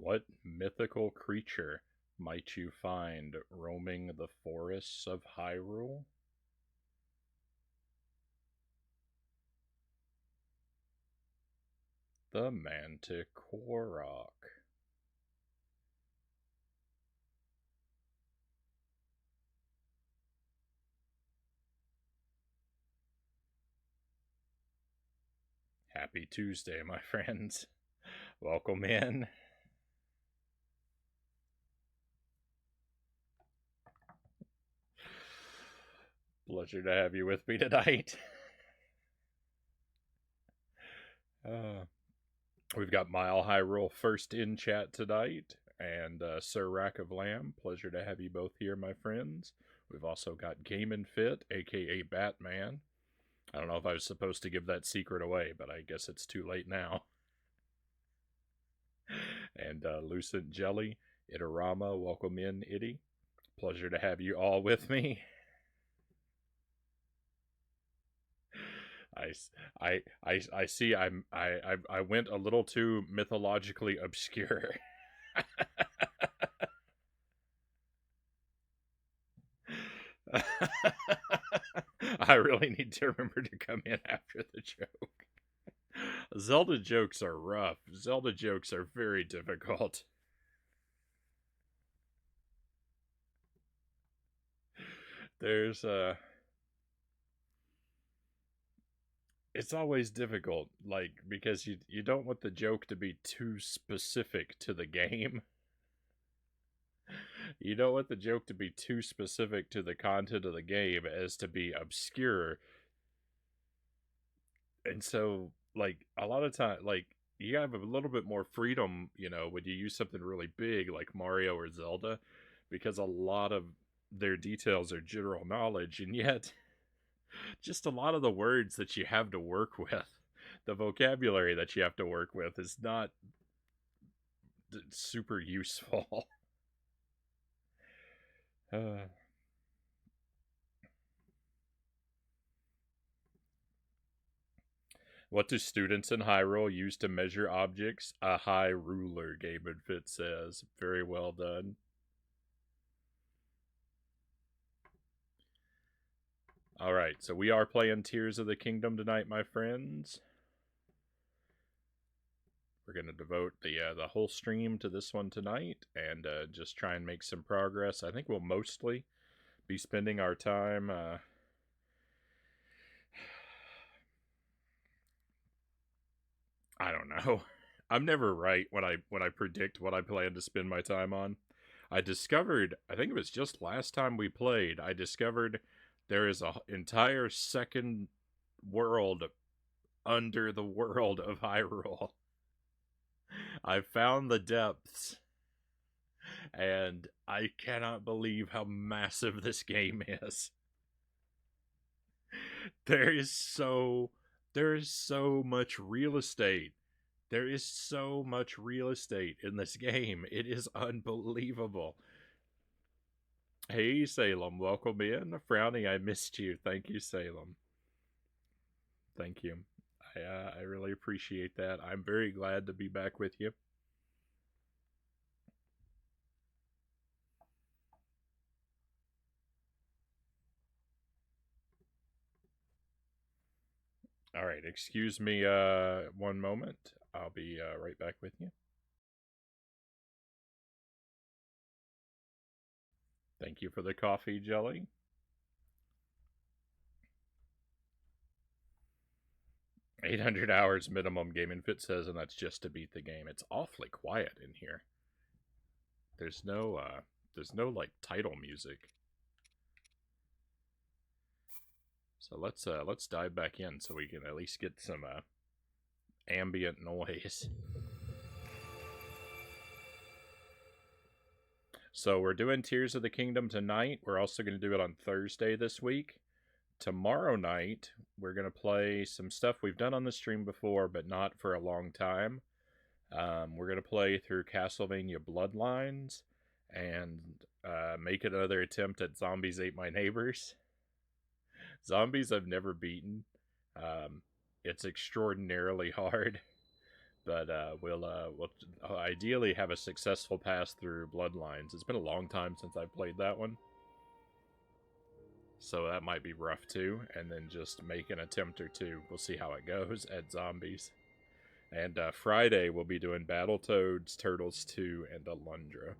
What mythical creature might you find roaming the forests of Hyrule? The Manticore. Happy Tuesday, my friends. Welcome in. Pleasure to have you with me tonight. We've got Mile Hyrule first in chat tonight, and Sir Rack of Lamb. Pleasure to have you both here, my friends. We've also got Game and Fit, aka Batman. I don't know if I was supposed to give that secret away, but I guess it's too late now. And Lucent Jelly, Itarama, welcome in, Itty. Pleasure to have you all with me. I see. I went a little too mythologically obscure. I really need to remember to come in after the joke. Zelda jokes are rough. Zelda jokes are very difficult. There's it's always difficult, like, because you don't want the joke to be too specific to the game. You don't want the joke to be too specific to the content of the game as to be obscure. And so, like, a lot of time, like, you have a little bit more freedom, when you use something really big like Mario or Zelda, because a lot of their details are general knowledge, and yet just a lot of the words that you have to work with, the vocabulary that you have to work with, is not super useful. uh, what do students in Hyrule use to measure objects? A high ruler, Game and Fit says. Very well done. All right, so we are playing Tears of the Kingdom tonight, my friends. We're going to devote the whole stream to this one tonight, and just try and make some progress. I think we'll mostly be spending our time. I don't know. I'm never right when I predict what I plan to spend my time on. I discovered, I think it was just last time we played, I discovered there is an entire second world under the world of Hyrule. I found the depths, and I cannot believe how massive this game is. There is so much real estate. There is so much real estate in this game. It is unbelievable. Hey, Salem, welcome in. Frownie, I missed you. Thank you, Salem. Thank you. I really appreciate that. I'm very glad to be back with you. All right, excuse me one moment. I'll be right back with you. Thank you for the coffee, Jelly. $800 minimum, Game and Fit says, and that's just to beat the game. It's awfully quiet in here. There's no like title music. So let's dive back in so we can at least get some ambient noise. So we're doing Tears of the Kingdom tonight. We're also going to do it on Thursday this week. Tomorrow night, we're going to play some stuff we've done on the stream before, but not for a long time. We're going to play through Castlevania Bloodlines and make another attempt at Zombies Ate My Neighbors. Zombies I've never beaten. It's extraordinarily hard, But we'll ideally have a successful pass through Bloodlines. It's been a long time since I played that one, so that might be rough too. And then just make an attempt or two. We'll see how it goes at Zombies. And Friday we'll be doing Battletoads, Turtles 2, and Alundra.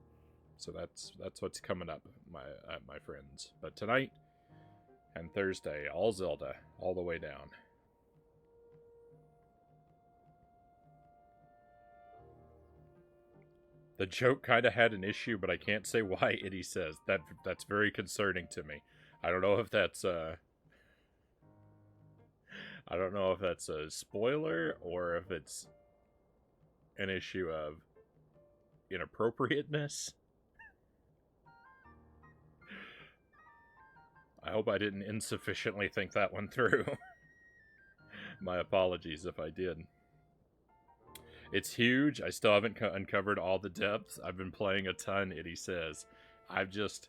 So that's what's coming up, my friends. But tonight and Thursday, all Zelda, all the way down. The joke kind of had an issue, but I can't say why. Itty says that's very concerning to me. I don't know if that's I don't know if that's a spoiler or if it's an issue of inappropriateness. I hope I didn't insufficiently think that one through. My apologies if I did. It's huge. I still haven't uncovered all the depths. I've been playing a ton, Itty says. I've just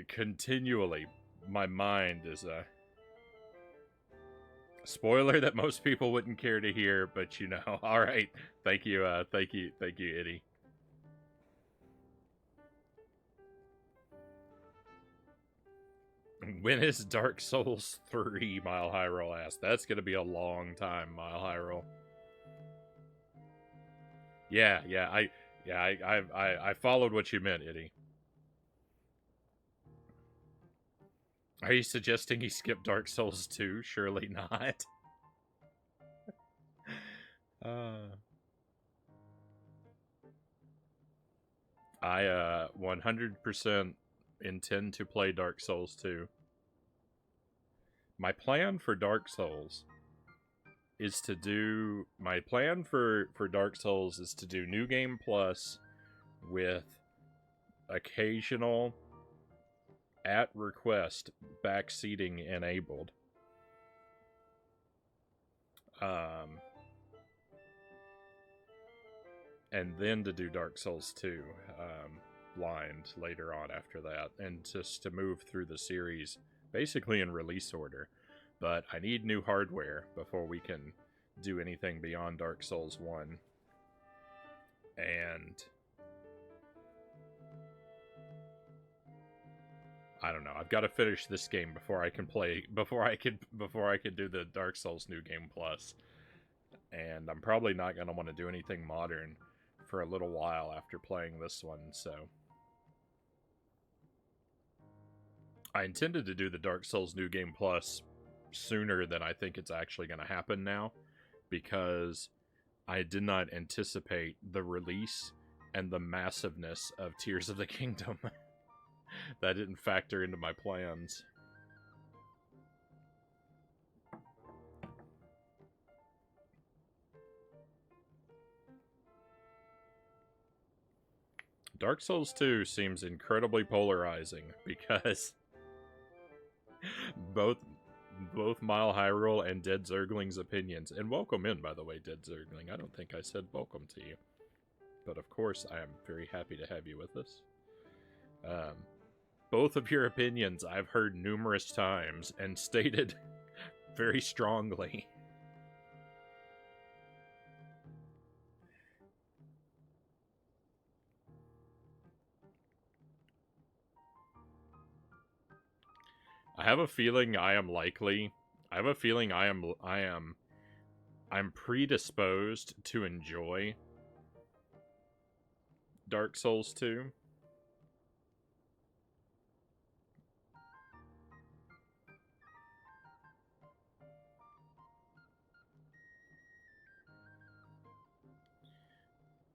continually, my mind is a spoiler that most people wouldn't care to hear, but you know. All right. Thank you, Itty. When is Dark Souls 3? Mile High Roll asked. That's gonna be a long time, Mile High Roll. Yeah, I followed what you meant, Itty. Are you suggesting he skipped Dark Souls 2? Surely not. I 100% intend to play Dark Souls 2. My plan for Dark Souls is to do Dark Souls is to do New Game Plus with occasional at request backseating enabled. And then to do Dark Souls 2 blind later on after that, and just to move through the series basically in release order. But I need new hardware before we can do anything beyond Dark Souls 1. And I don't know. I've got to finish this game before I can do the Dark Souls New Game Plus. And I'm probably not going to want to do anything modern for a little while after playing this one, so I intended to do the Dark Souls New Game Plus sooner than I think it's actually going to happen now, because I did not anticipate the release and the massiveness of Tears of the Kingdom. That didn't factor into my plans. Dark Souls 2 seems incredibly polarizing because both Mile High Roll and Dead Zergling's opinions, and welcome in, by the way, Dead Zergling. I don't think I said welcome to you, but of course I am very happy to have you with us. Both of your opinions I've heard numerous times and stated very strongly. I have a feeling I'm predisposed to enjoy Dark Souls 2.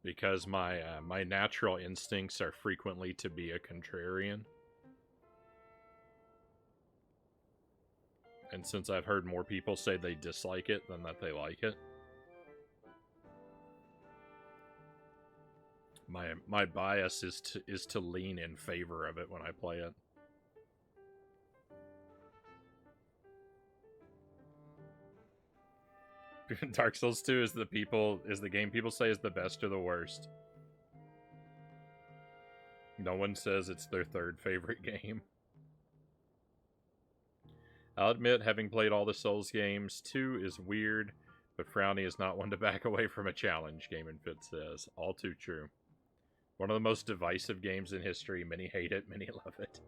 Because my natural instincts are frequently to be a contrarian. And since I've heard more people say they dislike it than that they like it, my bias is to lean in favor of it when I play it. Dark Souls 2 is the game people say is the best or the worst. No one says it's their third favorite game. I'll admit, having played all the Souls games, 2 is weird But Frownie is not one to back away from a challenge, Game and Fit says. All too true. One of the most divisive games in history. Many hate it, many love it.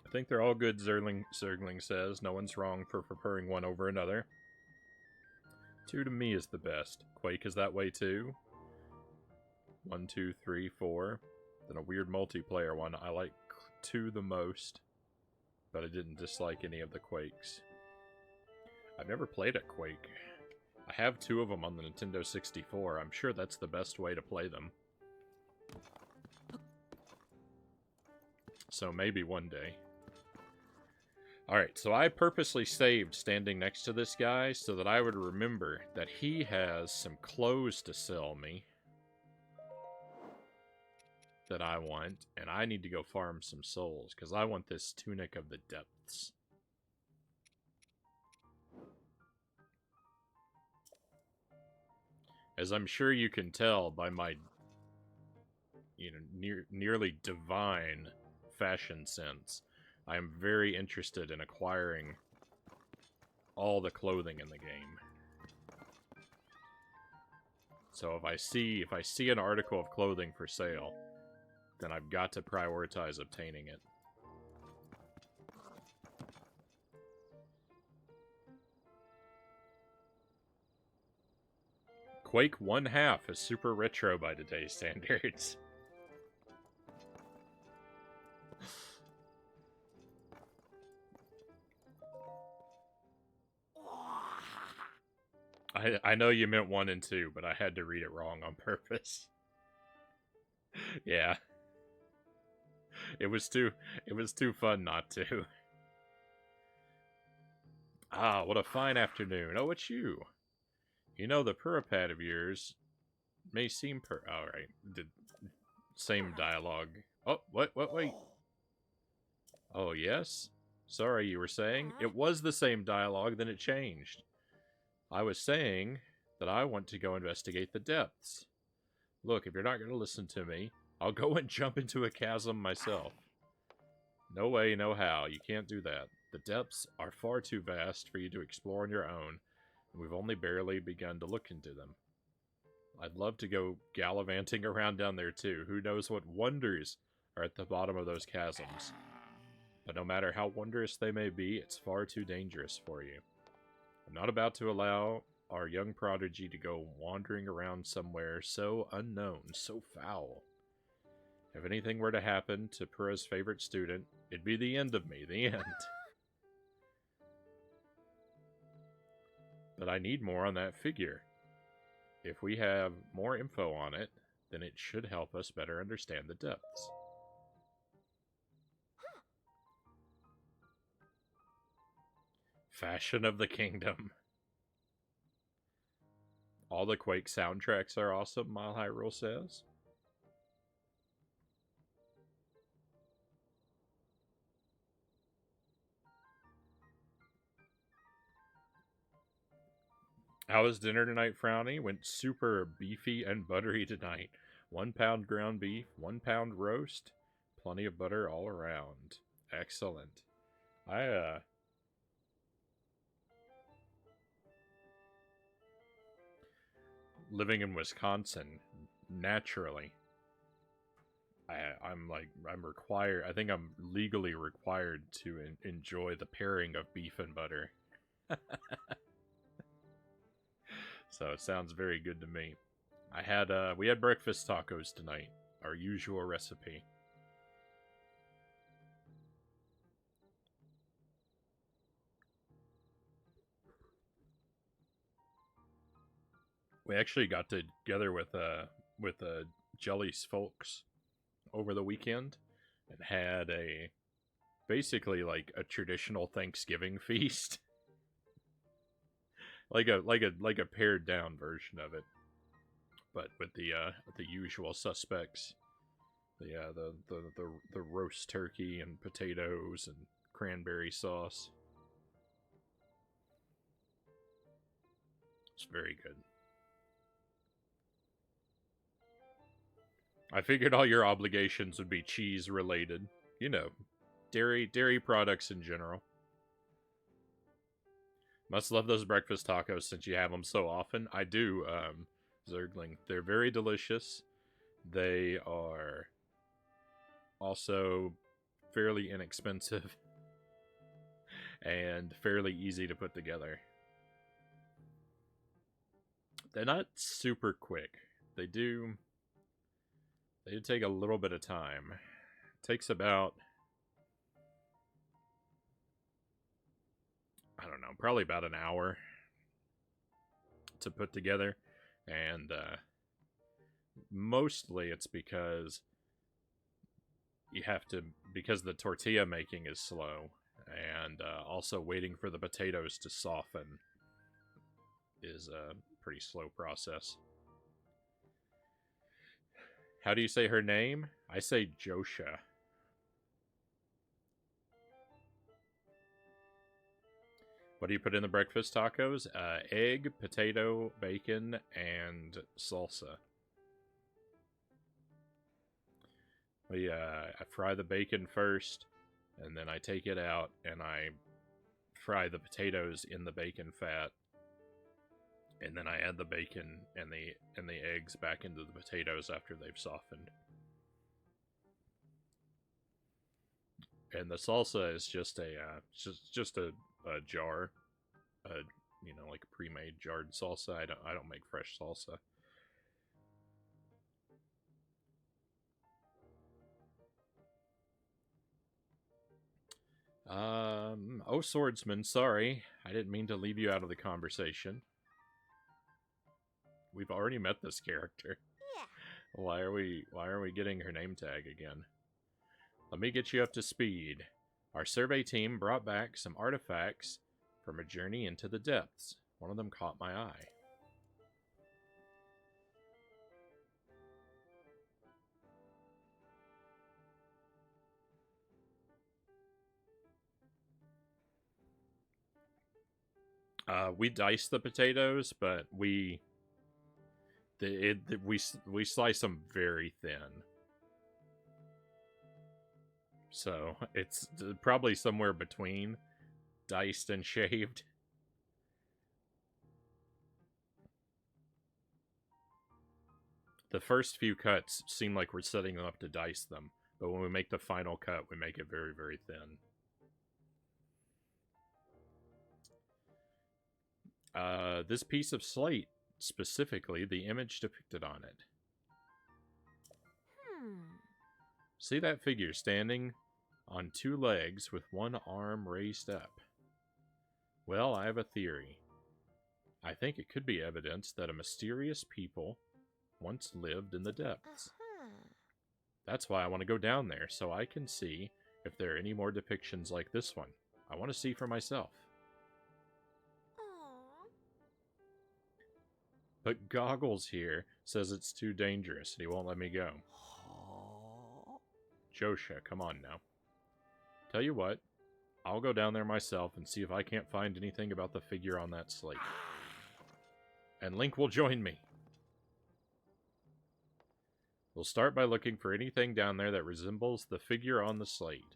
I think they're all good, Zergling says. No one's wrong for preferring one over another. 2 to me is the best. Quake is that way too. 1, 2, 3, 4. Then a weird multiplayer one. I like 2 the most, but I didn't dislike any of the Quakes. I've never played a Quake. I have 2 of them on the Nintendo 64. I'm sure that's the best way to play them. So maybe one day. Alright, so I purposely saved standing next to this guy so that I would remember that he has some clothes to sell me that I want, and I need to go farm some souls, because I want this Tunic of the Depths. As I'm sure you can tell by my, nearly divine fashion sense, I am very interested in acquiring all the clothing in the game. So if I see an article of clothing for sale, then I've got to prioritize obtaining it. Quake 1/2 is super retro by today's standards. I know you meant 1 and 2, but I had to read it wrong on purpose. Yeah. It was too fun not to. Ah, what a fine afternoon. Oh, it's you. You know, the Purapad of yours may seem alright. Same dialogue. Oh, wait. Oh, yes? Sorry, you were saying? It was the same dialogue, then it changed. I was saying that I want to go investigate the depths. Look, if you're not going to listen to me, I'll go and jump into a chasm myself. No way, no how. You can't do that. The depths are far too vast for you to explore on your own, and we've only barely begun to look into them. I'd love to go gallivanting around down there too. Who knows what wonders are at the bottom of those chasms. But no matter how wondrous they may be, it's far too dangerous for you. I'm not about to allow our young prodigy to go wandering around somewhere so unknown, so foul. If anything were to happen to Pura's favorite student, it'd be the end of me, the end. But I need more on that figure. If we have more info on it, then it should help us better understand the depths. Fashion of the Kingdom. All the Quake soundtracks are awesome, Mile High Rule says. How was dinner tonight, Frownie? Went super beefy and buttery tonight. 1 pound ground beef, 1 pound roast, plenty of butter all around. Excellent. Living in Wisconsin, naturally, I'm required. I think I'm legally required to enjoy the pairing of beef and butter. So it sounds very good to me. We had breakfast tacos tonight, our usual recipe. We actually got together with Jelly's folks over the weekend and had basically like a traditional Thanksgiving feast. like a pared down version of it, but with the usual suspects. The roast turkey and potatoes and cranberry sauce. It's very good. I figured all your obligations would be cheese related. You know, dairy products in general. Must love those breakfast tacos since you have them so often. I do, Zergling. They're very delicious. They are also fairly inexpensive and fairly easy to put together. They're not super quick. They do take a little bit of time. It takes about, I don't know, probably about an hour to put together. And mostly it's because you have to, because the tortilla making is slow, and also waiting for the potatoes to soften is a pretty slow process. How do you say her name? I say Josha. What do you put in the breakfast tacos? Egg, potato, bacon, and salsa. I fry the bacon first, and then I take it out and I fry the potatoes in the bacon fat, and then I add the bacon and the eggs back into the potatoes after they've softened. And the salsa is just a jar, like pre-made jarred salsa. I don't make fresh salsa. Oh, swordsman, sorry. I didn't mean to leave you out of the conversation. We've already met this character. Yeah. Why are we getting her name tag again? Let me get you up to speed. Our survey team brought back some artifacts from a journey into the depths. One of them caught my eye. We dice the potatoes, but we slice them very thin. So it's probably somewhere between diced and shaved. The first few cuts seem like we're setting them up to dice them, but when we make the final cut, we make it very, very thin. This piece of slate, specifically, the image depicted on it. See that figure standing on two legs with one arm raised up? Well, I have a theory. I think it could be evidence that a mysterious people once lived in the depths. That's why I want to go down there, so I can see if there are any more depictions like this one. I want to see for myself. But Goggles here says it's too dangerous and he won't let me go. Josha, come on now. Tell you what, I'll go down there myself and see if I can't find anything about the figure on that slate. And Link will join me. We'll start by looking for anything down there that resembles the figure on the slate.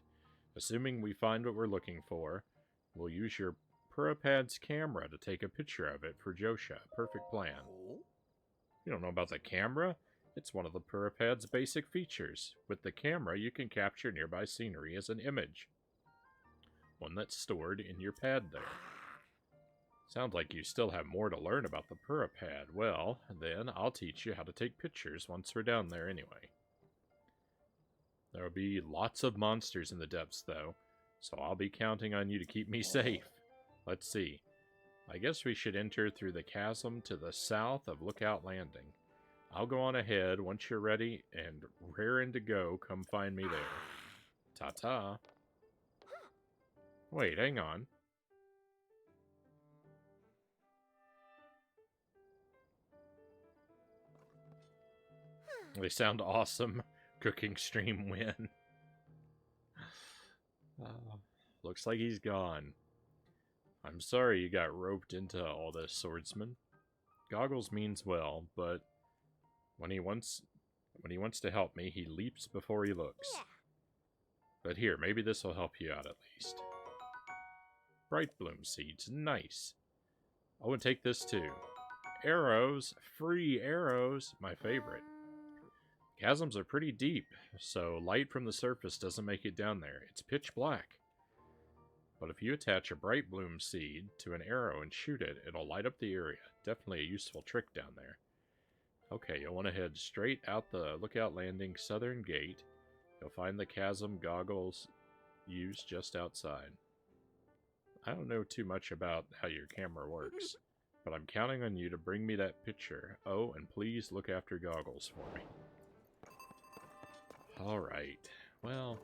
Assuming we find what we're looking for, we'll use your Purapad's camera to take a picture of it for Josha. Perfect plan. You don't know about the camera? It's one of the Purapad's basic features. With the camera, you can capture nearby scenery as an image. One that's stored in your pad there. Sounds like you still have more to learn about the Purapad. Well, then I'll teach you how to take pictures once we're down there anyway. There'll be lots of monsters in the depths, though, so I'll be counting on you to keep me safe. Let's see. I guess we should enter through the chasm to the south of Lookout Landing. I'll go on ahead once you're ready, and raring to go, come find me there. Ta-ta. Wait, hang on. They sound awesome. Cooking stream win. Looks like he's gone. I'm sorry you got roped into all this, swordsman. Goggles means well, but when he wants to help me, he leaps before he looks. But here, maybe this will help you out at least. Bright bloom seeds, nice. I would take this too. Arrows, free arrows, my favorite. Chasms are pretty deep, so light from the surface doesn't make it down there. It's pitch black. But if you attach a bright bloom seed to an arrow and shoot it, it'll light up the area. Definitely a useful trick down there. Okay, you'll want to head straight out the Lookout Landing southern gate. You'll find the chasm goggles used just outside. I don't know too much about how your camera works, but I'm counting on you to bring me that picture. Oh, and please look after goggles for me. Alright, well...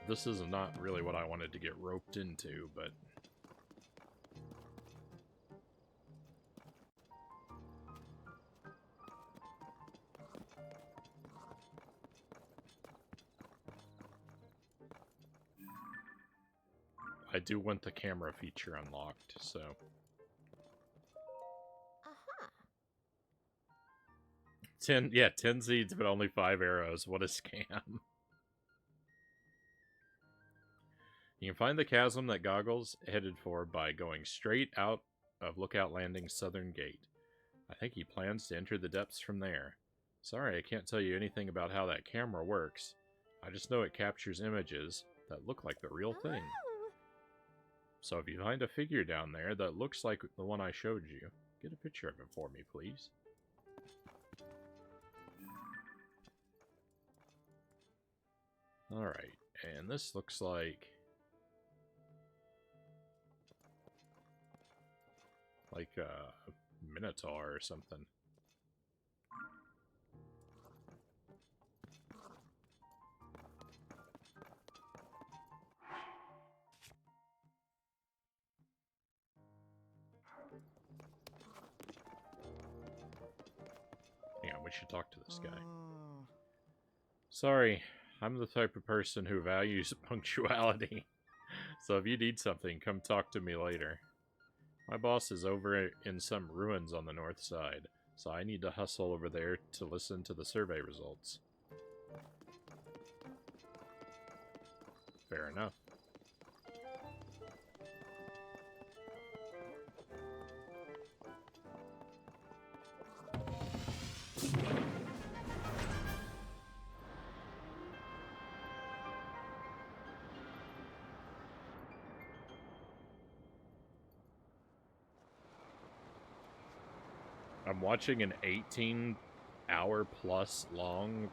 this is not really what I wanted to get roped into, but... I do want the camera feature unlocked, so... 10 seeds, but only 5 arrows. What a scam. You can find the chasm that Goggles headed for by going straight out of Lookout Landing's southern gate. I think he plans to enter the depths from there. Sorry, I can't tell you anything about how that camera works. I just know it captures images that look like the real thing. So if you find a figure down there that looks like the one I showed you, get a picture of it for me, please. Alright, and this looks like a minotaur or something. Yeah, we should talk to this guy. Sorry, I'm the type of person who values punctuality. So if you need something, come talk to me later. My boss is over in some ruins on the north side, so I need to hustle over there to listen to the survey results. Fair enough. I'm watching an 18-hour plus long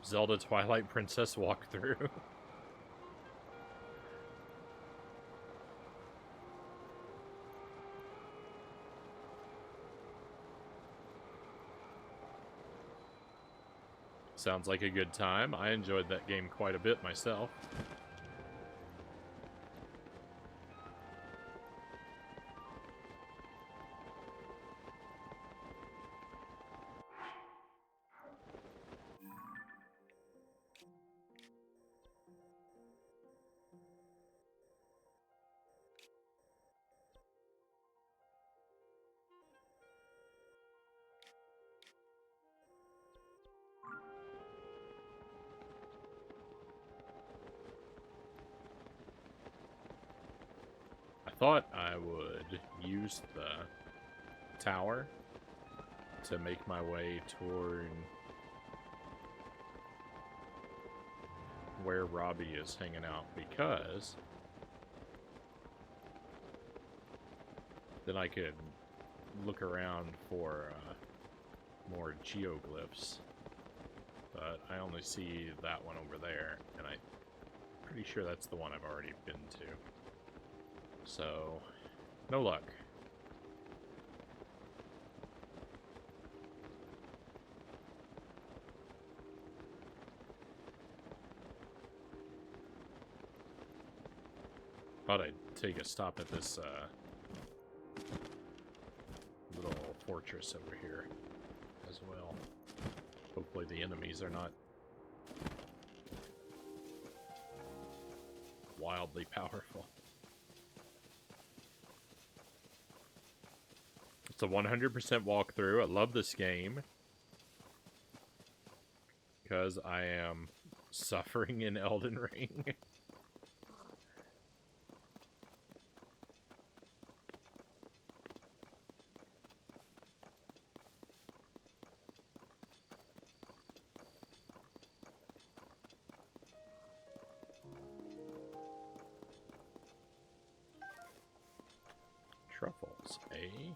Zelda Twilight Princess walkthrough. Sounds like a good time. I enjoyed that game quite a bit myself. Thought I would use the tower to make my way toward where Robbie is hanging out, because then I could look around for more geoglyphs, but I only see that one over there, and I'm pretty sure that's the one I've already been to. So, no luck. Thought I'd take a stop at this little fortress over here as well. Hopefully the enemies are not wildly powerful. It's a 100% walkthrough. I love this game. because I am suffering in Elden Ring. Truffles, eh?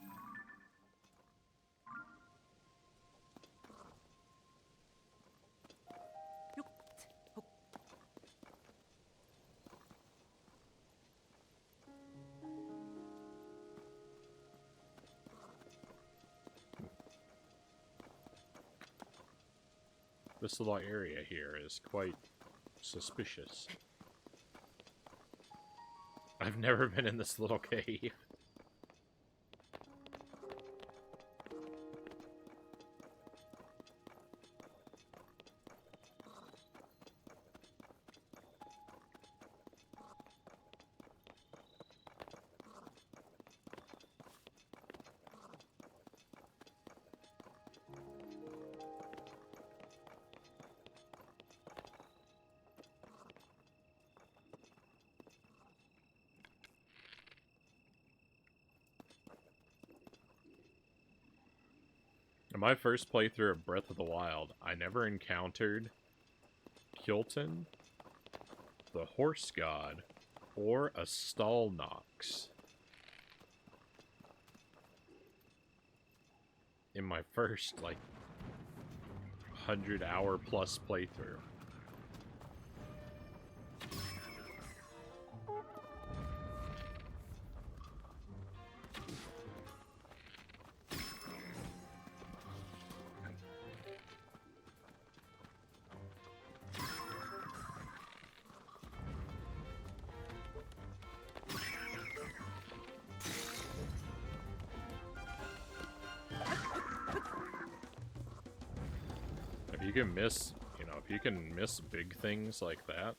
This little area here is quite suspicious. I've never been in this little cave. In my first playthrough of Breath of the Wild, I never encountered Kilton, the Horse God, or a Stalnox. In my first, like, 100-hour plus playthrough. If you can miss, you know, if you can miss big things like that.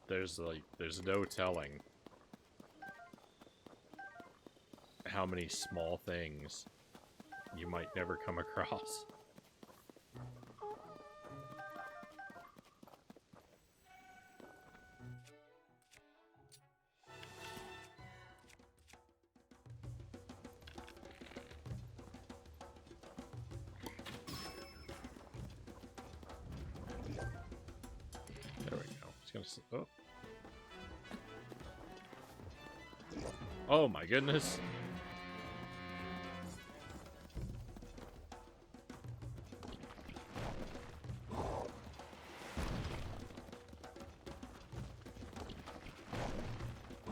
There's no telling how many small things you might never come across. There we go. It's gonna. Oh. Oh my goodness.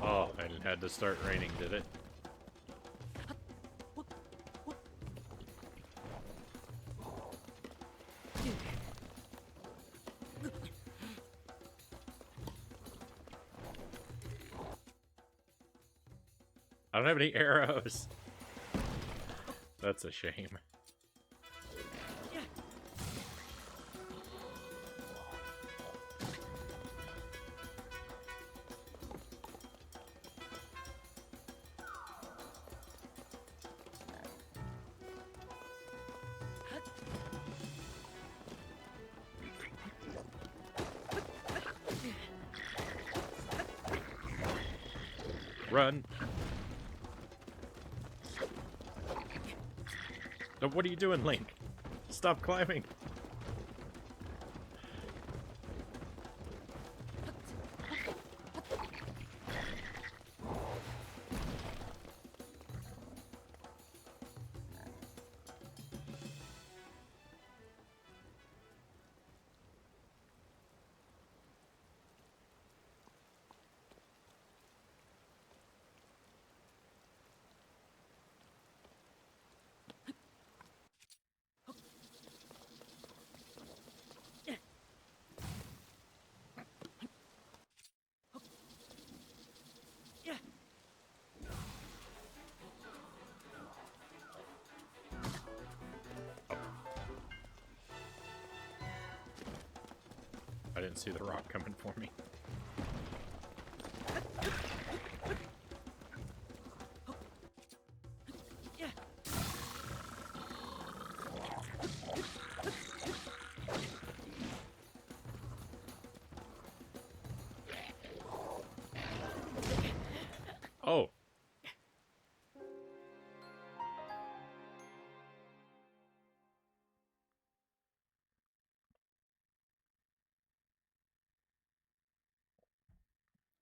Oh, and it had to start raining, did it? I don't have any arrows. That's a shame. Run. No, what are you doing, Link? Stop climbing. I didn't see the rock coming for me.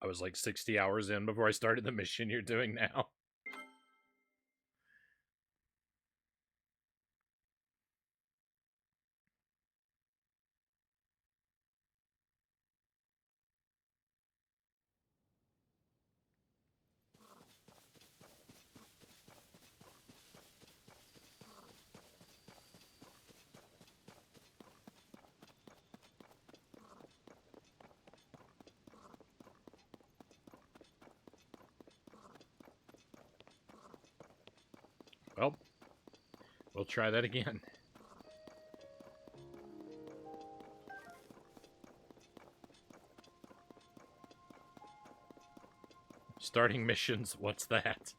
I was like 60 hours in before I started the mission you're doing now. Well, we'll try that again. Starting missions, what's that?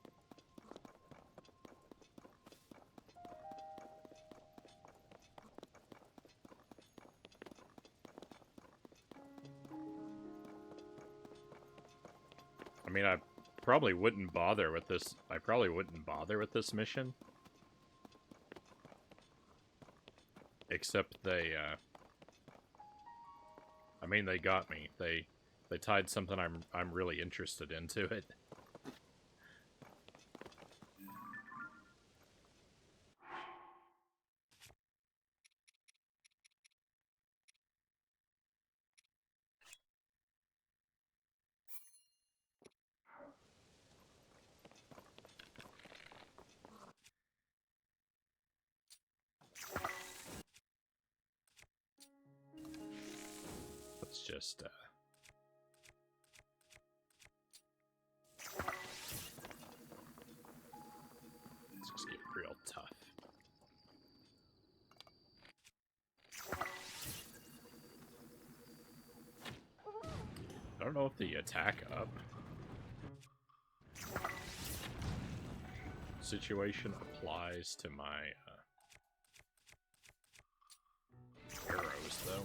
I mean, I probably wouldn't bother with this. I probably wouldn't bother with this mission. Except they, I mean, they got me. They tied something I'm really interested into it. Let's just, let's just get real tough. I don't know if the attack up situation applies to my arrows, though.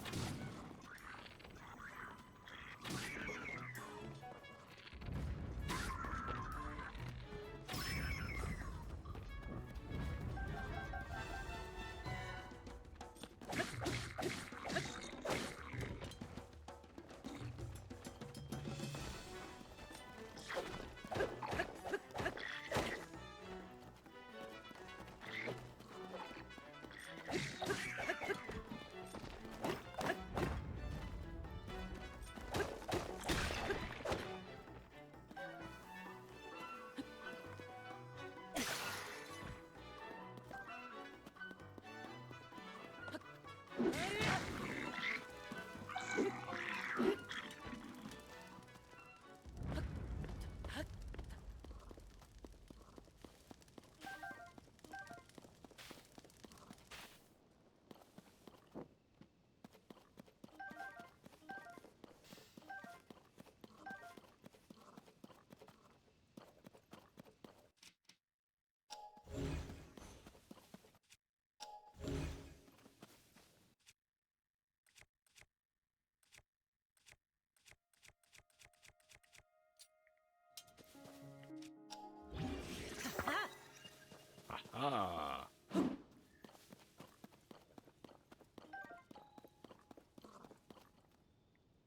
Ah.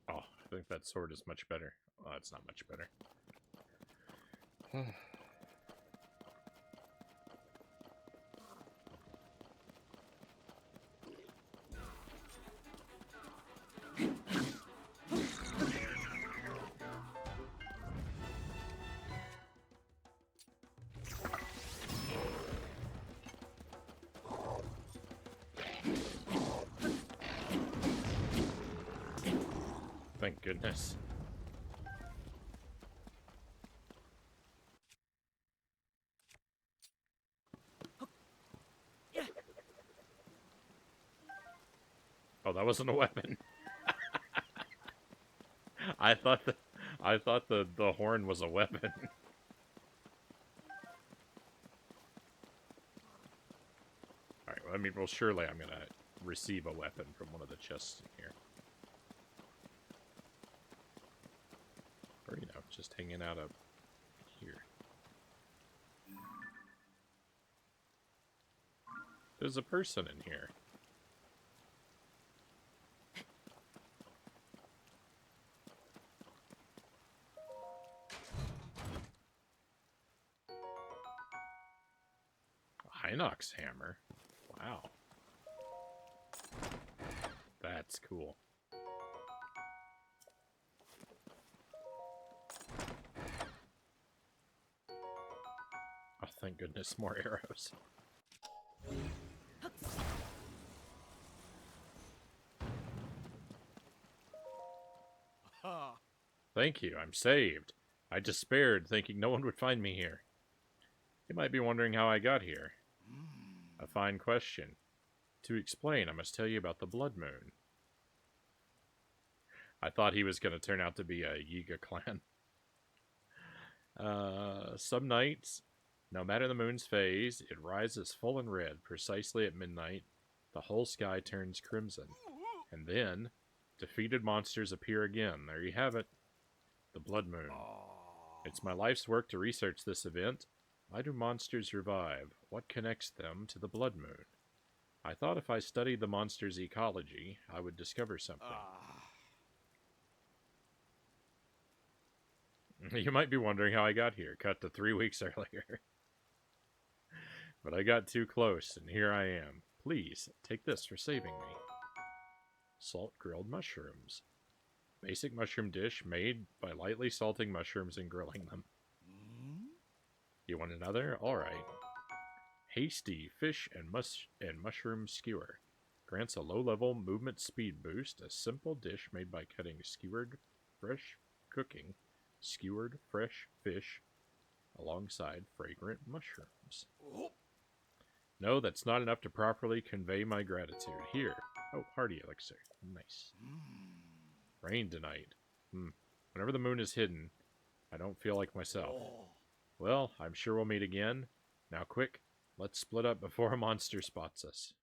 Oh, I think that sword is much better. Oh, it's not much better. Thank goodness. Oh, that wasn't a weapon. I thought the horn was a weapon. Alright, well, I mean, well, surely I'm gonna receive a weapon from one of the chests in here. Or, you know, just hanging out up here. There's a person in here. Inox hammer. Wow. That's cool. Oh, thank goodness, more arrows. Thank you, I'm saved. I despaired, thinking no one would find me here. You might be wondering how I got here. A fine question. To explain, I must tell you about the Blood Moon. I thought he was going to turn out to be a Yiga clan. Some nights, no matter the moon's phase, it rises full and red. Precisely at midnight, the whole sky turns crimson. And then, defeated monsters appear again. There you have it. The Blood Moon. It's my life's work to research this event. Why do monsters revive? What connects them to the Blood Moon? I thought if I studied the monster's ecology, I would discover something. You might be wondering how I got here, cut to 3 weeks earlier. But I got too close, and here I am. Please, take this for saving me. Salt grilled mushrooms. Basic mushroom dish made by lightly salting mushrooms and grilling them. You want another? Alright. Hasty fish and mushroom skewer. Grants a low-level movement speed boost. A simple dish made by cutting skewered fresh fish alongside fragrant mushrooms. No, that's not enough to properly convey my gratitude. Here. Oh, hardy elixir. Nice. Rain tonight. Whenever the moon is hidden, I don't feel like myself. Well, I'm sure we'll meet again. Now quick, let's split up before a monster spots us.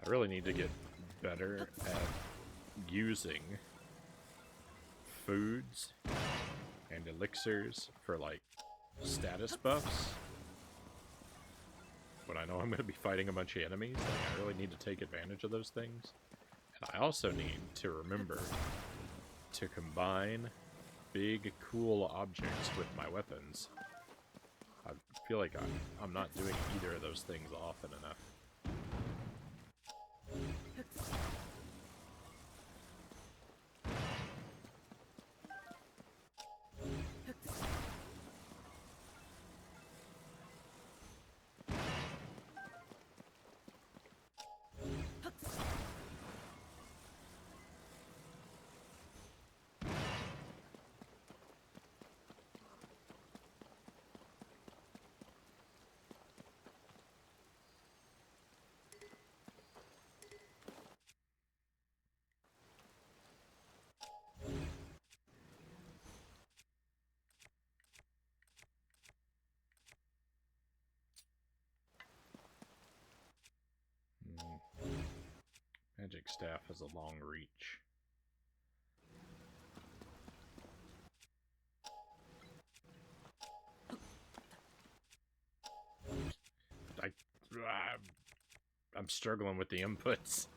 I really need to get better at using foods and elixirs for, like, status buffs. When I know I'm going to be fighting a bunch of enemies, like, I really need to take advantage of those things. And I also need to remember to combine big, cool objects with my weapons. I feel like I'm not doing either of those things often enough. Magic staff has a long reach. I'm struggling with the inputs.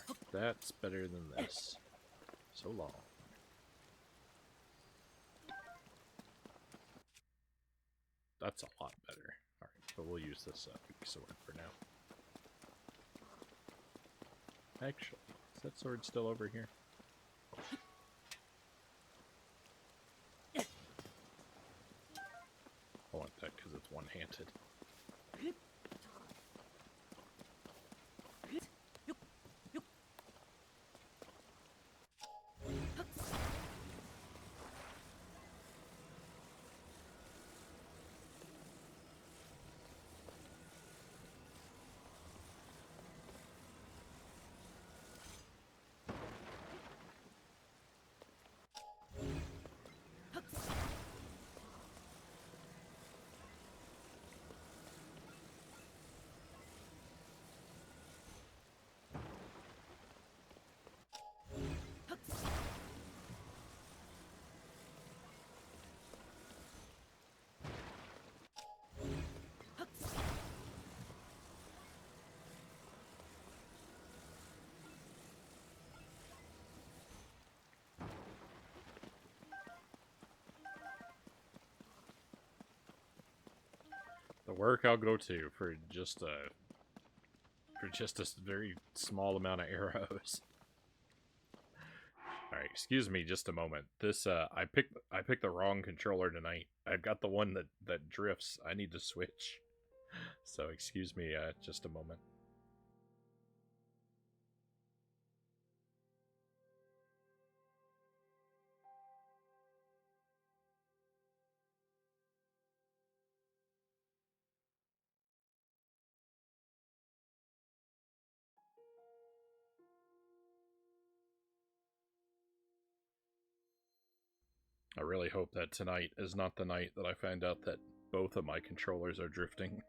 Right, that's better than this. So long. That's a lot better. Alright, but we'll use this big sword for now. Actually, is that sword still over here? I want that because it's one-handed. work I'll go to for just a very small amount of arrows. All right, excuse me just a moment. This I picked the wrong controller tonight. I've got the one that drifts. I need to switch. So excuse me just a moment. I really hope that tonight is not the night that I find out that both of my controllers are drifting.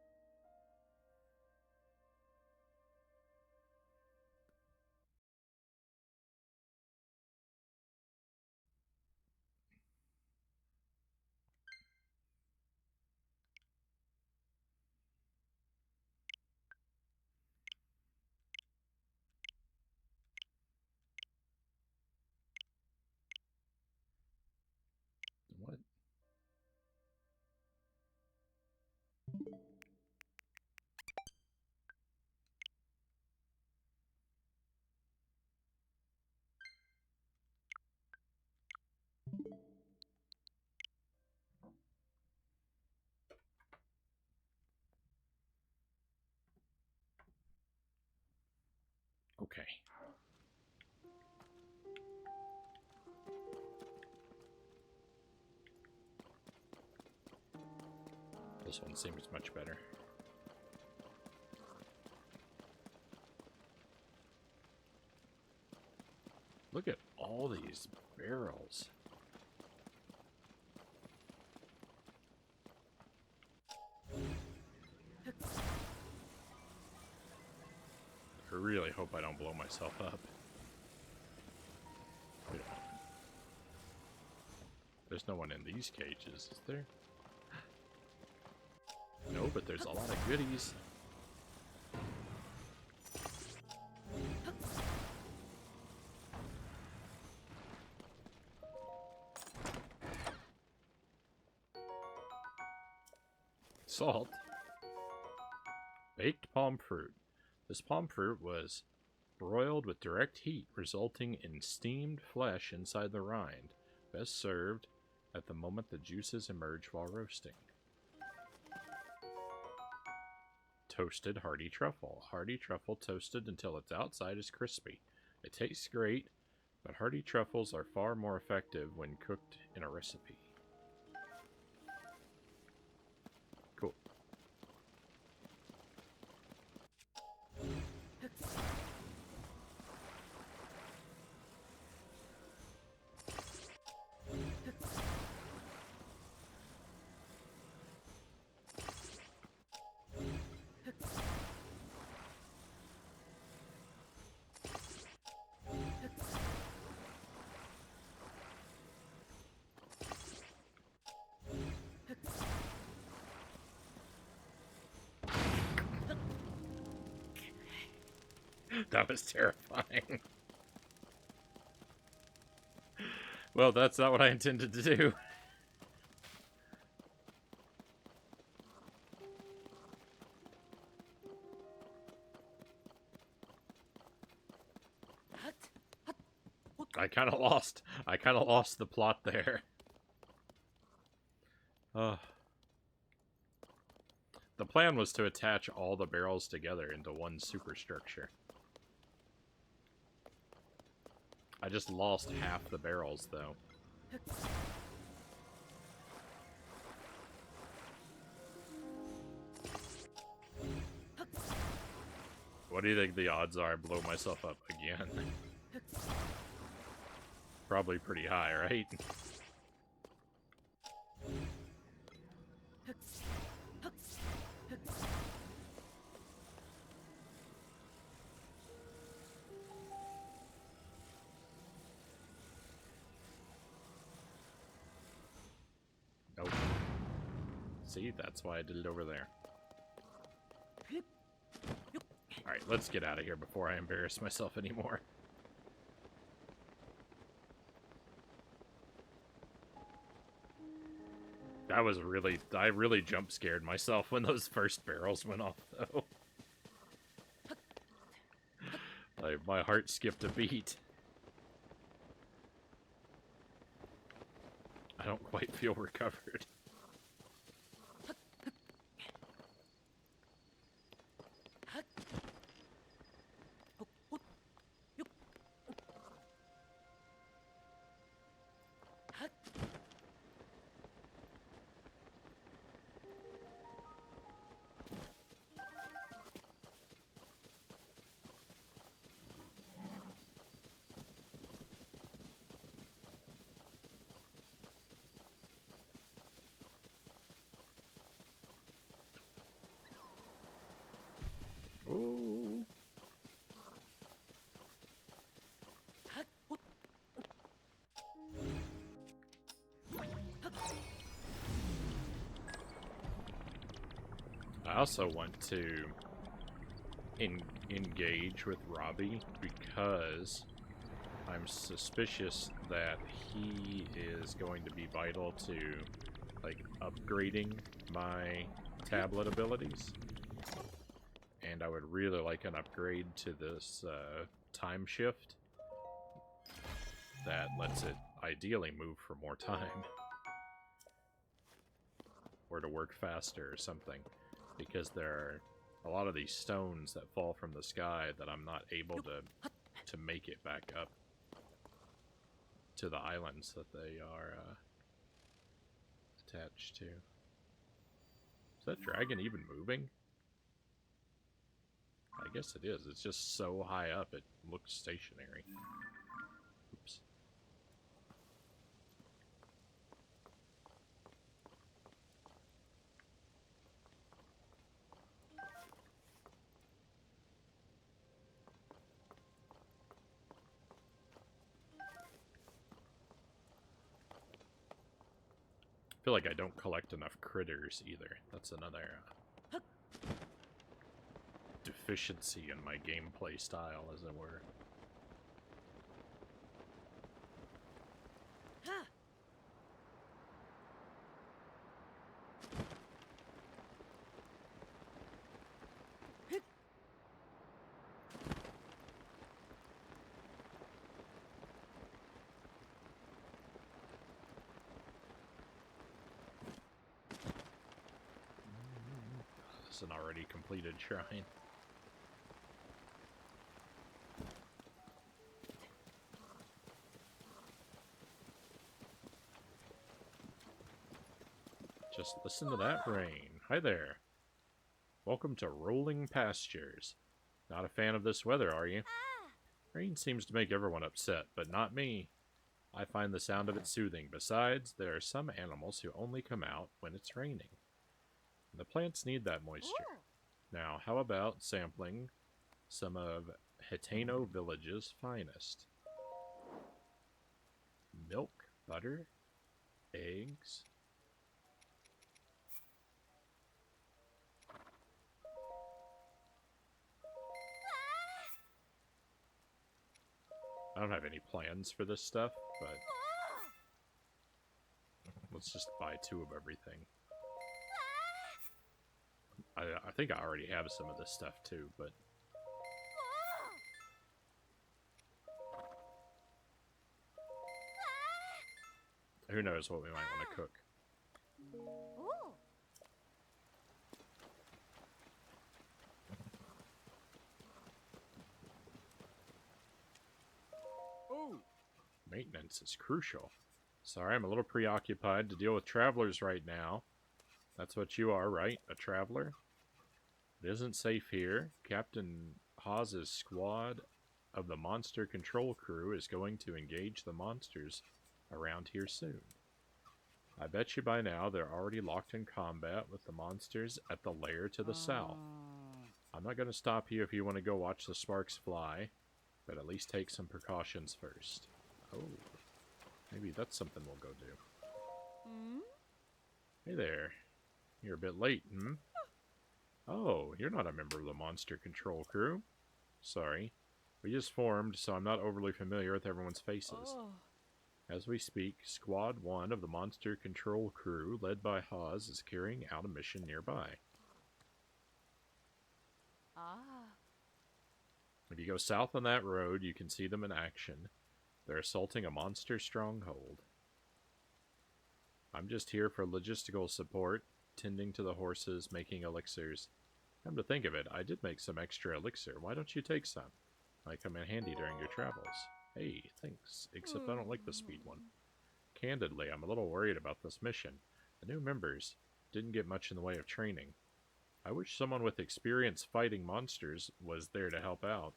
What? Okay. This one seems much better. Look at all these barrels. I really hope I don't blow myself up. There's no one in these cages, is there? No, but there's a lot of goodies. Salt. Baked palm fruit. This palm fruit was broiled with direct heat, resulting in steamed flesh inside the rind. Best served at the moment the juices emerge while roasting. Toasted hardy truffle. Hardy truffle toasted until its outside is crispy. It tastes great, but hardy truffles are far more effective when cooked in a recipe. Cool. That was terrifying. Well, that's not what I intended to do. I kind of lost the plot there. The plan was to attach all the barrels together into one superstructure. I just lost half the barrels, though. What do you think the odds are I blow myself up again? Probably pretty high, right? Nope. See, that's why I did it over there. Alright, let's get out of here before I embarrass myself anymore. That was really... I really jump scared myself when those first barrels went off, though. Like, my heart skipped a beat. I don't quite feel recovered. Ooh. I also want to engage with Robbie because I'm suspicious that he is going to be vital to, like, upgrading my tablet abilities. And I would really like an upgrade to this time shift that lets it ideally move for more time. Or to work faster or something. Because there are a lot of these stones that fall from the sky that I'm not able to make it back up to the islands that they are attached to. Is that dragon even moving? I guess it is. It's just so high up it looks stationary. Oops. I feel like I don't collect enough critters either. That's another deficiency in my gameplay style, as it were. This is an already completed shrine. Just listen to that rain. Hi there. Welcome to Rolling Pastures. Not a fan of this weather, are you? Rain seems to make everyone upset, but not me. I find the sound of it soothing. Besides, there are some animals who only come out when it's raining. And the plants need that moisture. Now, how about sampling some of Hitano Village's finest? Milk, butter, eggs. I don't have any plans for this stuff, but let's just buy 2 of everything. I think I already have some of this stuff too, but who knows what we might want to cook. Maintenance is crucial. Sorry, I'm a little preoccupied to deal with travelers right now. That's what you are, right? A traveler? It isn't safe here. Captain Hawes's squad of the monster control crew is going to engage the monsters around here soon. I bet you by now they're already locked in combat with the monsters at the lair to the south. I'm not going to stop you if you want to go watch the sparks fly, but at least take some precautions first. Oh, maybe that's something we'll go do. Hey there. You're a bit late, hmm? Oh, you're not a member of the monster control crew. Sorry. We just formed, so I'm not overly familiar with everyone's faces. As we speak, Squad 1 of the Monster Control Crew, led by Hawes, is carrying out a mission nearby. If you go south on that road, you can see them in action. They're assaulting a monster stronghold. I'm just here for logistical support, tending to the horses, making elixirs. Come to think of it, I did make some extra elixir. Why don't you take some? Might come in handy during your travels. Hey, thanks, except I don't like the speed one. Candidly, I'm a little worried about this mission. The new members didn't get much in the way of training. I wish someone with experience fighting monsters was there to help out.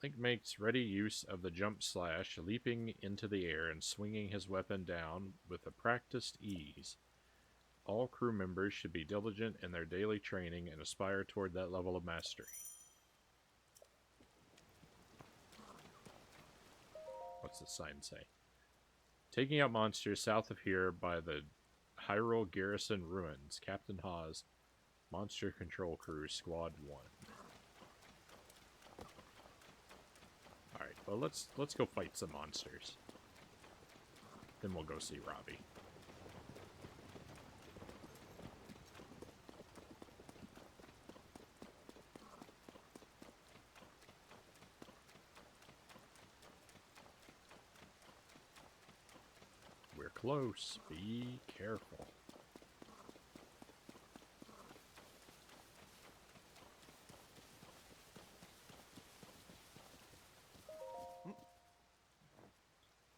Link makes ready use of the jump slash, leaping into the air and swinging his weapon down with a practiced ease. All crew members should be diligent in their daily training and aspire toward that level of mastery. What's the sign say? Taking out monsters south of here by the Hyrule Garrison Ruins. Captain Hawes, Monster Control Crew, Squad 1. Alright, well let's go fight some monsters. Then we'll go see Robbie. We're close. Be careful.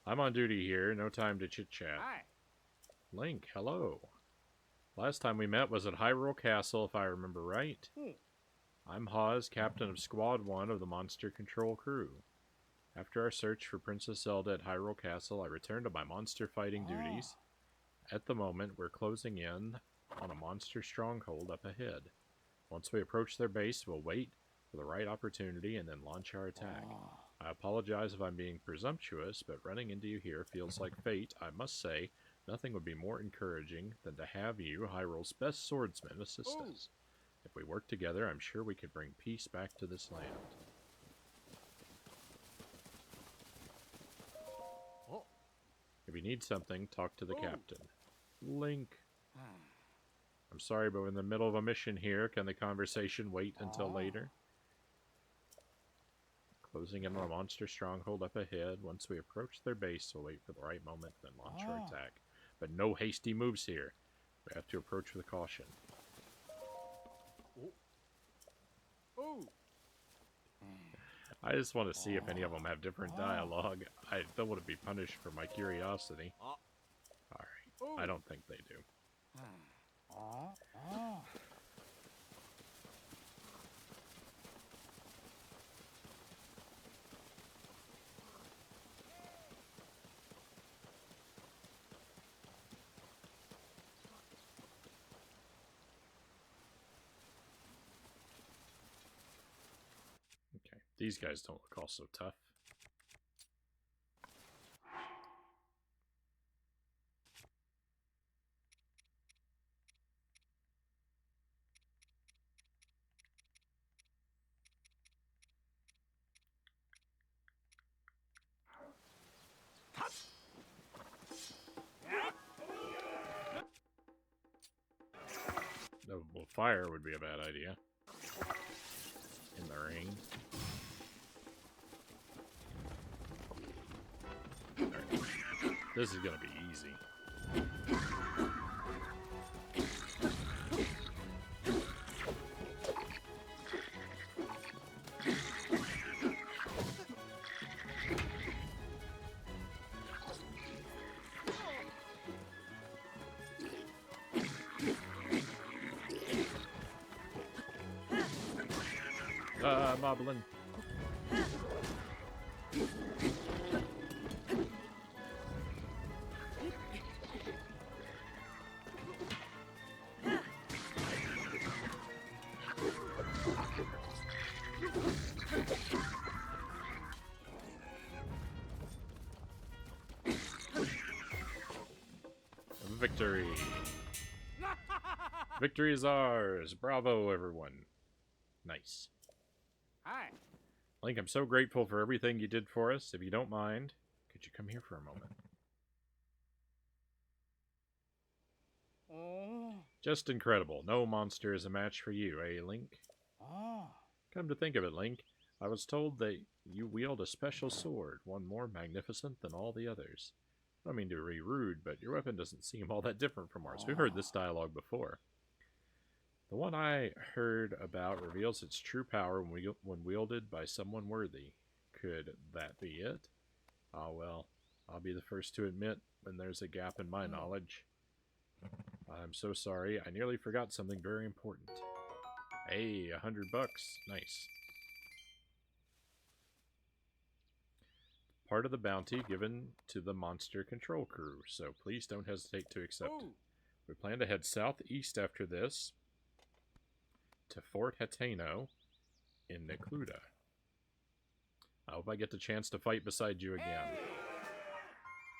I'm on duty here. No time to chit-chat. Hi. Link, hello. Last time we met was at Hyrule Castle, if I remember right. I'm Hawes, captain of Squad 1 of the Monster Control Crew. After our search for Princess Zelda at Hyrule Castle, I returned to my monster fighting duties. At the moment, we're closing in on a monster stronghold up ahead. Once we approach their base, we'll wait for the right opportunity and then launch our attack. I apologize if I'm being presumptuous, but running into you here feels like fate. I must say, nothing would be more encouraging than to have you, Hyrule's best swordsman, assist us. If we work together, I'm sure we could bring peace back to this land. If you need something, talk to the captain. Link. I'm sorry, but we're in the middle of a mission here. Can the conversation wait until later? Closing in on a monster stronghold up ahead. Once we approach their base, we'll wait for the right moment, then launch our attack. But no hasty moves here. We have to approach with caution. I just want to see if any of them have different dialogue. I don't want to be punished for my curiosity. Alright, I don't think they do. Okay, these guys don't look all so tough. No, well, fire would be a bad idea. In the ring. Alright. This is gonna be easy. Moblin. Victory! Victory is ours! Bravo, everyone! Nice. Hi. Link, I'm so grateful for everything you did for us. If you don't mind, could you come here for a moment? Oh. Just incredible. No monster is a match for you, eh, Link? Oh. Come to think of it, Link, I was told that you wield a special sword, one more magnificent than all the others. I don't mean to be rude, but your weapon doesn't seem all that different from ours. We've heard this dialogue before. The one I heard about reveals its true power when wielded by someone worthy. Could that be it? Ah, well, I'll be the first to admit when there's a gap in my knowledge. I'm so sorry, I nearly forgot something very important. Hey, $100. Nice. Part of the bounty given to the monster control crew, so please don't hesitate to accept it. We plan to head southeast after this to Fort Hateno in Necluda. I hope I get the chance to fight beside you again.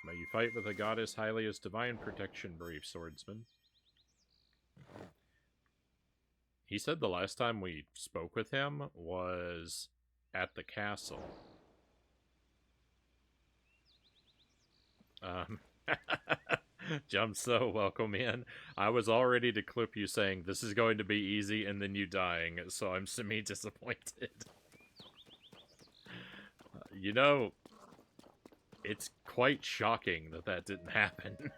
May you fight with the goddess Hylia's divine protection, brave swordsman. He said the last time we spoke with him was at the castle. Jumpso, welcome in. I was all ready to clip you saying this is going to be easy and then you dying, so I'm semi-disappointed. You know, it's quite shocking that that didn't happen.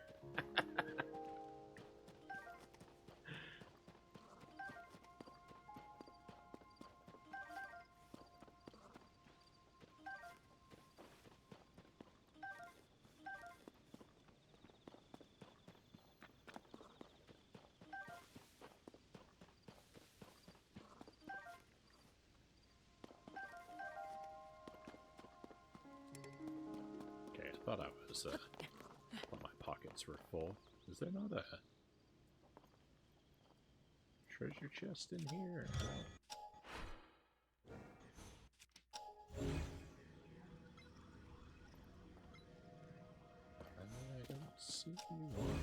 Okay, I thought thought my pockets were full. Is there not a treasure chest in here? I don't see one.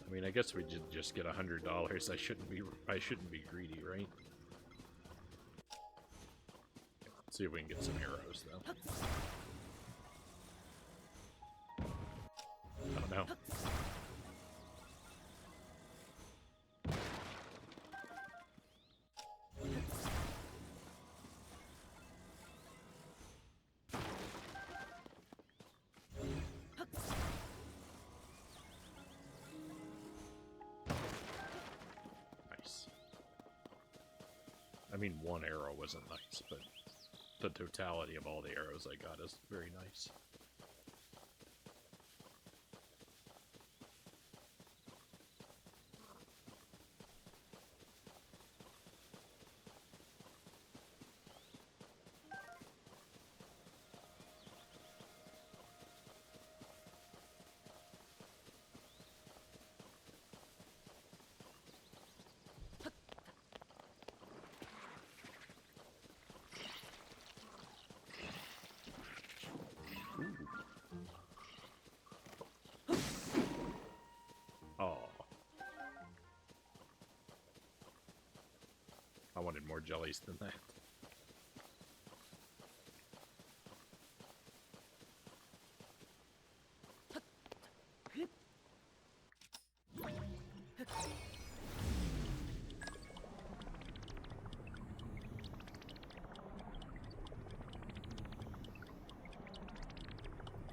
I mean, I guess we did just get $100. I shouldn't be greedy, right? Let's see if we can get some arrows, though. Oh, no. Nice. I mean, one arrow wasn't nice, but the totality of all the arrows I got is very nice. Oh. I wanted more jellies than that.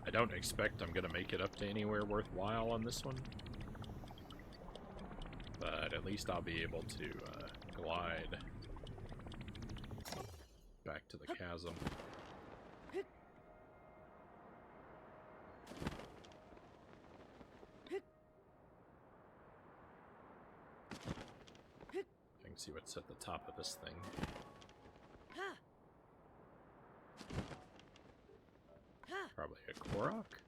I don't expect I'm gonna make it up to anywhere worthwhile on this one. But at least I'll be able to glide back to the chasm. I can see what's at the top of this thing. Probably a Korok?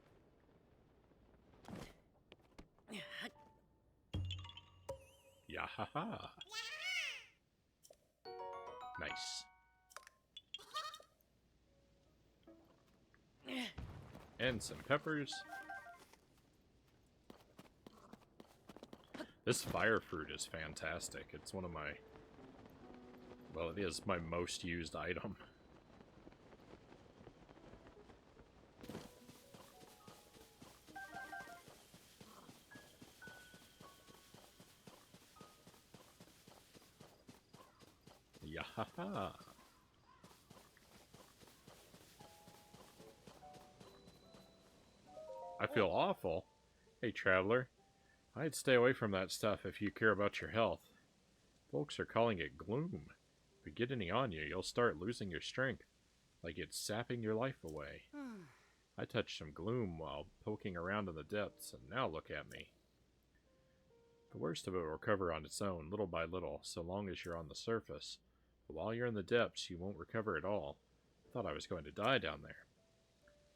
Yahaha! Nice. And some peppers. This fire fruit is fantastic. It's one of my... Well, it is my most used item. Yahaha! I feel awful. Hey, traveler. I'd stay away from that stuff if you care about your health. Folks are calling it gloom. If you get any on you, you'll start losing your strength, like it's sapping your life away. I touched some gloom while poking around in the depths, and now look at me. The worst of it will recover on its own, little by little, so long as you're on the surface. But while you're in the depths, you won't recover at all. I thought I was going to die down there.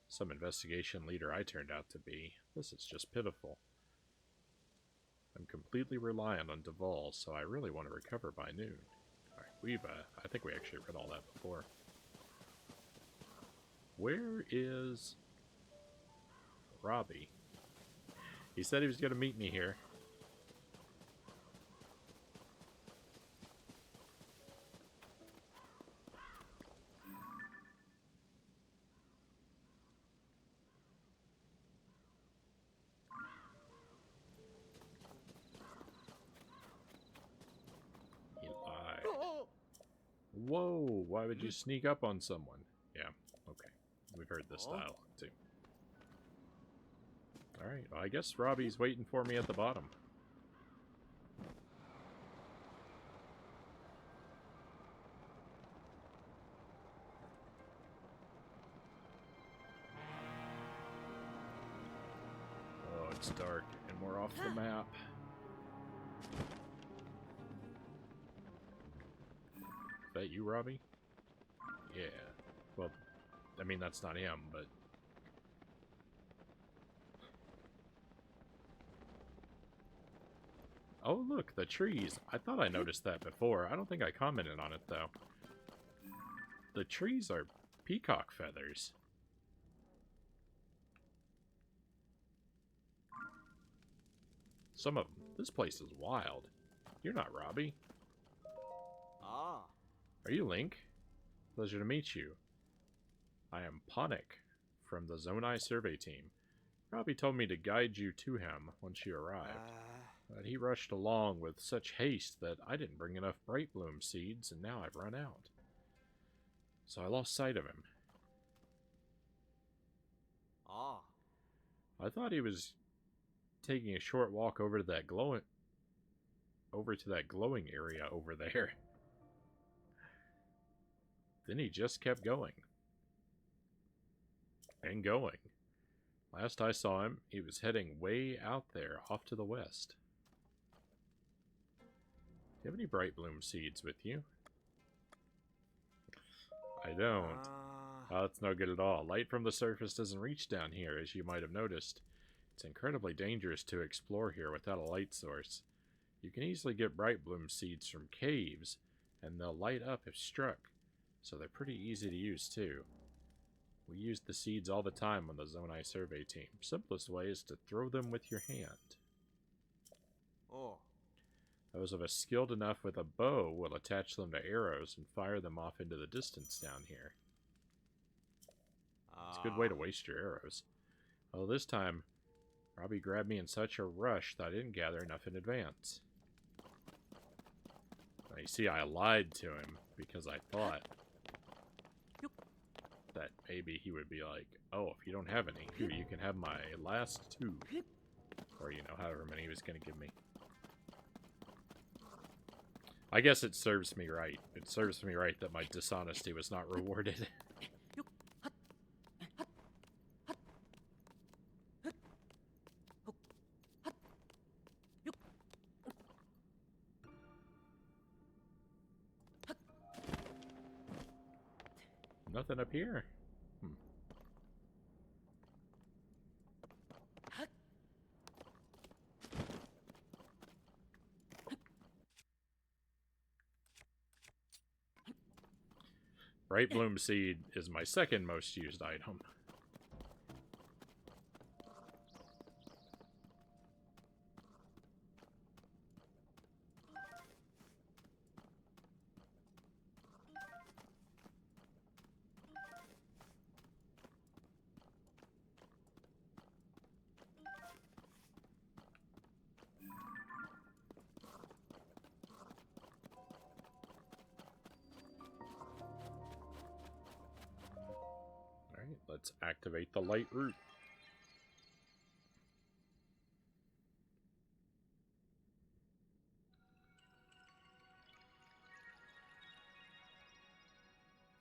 Some investigation leader I turned out to be. This is just pitiful. I'm completely reliant on Duval, so I really want to recover by noon. Alright, I think we actually read all that before. Where is Robbie? He said he was going to meet me here. Whoa, why would you sneak up on someone? Yeah, okay. We've heard this dialogue, too. Alright, well, I guess Robbie's waiting for me at the bottom. Oh, it's dark, and we're off the map. Is that you, Robbie? Yeah. Well, I mean, that's not him, but... Oh, look, the trees. I thought I noticed that before. I don't think I commented on it, though. The trees are peacock feathers. Some of them. This place is wild. You're not Robbie. Are you Link? Pleasure to meet you. I am Ponic from the Zonai survey team. Robbie told me to guide you to him once you arrived. But he rushed along with such haste that I didn't bring enough Bright Bloom seeds, and now I've run out. So I lost sight of him. I thought he was taking a short walk over to that glowing area over there. Then he just kept going. And going. Last I saw him, he was heading way out there, off to the west. Do you have any Bright Bloom seeds with you? I don't. Oh, that's no good at all. Light from the surface doesn't reach down here, as you might have noticed. It's incredibly dangerous to explore here without a light source. You can easily get Bright Bloom seeds from caves, and they'll light up if struck. So they're pretty easy to use, too. We use the seeds all the time on the Zonai survey team. Simplest way is to throw them with your hand. Those of us skilled enough with a bow will attach them to arrows and fire them off into the distance down here. It's a good way to waste your arrows. Well, this time, Robbie grabbed me in such a rush that I didn't gather enough in advance. Now, you see, I lied to him because I thought that maybe he would be like, oh, if you don't have any, here, you can have my last two. Or, you know, however many he was going to give me. I guess it serves me right. It serves me right that my dishonesty was not rewarded. Nothing up here. Bright Bloom Seed is my second most used item. Let's activate the light root.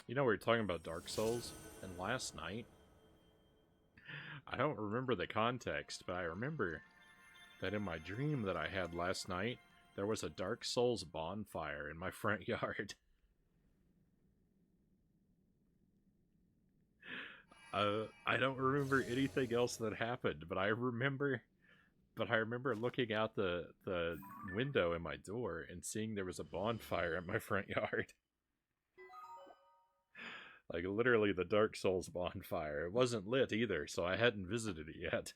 You know, we were talking about Dark Souls, and last night, I don't remember the context, but I remember that in my dream that I had last night, there was a Dark Souls bonfire in my front yard. I don't remember anything else that happened, but I remember looking out the window in my door and seeing there was a bonfire in my front yard. Like, literally the Dark Souls bonfire. It wasn't lit either, so I hadn't visited it yet.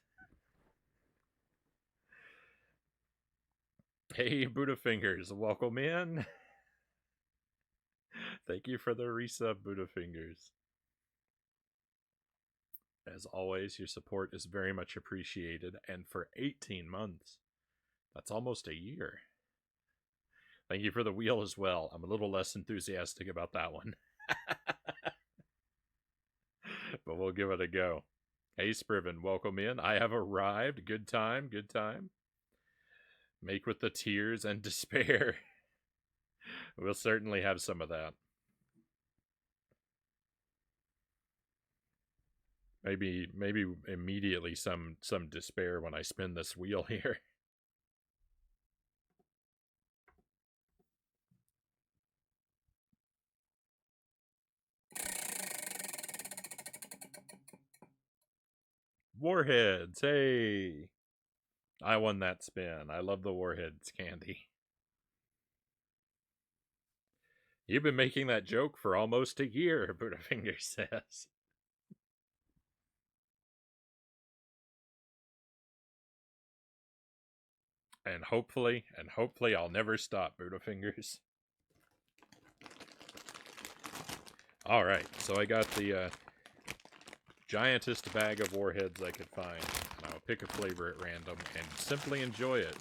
Hey, Budafingers, welcome in. Thank you for the resub, Budafingers. As always, your support is very much appreciated, and for 18 months, that's almost a year. Thank you for the wheel as well. I'm a little less enthusiastic about that one. But we'll give it a go. Hey, Spriven, welcome in. I have arrived. Good time, good time. Make with the tears and despair. We'll certainly have some of that. Maybe immediately some despair when I spin this wheel here. Warheads, hey! I won that spin. I love the Warheads candy. You've been making that joke for almost a year, Budafinger says. And hopefully I'll never stop, Budafingers. Alright, so I got the giantest bag of Warheads I could find. And I'll pick a flavor at random and simply enjoy it.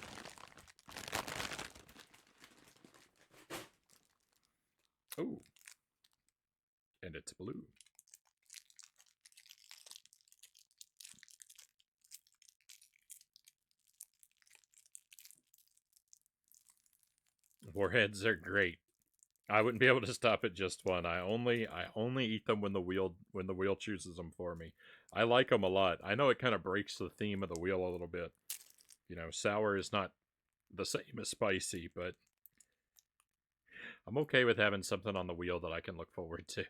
Ooh. And it's blue. Warheads are great. I wouldn't be able to stop at just one. I only eat them when the wheel chooses them for me. I like them a lot. I know it kind of breaks the theme of the wheel a little bit. You know, sour is not the same as spicy, but I'm okay with having something on the wheel that I can look forward to.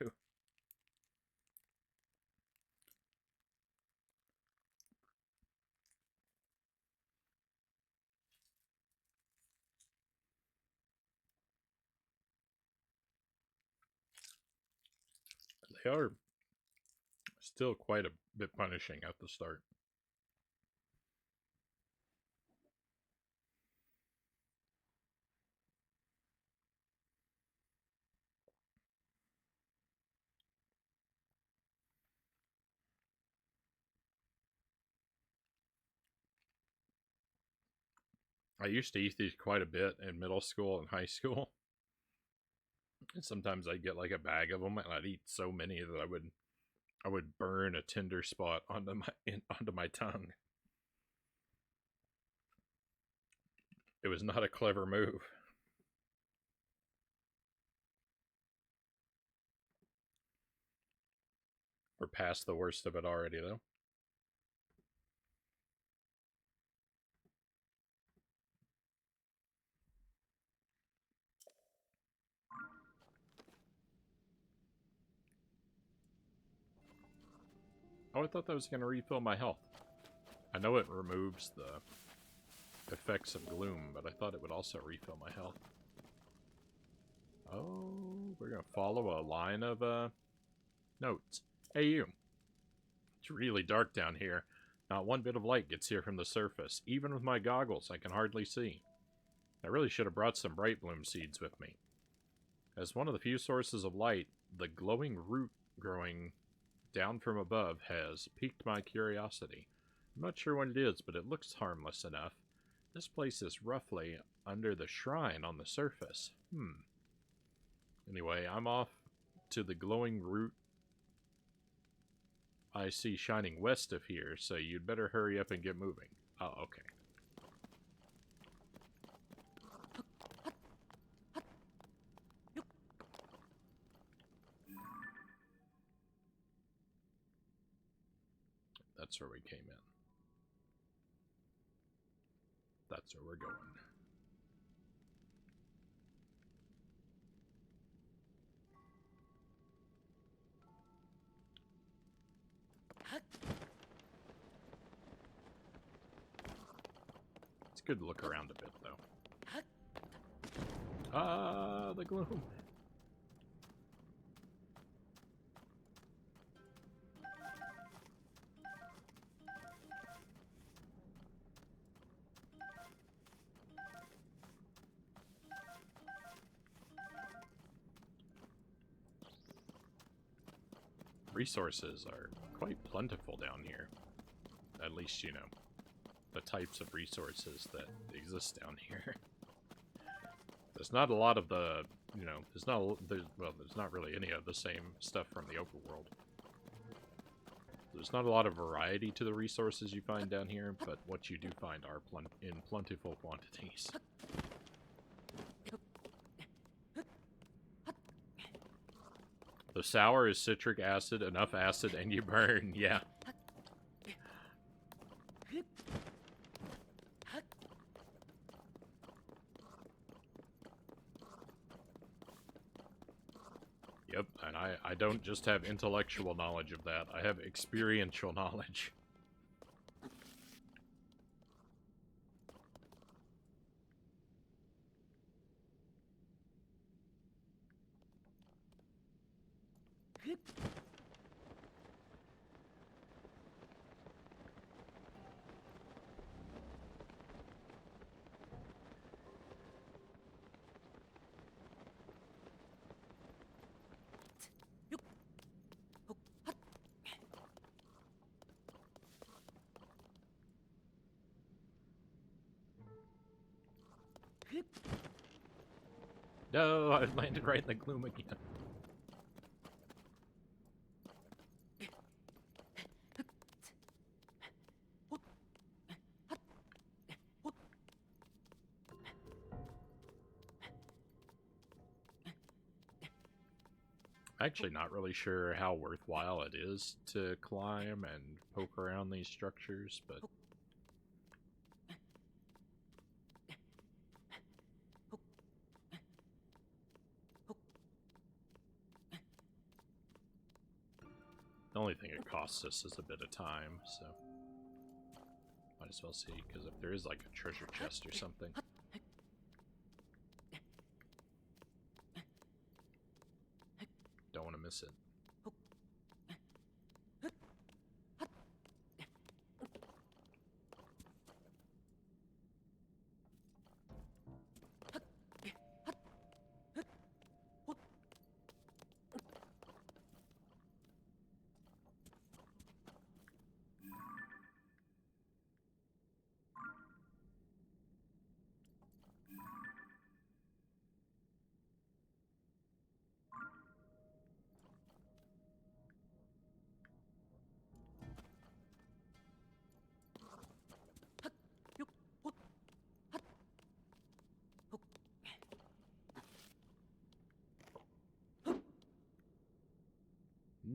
They are still quite a bit punishing at the start. I used to eat these quite a bit in middle school and high school. And sometimes I'd get like a bag of them, and I'd eat so many that I would burn a tender spot onto my tongue. It was not a clever move. We're past the worst of it already, though. Oh, I thought that was going to refill my health. I know it removes the effects of gloom, but I thought it would also refill my health. Oh, we're going to follow a line of notes. Hey, you. It's really dark down here. Not one bit of light gets here from the surface. Even with my goggles, I can hardly see. I really should have brought some bright bloom seeds with me. As one of the few sources of light, the glowing root growing down from above has piqued my curiosity. I'm not sure what it is, but it looks harmless enough. This place is roughly under the shrine on the surface. Anyway, I'm off to the glowing root I see shining west of here, so you'd better hurry up and get moving. Oh, okay. That's where we came in. That's where we're going. It's good to look around a bit, though. Ah, the gloom. Resources are quite plentiful down here. At least, you know, the types of resources that exist down here. There's not a lot of the, you know, there's not really any of the same stuff from the open world. There's not a lot of variety to the resources you find down here, but what you do find are in plentiful quantities. The sour is citric acid, enough acid, and you burn. Yeah. Yep, and I don't just have intellectual knowledge of that. I have experiential knowledge. No, I landed right in the gloom again. Actually not really sure how worthwhile it is to climb and poke around these structures, but the only thing it costs us is a bit of time, so might as well see, because if there is like a treasure chest or something. Don't want to miss it.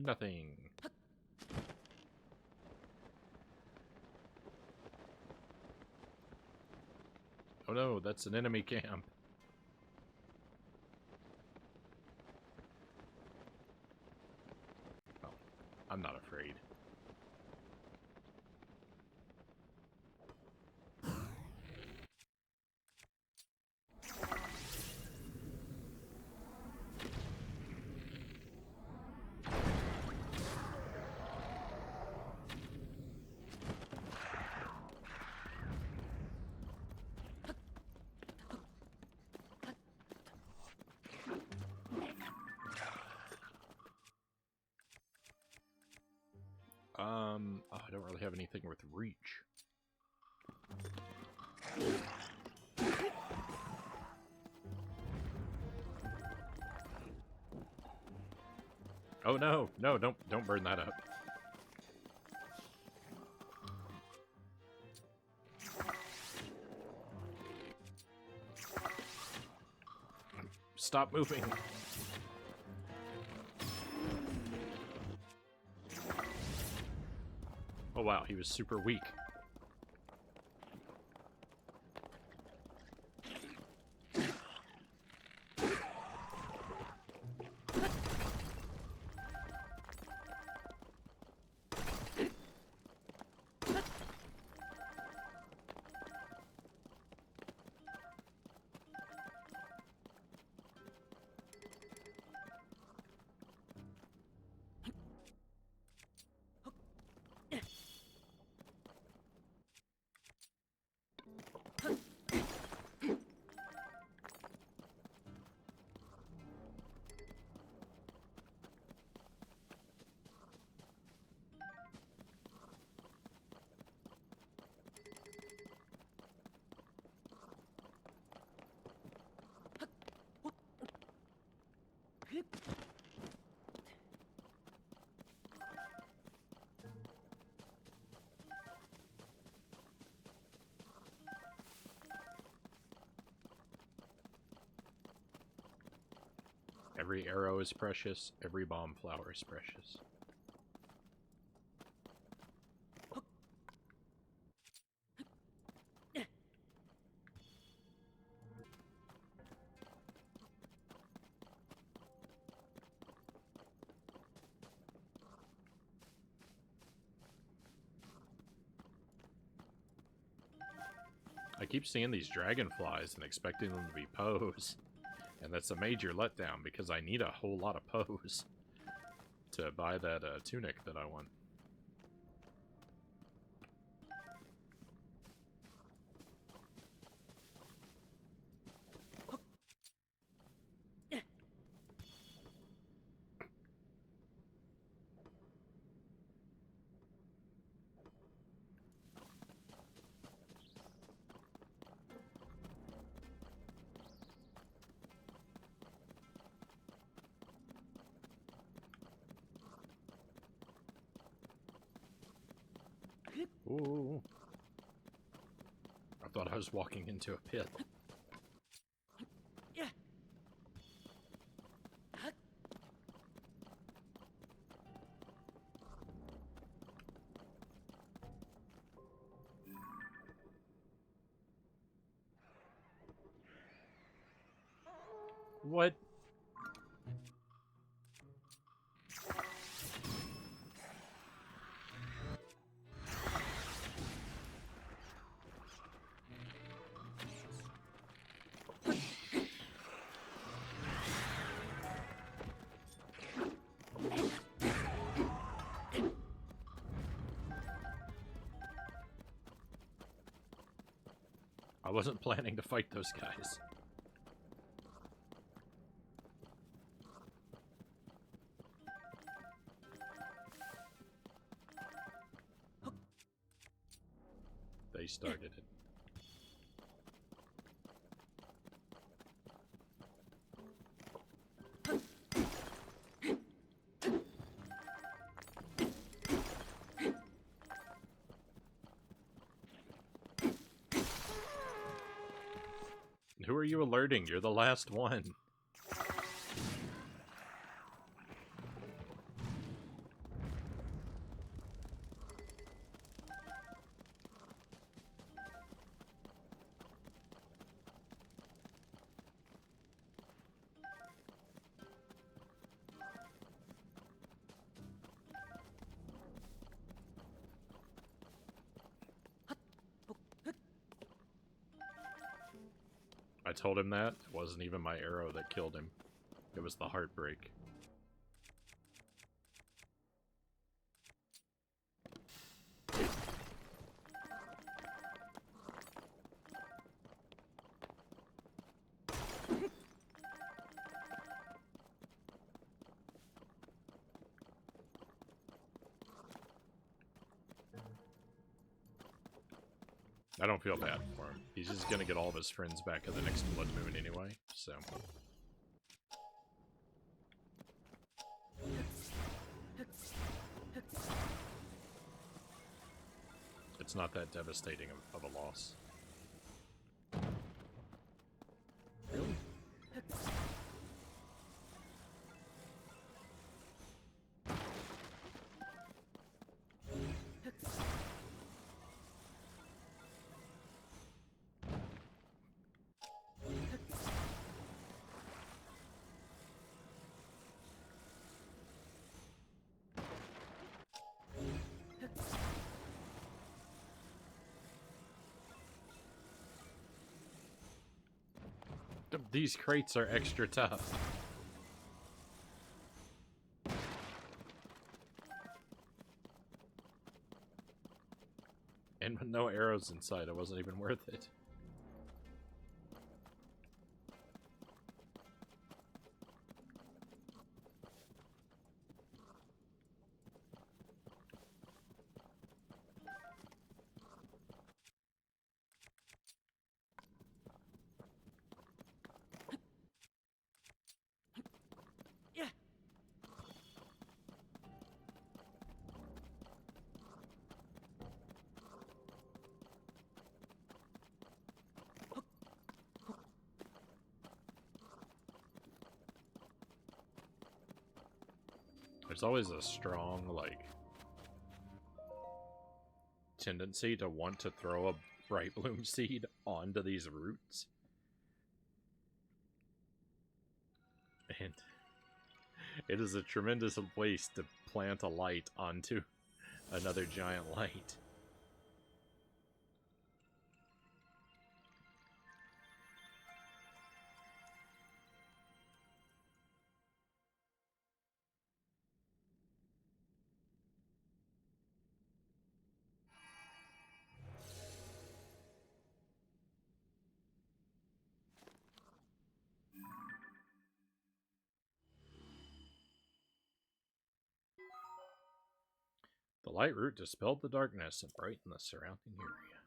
Nothing. Oh no, that's an enemy camp. Oh, I'm not afraid. Oh, I don't really have anything with reach. Oh no, no, don't burn that up. stop moving. Oh wow, he was super weak. Every arrow is precious, every bomb flower is precious. I keep seeing these dragonflies and expecting them to be Poes. And that's a major letdown because I need a whole lot of Poes to buy that tunic that I want. Ooh. I thought I was walking into a pit. What? I wasn't planning to fight those guys. They started it. Who are you alerting? You're the last one. I told him that. It wasn't even my arrow that killed him. It was the heartbreak. I don't feel bad for him. He's just gonna get all of his friends back at the next blood moon anyway, so... It's not that devastating of a loss. These crates are extra tough. And with no arrows inside, it wasn't even worth it. There's always a strong, like, tendency to want to throw a bright bloom seed onto these roots. And it is a tremendous waste to plant a light onto another giant light. The light root dispelled the darkness and brightened the surrounding area.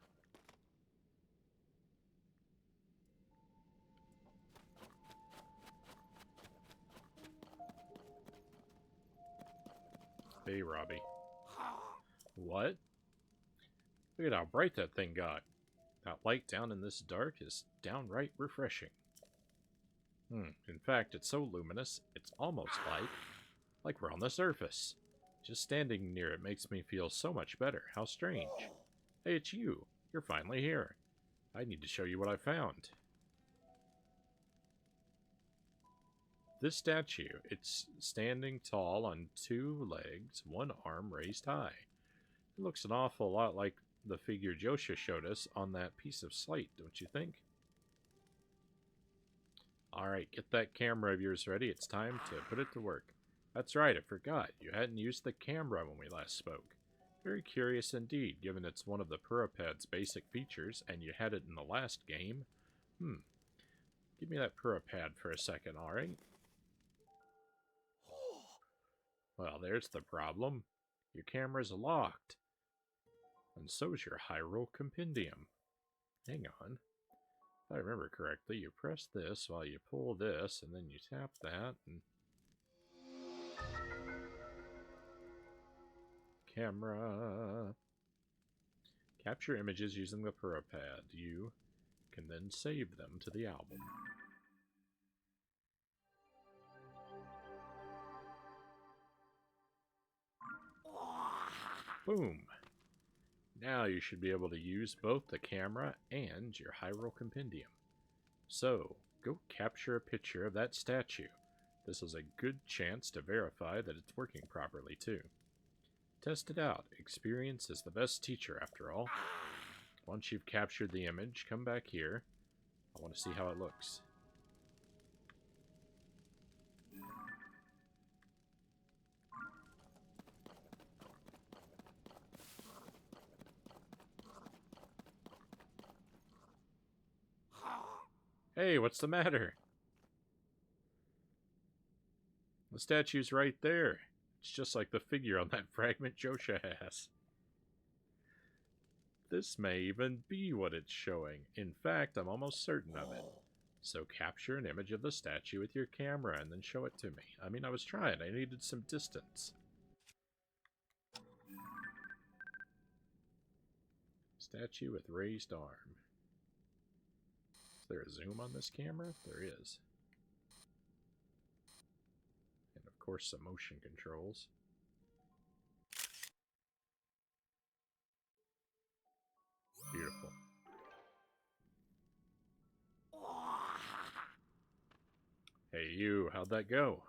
Hey, Robbie. What? Look at how bright that thing got. That light down in this dark is downright refreshing. In fact, it's so luminous, it's almost like we're on the surface. Just standing near it makes me feel so much better. How strange. Hey, it's you. You're finally here. I need to show you what I found. This statue, it's standing tall on two legs, one arm raised high. It looks an awful lot like the figure Josha showed us on that piece of slate, don't you think? Alright, get that camera of yours ready. It's time to put it to work. That's right, I forgot. You hadn't used the camera when we last spoke. Very curious indeed, given it's one of the Purapad's basic features, and you had it in the last game. Give me that Purapad for a second, alright? Well, there's the problem. Your camera's locked. And so's your Hyrule Compendium. Hang on. If I remember correctly, you press this while you pull this, and then you tap that, and... Camera. Capture images using the Purapad. You can then save them to the album. Boom! Now you should be able to use both the camera and your Hyrule Compendium. So, go capture a picture of that statue. This is a good chance to verify that it's working properly, too. Test it out. Experience is the best teacher, after all. Once you've captured the image, come back here. I want to see how it looks. Hey, what's the matter? The statue's right there. It's just like the figure on that fragment Josha has. This may even be what it's showing. In fact, I'm almost certain of it. So capture an image of the statue with your camera and then show it to me. I mean, I was trying. I needed some distance. Statue with raised arm. Is there a zoom on this camera? There is. And of course some motion controls. Beautiful. Hey you, how'd that go?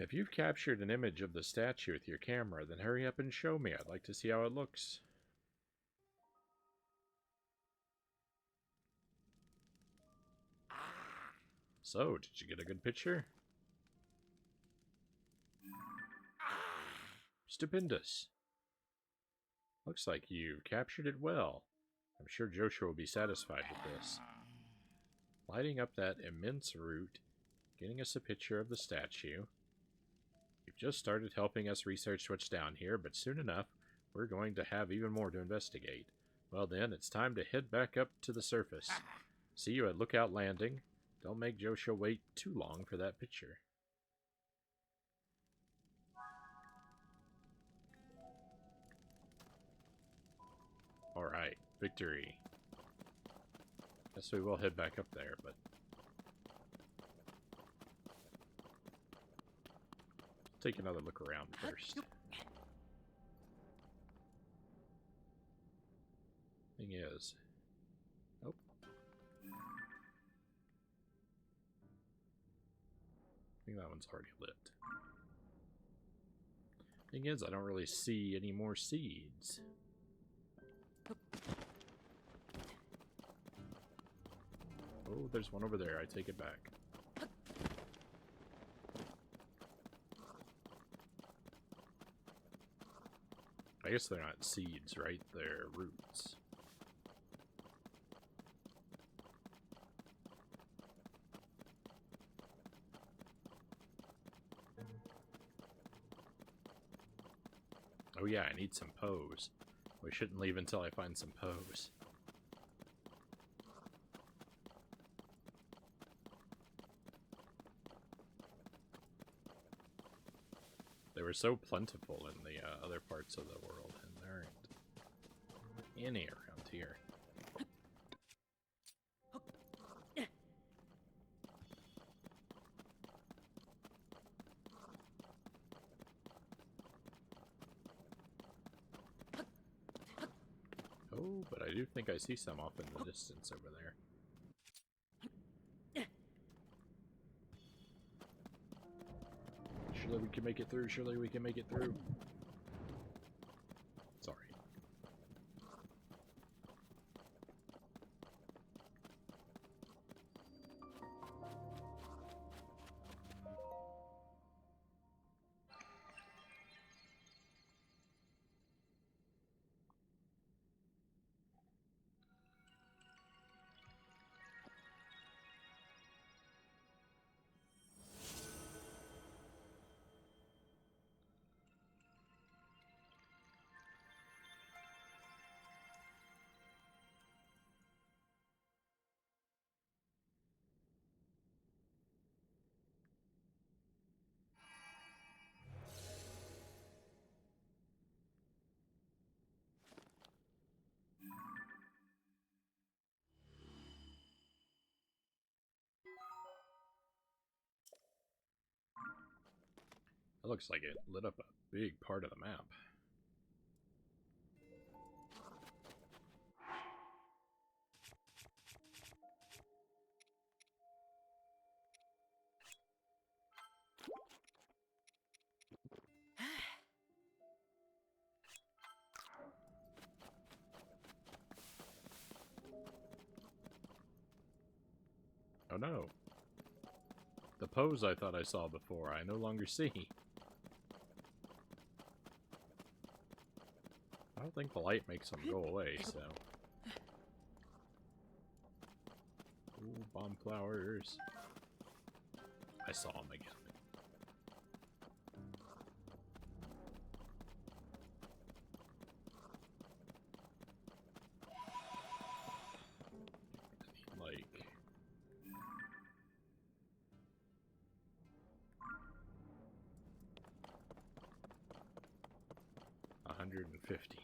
If you've captured an image of the statue with your camera, then hurry up and show me. I'd like to see how it looks. So, did you get a good picture? Stupendous. Looks like you captured it well. I'm sure Joshua will be satisfied with this. Lighting up that immense root, getting us a picture of the statue. You've just started helping us research what's down here, but soon enough, we're going to have even more to investigate. Well then, it's time to head back up to the surface. See you at Lookout Landing. Don't make Joshua wait too long for that picture. Alright, victory. Guess we will head back up there, but... take another look around first. Thing is... nope. I think that one's already lit. Thing is, I don't really see any more seeds. Oh, there's one over there. I take it back. I guess they're not seeds, right? They're roots. Oh yeah, I need some pose. We shouldn't leave until I find some pose. They were so plentiful in the other parts of the world, and there aren't any around here. Oh, but I do think I see some off in the distance over there. Surely we can make it through. Surely we can make it through. Sorry. It looks like it lit up a big part of the map. Oh no. The pose I thought I saw before, I no longer see. I don't think the light makes them go away, so... Ooh, bomb flowers. I saw them again. Like... 150.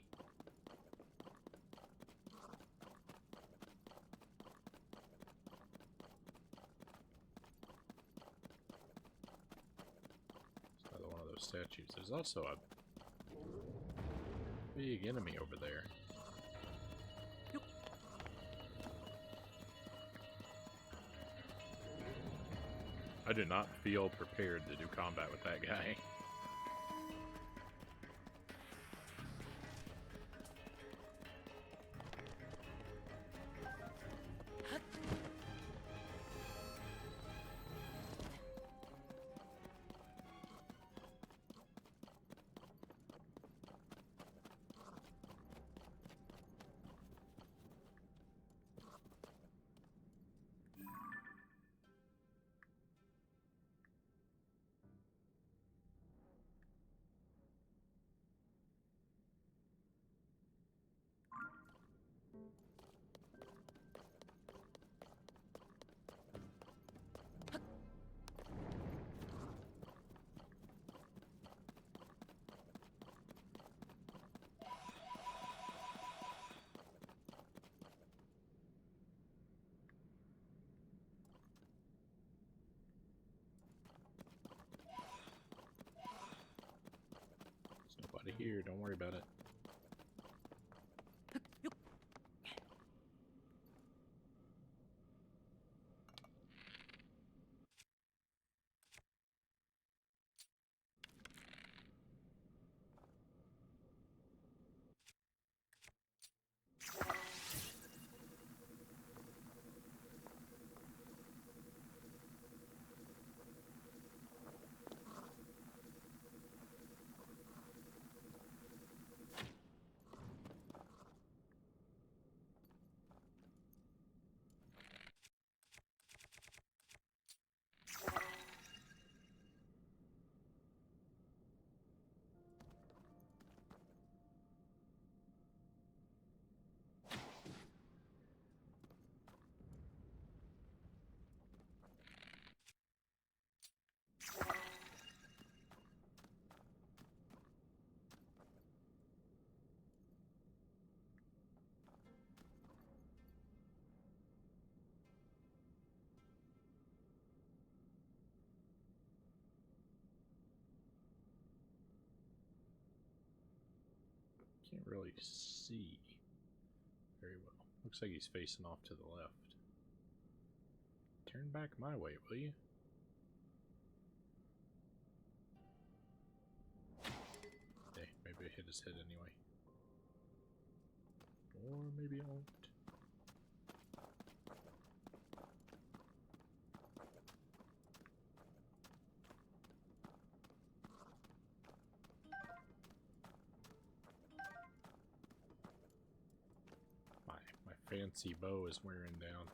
Statues. There's also a big enemy over there. I do not feel prepared to do combat with that guy. out of here. Don't worry about it. Can't really see very well. Looks like he's facing off to the left. Turn back my way, will you? Hey, maybe I hit his head anyway. Or maybe I won't. My fancy bow is wearing down.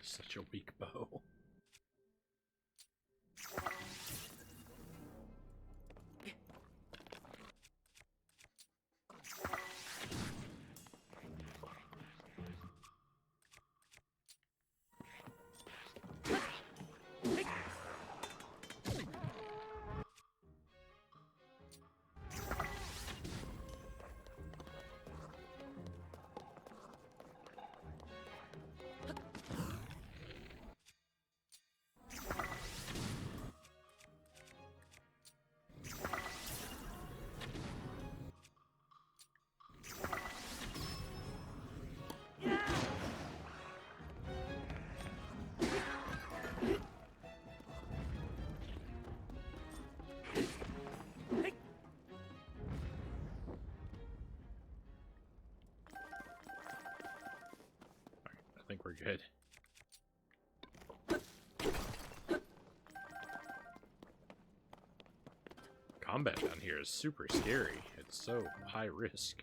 Such a weak bow. I think we're good. Combat down here is super scary. It's so high risk.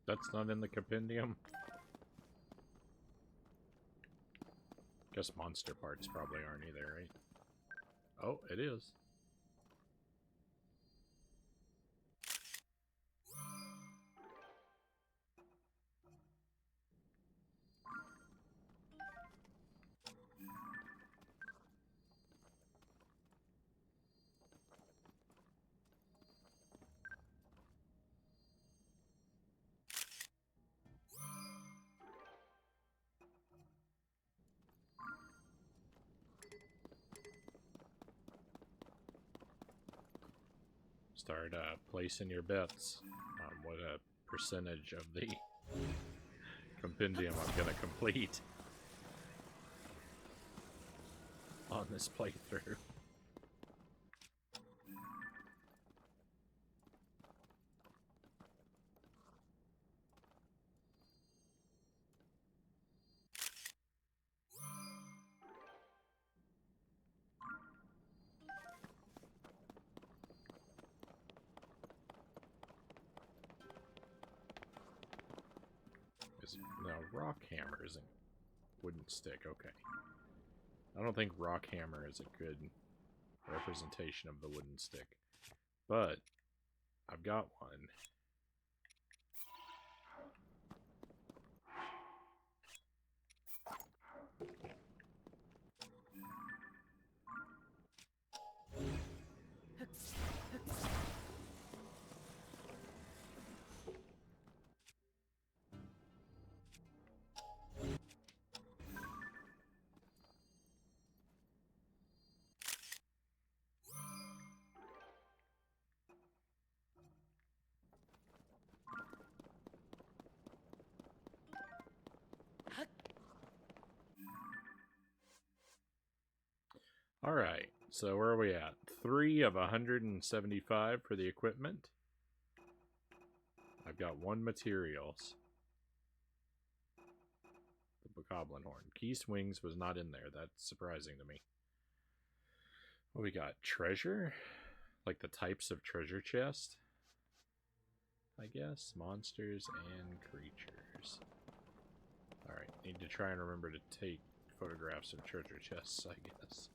That's not in the compendium? Guess monster parts probably aren't either, right? Oh, it is. Start placing your bets on what a percentage of the compendium I'm going to complete on this playthrough. Now, rock hammer isn't wooden stick. Okay. I don't think rock hammer is a good representation of the wooden stick. But I've got one. Alright, so where are we at? 3 of 175 for the equipment. I've got 1 materials. The Bokoblin horn. Key swings was not in there. That's surprising to me. What we got? Treasure? Like the types of treasure chest? I guess. Monsters and creatures. Alright, need to try and remember to take photographs of treasure chests, I guess.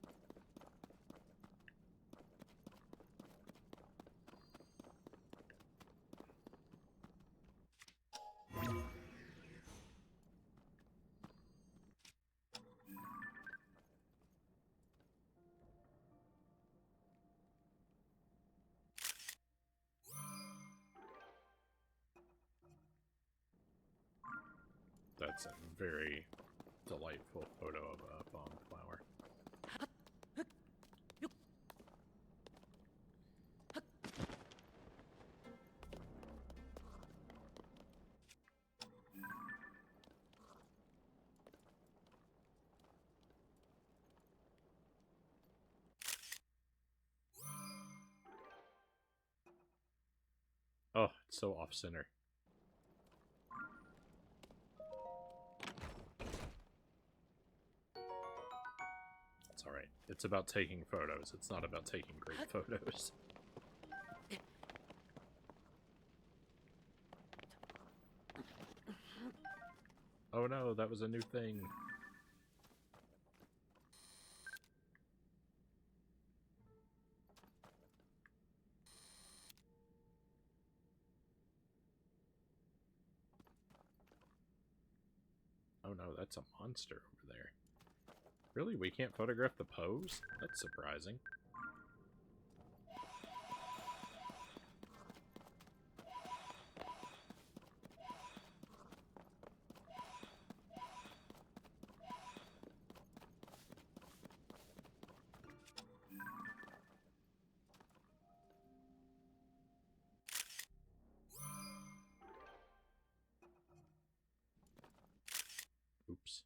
That's a very delightful photo of a bomb flower. Oh, it's so off-center. It's alright. It's about taking photos. It's not about taking great photos. Oh no, that was a new thing. Oh no, that's a monster over there. Really? We can't photograph the pose? That's surprising. Oops.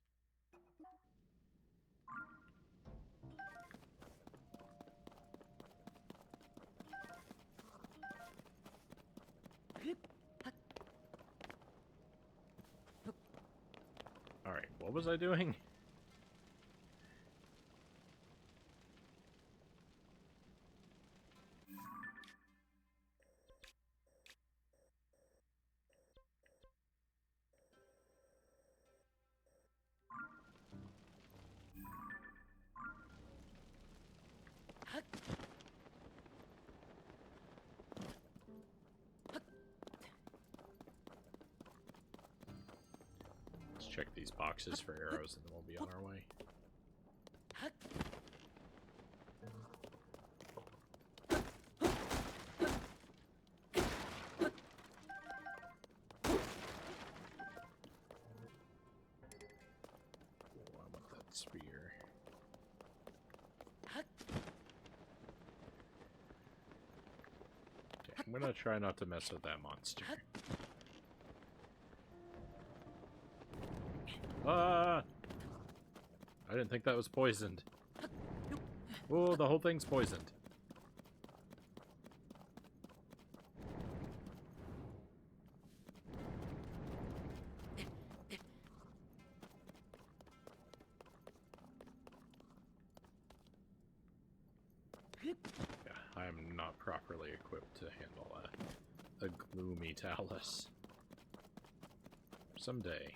Alright, what was I doing? check these boxes for arrows and then we'll be on our way. Oh, I want that spear. Okay, I'm gonna try not to mess with that monster. Ah! I didn't think that was poisoned. Oh, the whole thing's poisoned. Yeah, I am not properly equipped to handle a gloomy talus. Someday.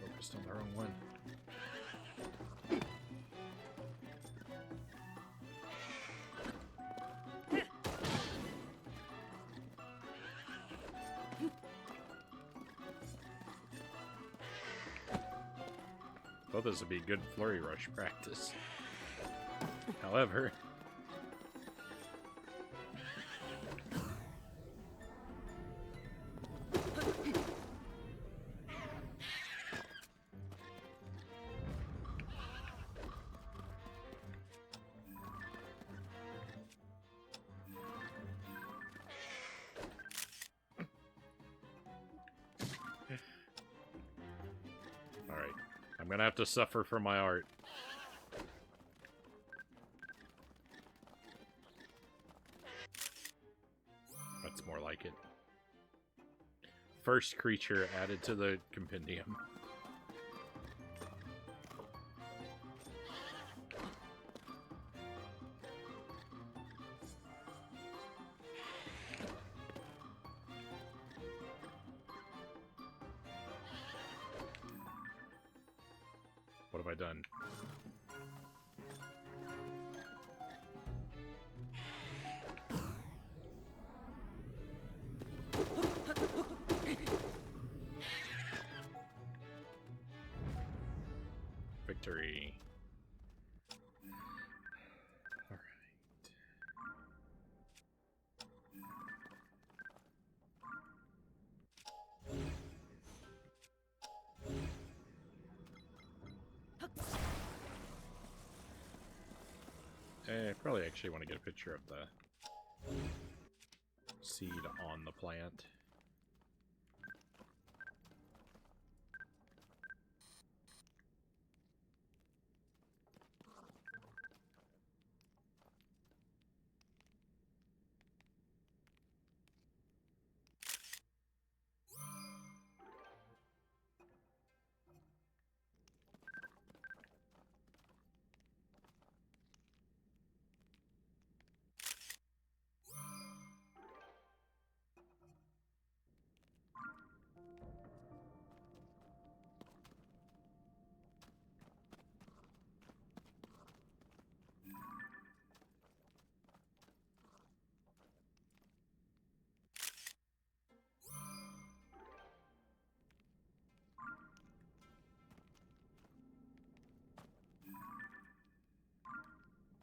Focused on the wrong one. Thought this would be good flurry rush practice. However, alright. I'm gonna have to suffer for my art. That's more like it. First creature added to the compendium. What have I done? Victory. All right. I probably actually want to get a picture of the seed on the plant.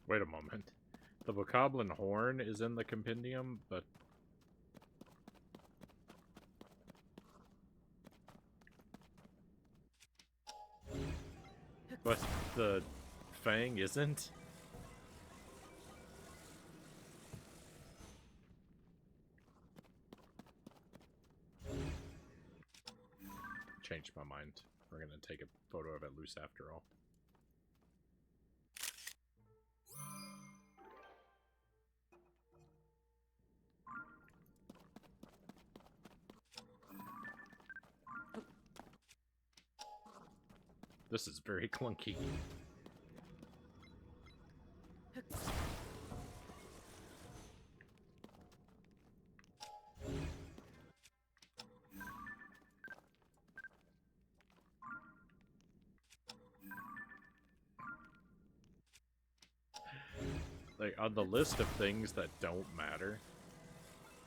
Wait a moment. The Bokoblin horn is in the compendium, but... But the fang isn't? changed my mind. We're gonna take a photo of it loose after all. This is very clunky. Like, on the list of things that don't matter,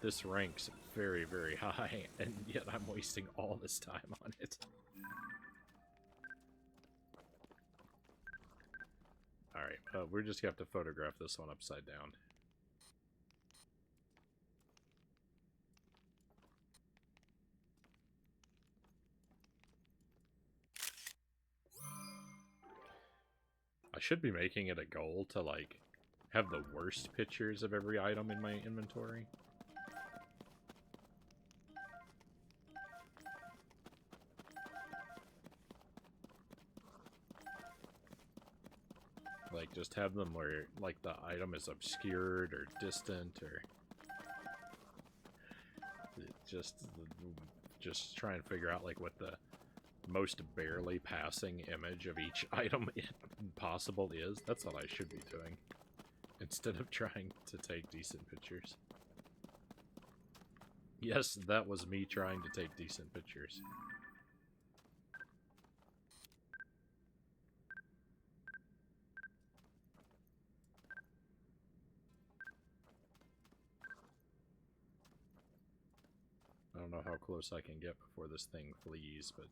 this ranks very, very high, and yet I'm wasting all this time on it. Alright, we're just gonna have to photograph this one upside down. I should be making it a goal to, like, have the worst pictures of every item in my inventory. Like, just have them where, like, the item is obscured or distant, or... Just try and figure out, like, what the most barely passing image of each item possible is. That's what I should be doing, instead of trying to take decent pictures. Yes, that was me trying to take decent pictures. I don't know how close I can get before this thing flees, but...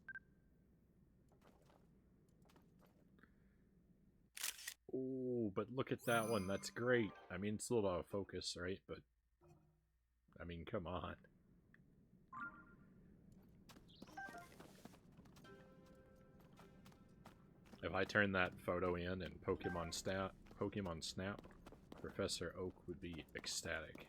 Ooh, but look at that one. That's great. I mean, it's a little out of focus, right? But, I mean, come on. If I turn that photo in Pokemon Snap, Professor Oak would be ecstatic.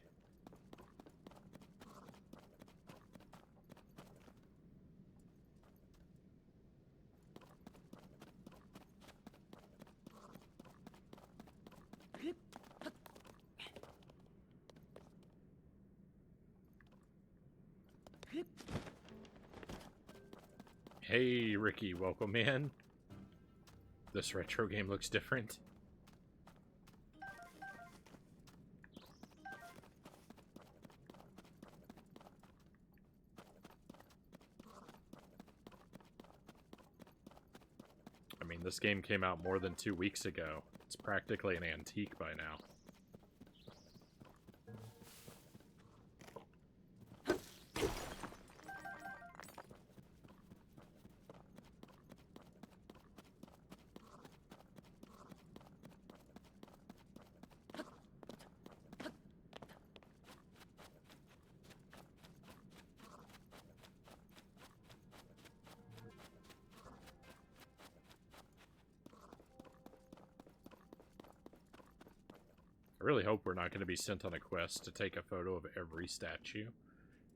Hey, Ricky, welcome in. This retro game looks different. I mean, this game came out more than 2 weeks ago. It's practically an antique by now. I really hope we're not going to be sent on a quest to take a photo of every statue,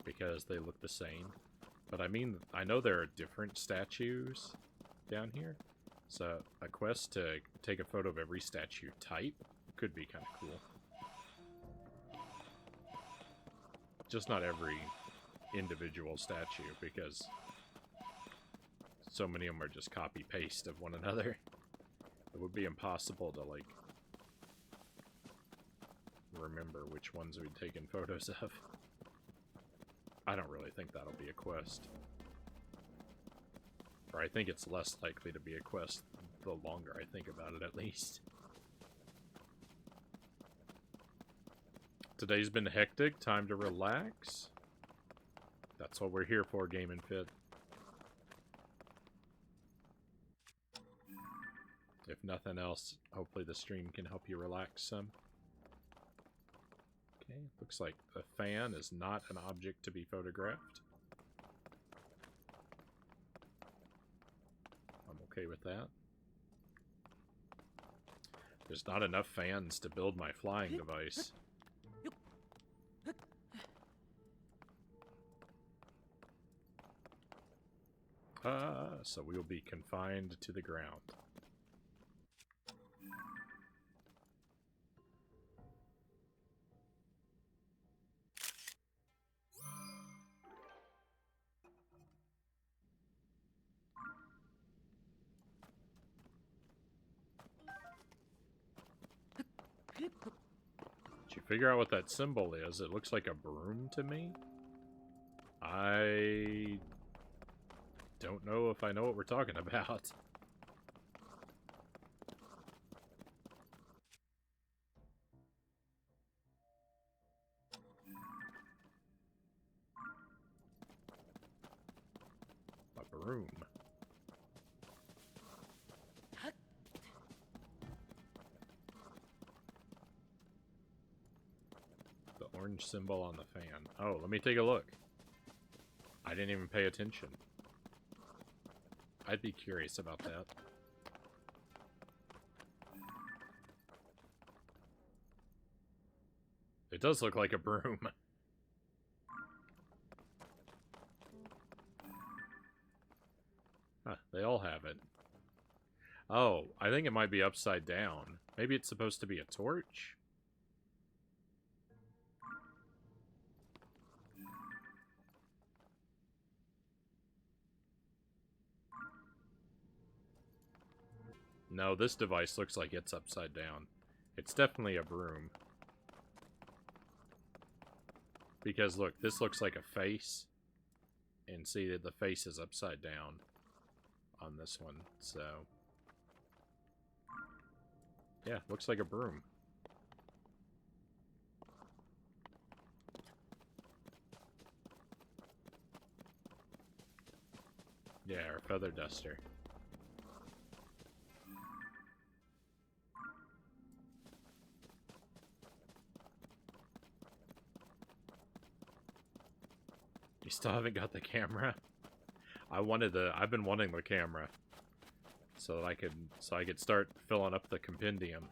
because they look the same. But I mean, I know there are different statues down here, so a quest to take a photo of every statue type could be kind of cool. Just not every individual statue, because so many of them are just copy-paste of one another. It would be impossible to, like, remember which ones we'd taken photos of. I don't really think that'll be a quest. Or I think it's less likely to be a quest the longer I think about it, at least. Today's been hectic, time to relax. That's what we're here for, Game and Fit. If nothing else, hopefully the stream can help you relax some. Okay, looks like the fan is not an object to be photographed. I'm okay with that. There's not enough fans to build my flying device. So we will be confined to the ground. Did you figure out what that symbol is? It looks like a broom to me. I don't know if I know what we're talking about. A broom. The orange symbol on the fan. Oh, let me take a look. I didn't even pay attention. I'd be curious about that. It does look like a broom. Huh, they all have it. Oh, I think it might be upside down. Maybe it's supposed to be a torch? No, this device looks like it's upside down. It's definitely a broom. Because look, this looks like a face. And see that the face is upside down on this one, so... yeah, looks like a broom. Yeah, or feather duster. You still haven't got the camera? I've been wanting the camera. So that I could start filling up the compendium.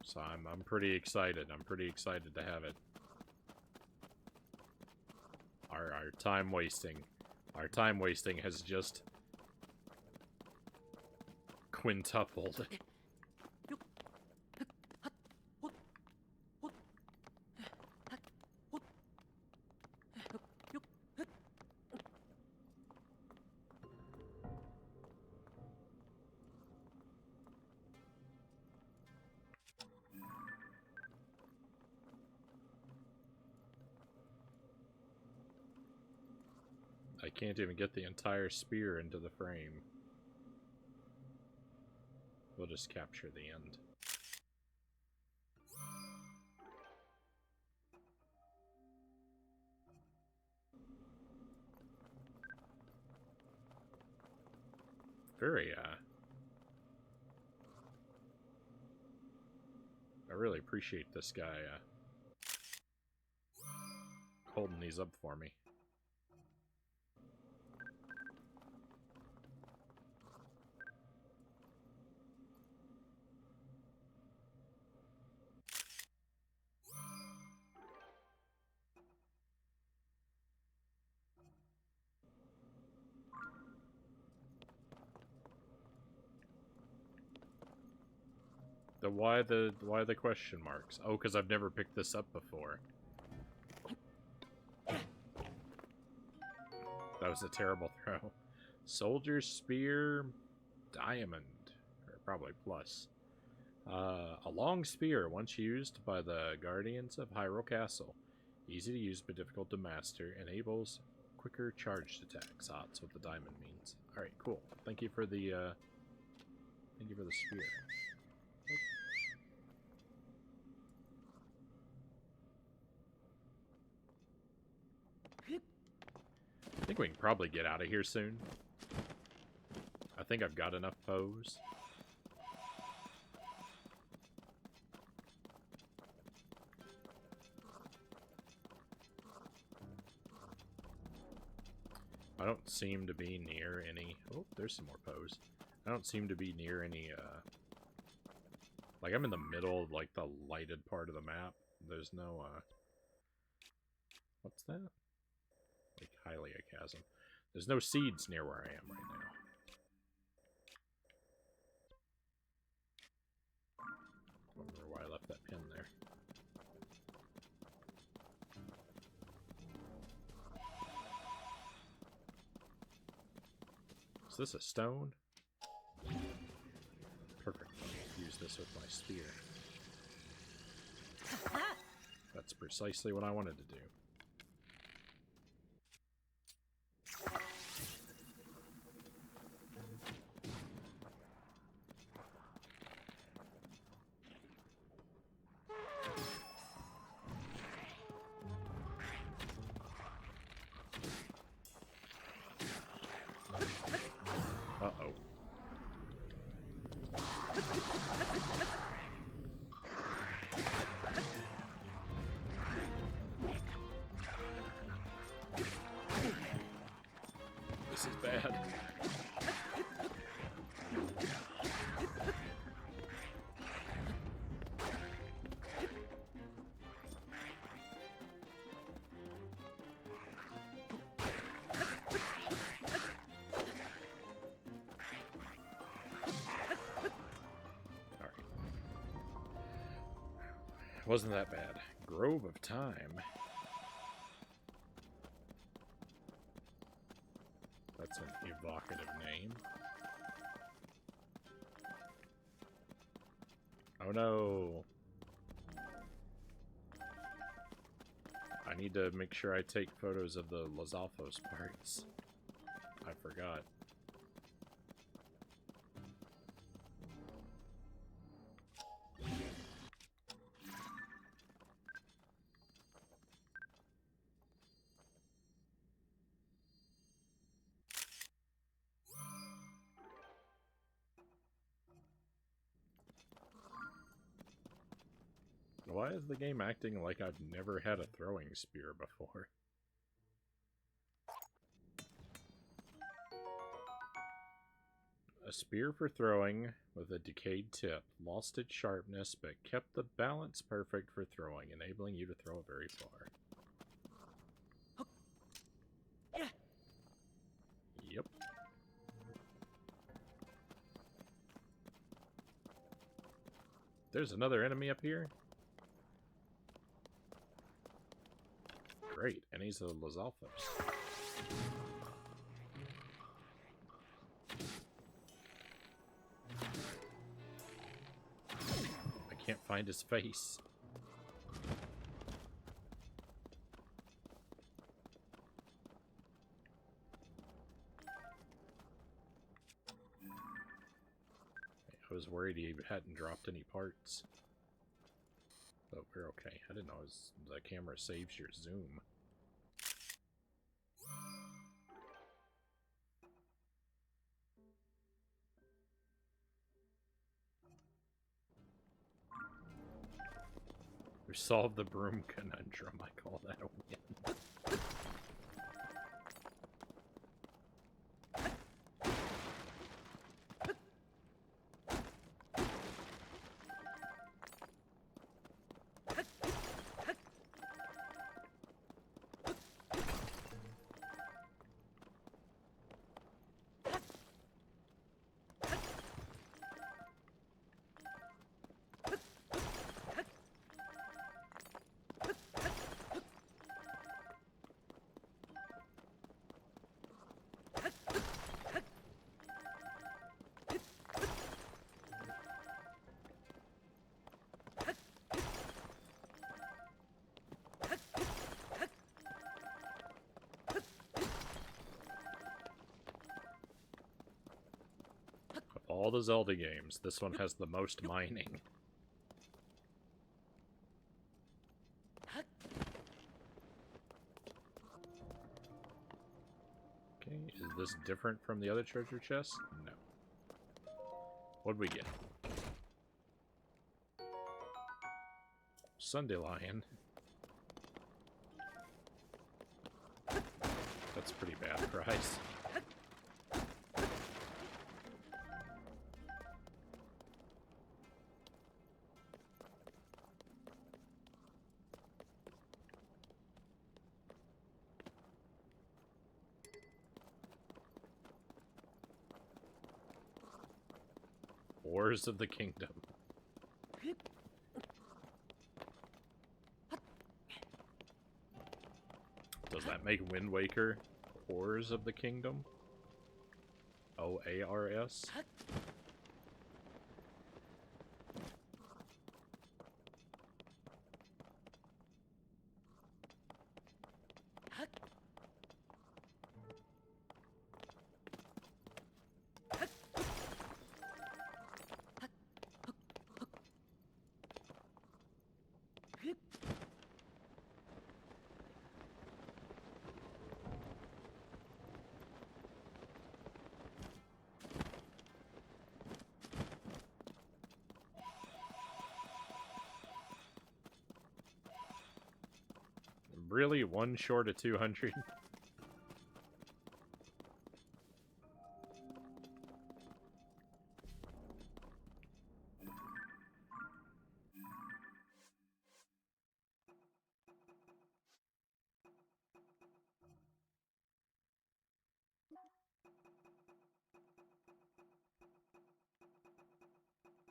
So I'm pretty excited. I'm pretty excited to have it. Our time wasting. Our time wasting has just quintupled. I can't even get the entire spear into the frame. We'll just capture the end. Very, I really appreciate this guy, holding these up for me. Why the question marks? Oh, because I've never picked this up before. That was a terrible throw. Soldier's Spear, Diamond, or probably plus. A long spear, once used by the Guardians of Hyrule Castle. Easy to use but difficult to master. Enables quicker charged attacks. Ah, that's what the diamond means. Alright, cool. Thank you for the spear. I think we can probably get out of here soon. I think I've got enough pose. I don't seem to be near any... oh, there's some more pose. I don't seem to be near any, Like, I'm in the middle of, like, the lighted part of the map. There's no, what's that? Like, Hylia Chasm. There's no seeds near where I am right now. I wonder why I left that pin there. Is this a stone? Perfect. I'll use this with my spear. That's precisely what I wanted to do. Uh-oh. This is bad. Wasn't that bad. Grove of Time. That's an evocative name. Oh no! I need to make sure I take photos of the Lizalfos parts. I forgot. Why is the game acting like I've never had a throwing spear before? A spear for throwing with a decayed tip. Lost its sharpness, but kept the balance perfect for throwing, enabling you to throw it very far. Yep. There's another enemy up here? Great, and he's a Lizalfos. I can't find his face. I was worried he hadn't dropped any parts. But we're okay. I didn't know the camera saves your zoom. We solved the broom conundrum. I call that a win. All the Zelda games, this one has the most mining. Okay, is this different from the other treasure chests? No. What'd we get? Sundelion. That's a pretty bad price. Wars of the Kingdom. Does that make Wind Waker Wars of the Kingdom? OARS? Really? One short of 200?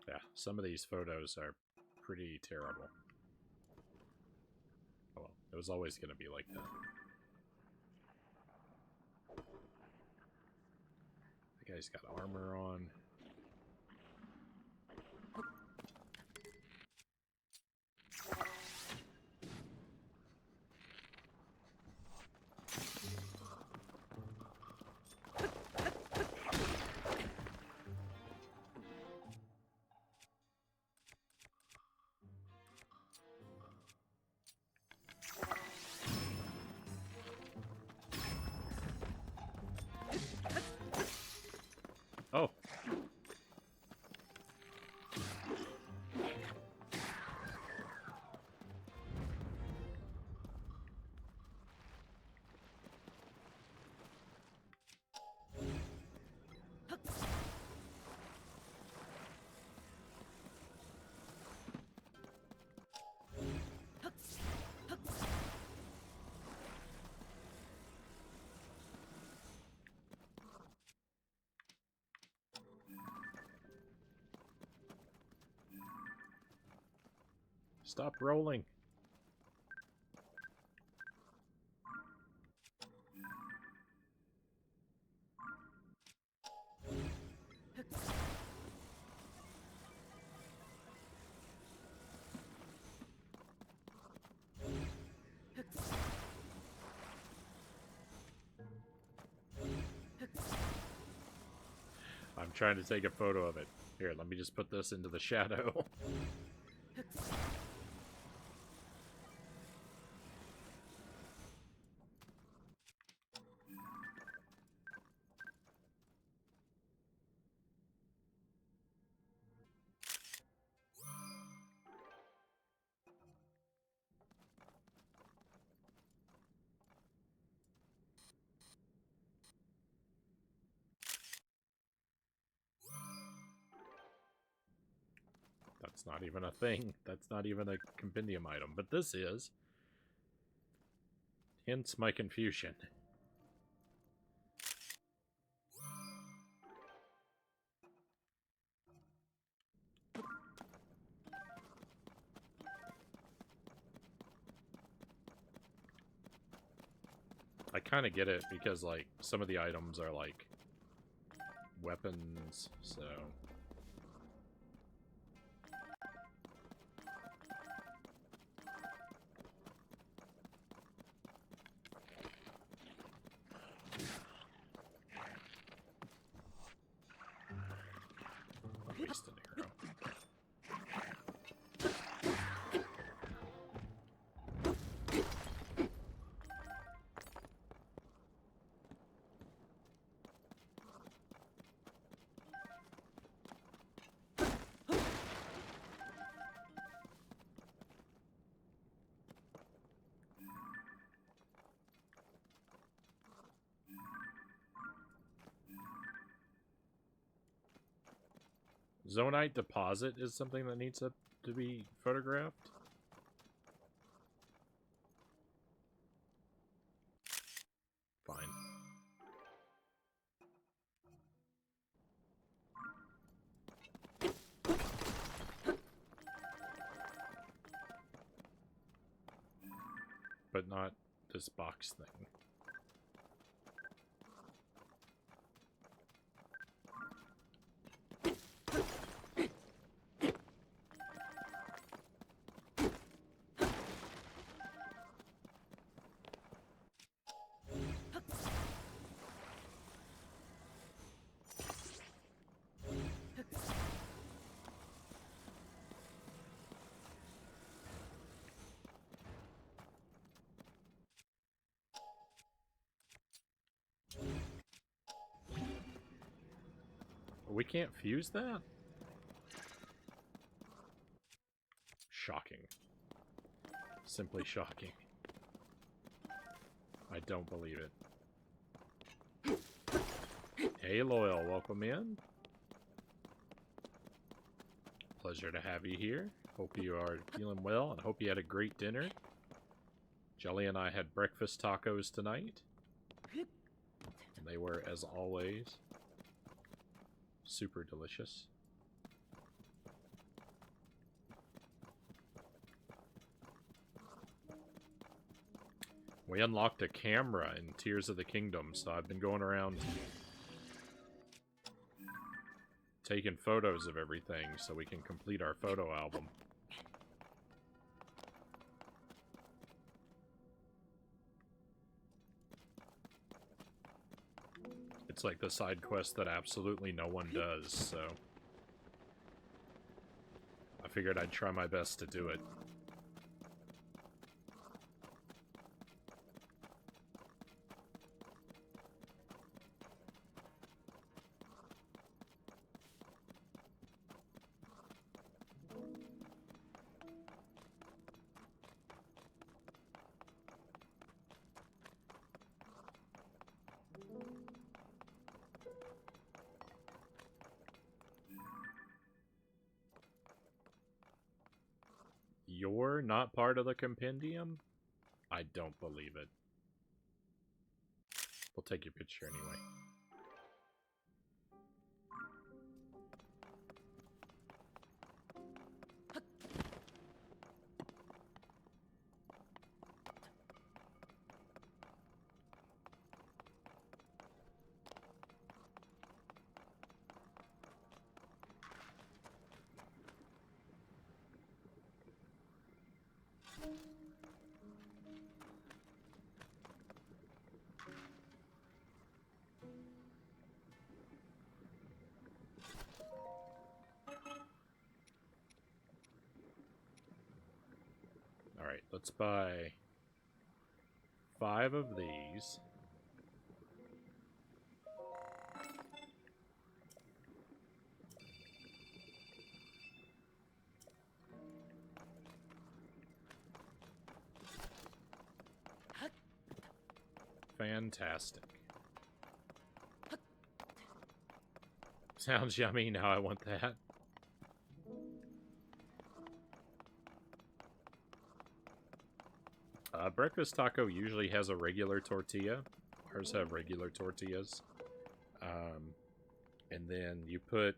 Yeah, some of these photos are pretty terrible. Oh well, it was always going to be like that. The guy's got armor on. Oh. Stop rolling. I'm trying to take a photo of it. Here, let me just put this into the shadow. That's not even a thing. That's not even a compendium item. But this is. Hence my confusion. I kind of get it because, like, some of the items are, like, weapons, so... At least an arrow. Zonite deposit is something that needs to be photographed? Fine. but not this box thing. We can't fuse that? Shocking. Simply shocking. I don't believe it. Hey, Loyal, welcome in. Pleasure to have you here. Hope you are feeling well and hope you had a great dinner. Jelly and I had breakfast tacos tonight. And they were, as always, super delicious. We unlocked a camera in Tears of the Kingdom, so I've been going around taking photos of everything so we can complete our photo album. It's like the side quest that absolutely no one does, so I figured I'd try my best to do it. You're not part of the compendium? I don't believe it. We'll take your picture anyway. Alright, let's buy 5 of these. Fantastic. Sounds yummy, now I want that. Breakfast taco usually has a regular tortilla. Ours have regular tortillas. And then you put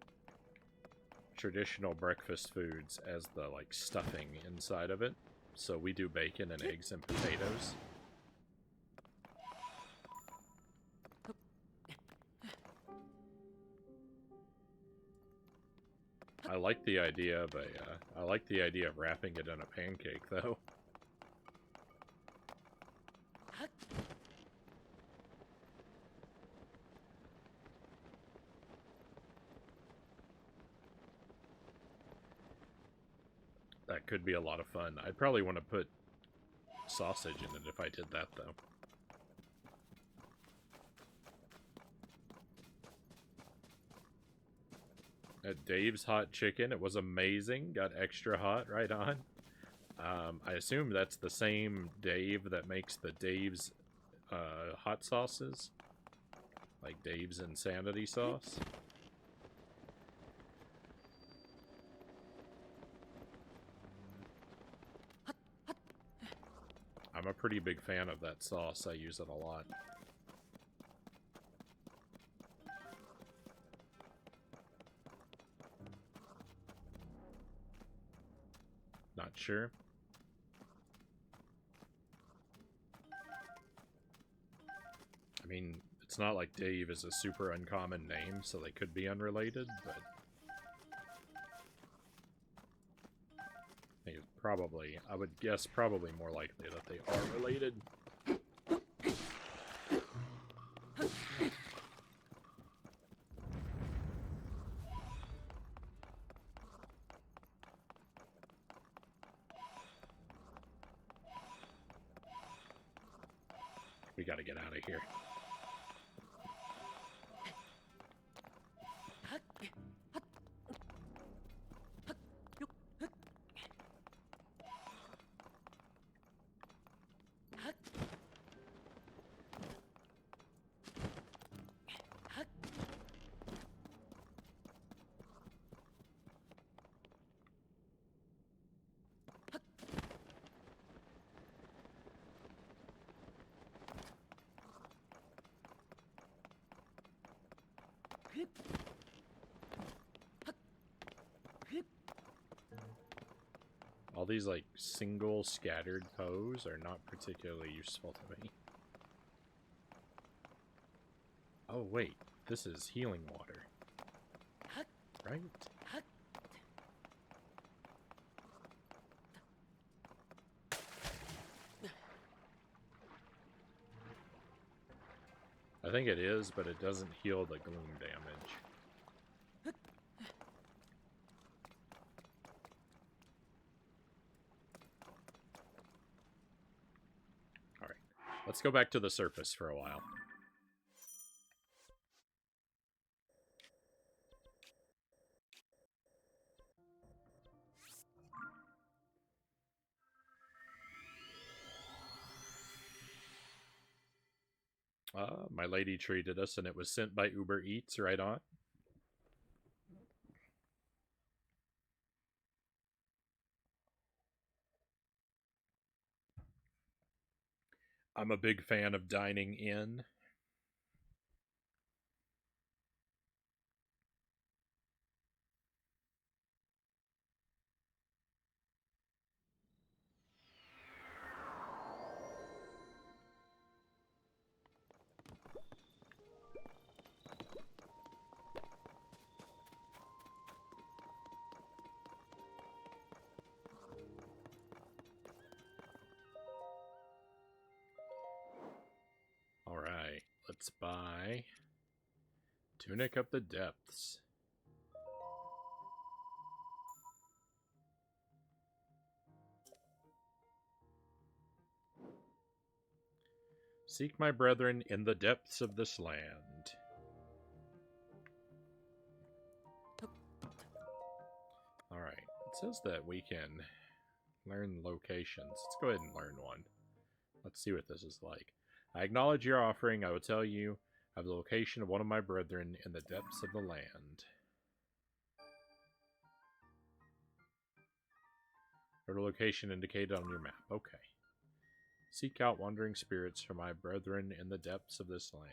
traditional breakfast foods as the, like, stuffing inside of it. So we do bacon and eggs and potatoes. I like the idea of I like the idea of wrapping it in a pancake, though. That could be a lot of fun. I'd probably want to put sausage in it if I did that, though. At Dave's Hot Chicken, it was amazing. Got extra hot right on. I assume that's the same Dave that makes the Dave's hot sauces. Like Dave's Insanity sauce. I'm a pretty big fan of that sauce. I use it a lot. Not sure. I mean, it's not like Dave is a super uncommon name, so they could be unrelated, but I think it's probably, I would guess probably more likely that they are related. We gotta get out of here. All these, like, single scattered pose are not particularly useful to me. Oh, wait. This is healing water. Right? I think it is, but it doesn't heal the gloom damage. Alright. Let's go back to the surface for a while. My lady treated us, and it was sent by Uber Eats right on. I'm a big fan of dining in. Alright, let's buy Tunic of the Depths. Seek my brethren in the depths of this land. Alright, it says that we can learn locations. Let's go ahead and learn one. Let's see what this is like. I acknowledge your offering. I will tell you of the location of one of my brethren in the depths of the land. Or the location indicated on your map. Okay. Seek out wandering spirits for my brethren in the depths of this land.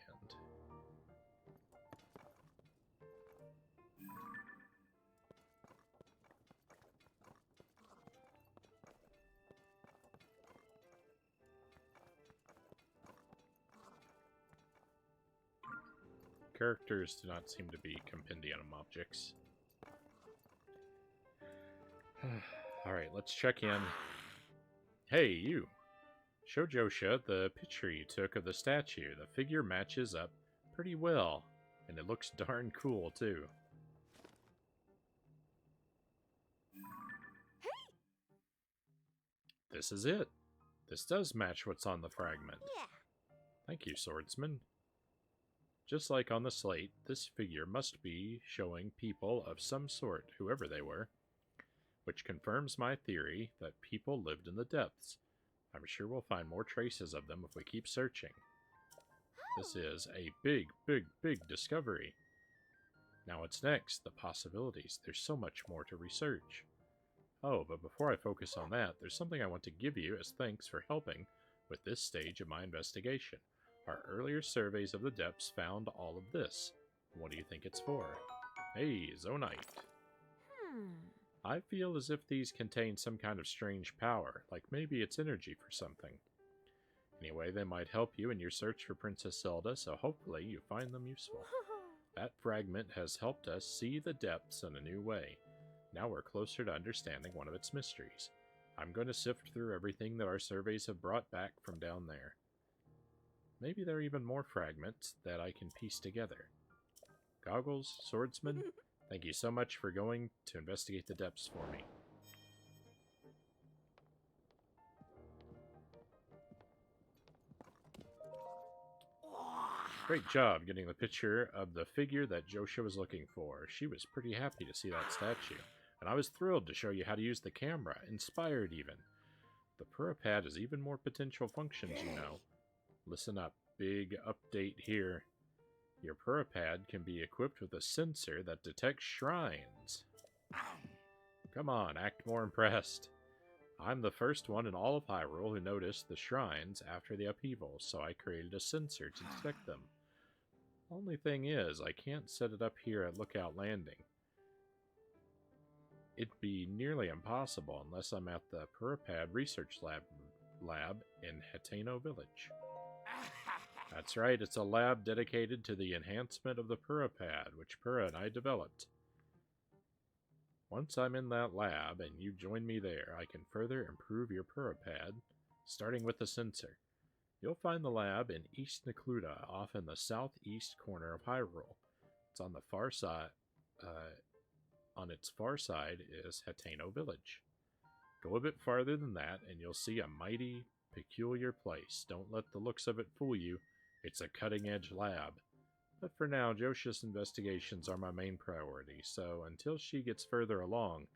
Characters do not seem to be compendium objects. Alright, let's check in. Hey, you! Show Josha the picture you took of the statue. The figure matches up pretty well, and it looks darn cool, too. Hey! This is it. This does match what's on the fragment. Yeah. Thank you, swordsman. Just like on the slate, this figure must be showing people of some sort, whoever they were, which confirms my theory that people lived in the depths. I'm sure we'll find more traces of them if we keep searching. This is a big, big, big discovery. Now what's next? The possibilities. There's so much more to research. Oh, but before I focus on that, there's something I want to give you as thanks for helping with this stage of my investigation. Our earlier surveys of the depths found all of this. What do you think it's for? Hey, Zonite. I feel as if these contain some kind of strange power, like maybe it's energy for something. Anyway, they might help you in your search for Princess Zelda, so hopefully you find them useful. That fragment has helped us see the depths in a new way. Now we're closer to understanding one of its mysteries. I'm going to sift through everything that our surveys have brought back from down there. Maybe there are even more fragments that I can piece together. Goggles, swordsman, thank you so much for going to investigate the depths for me. Great job getting the picture of the figure that Joshua was looking for. She was pretty happy to see that statue, and I was thrilled to show you how to use the camera, inspired even. The Purapad has even more potential functions, you know. Listen up, big update here. Your Purapad can be equipped with a sensor that detects shrines. Come on, act more impressed. I'm the first one in all of Hyrule who noticed the shrines after the upheaval, so I created a sensor to detect them. Only thing is, I can't set it up here at Lookout Landing. It'd be nearly impossible unless I'm at the Purapad Research Lab in Hateno Village. That's right, it's a lab dedicated to the enhancement of the Purapad, which Purah and I developed. Once I'm in that lab and you join me there, I can further improve your Purapad, starting with the sensor. You'll find the lab in East Necluda, off in the southeast corner of Hyrule. It's on the far side. On its far side is Hateno Village. Go a bit farther than that, and you'll see a mighty, peculiar place. Don't let the looks of it fool you. It's a cutting-edge lab. But for now, Joshia's investigations are my main priority, so until she gets further along,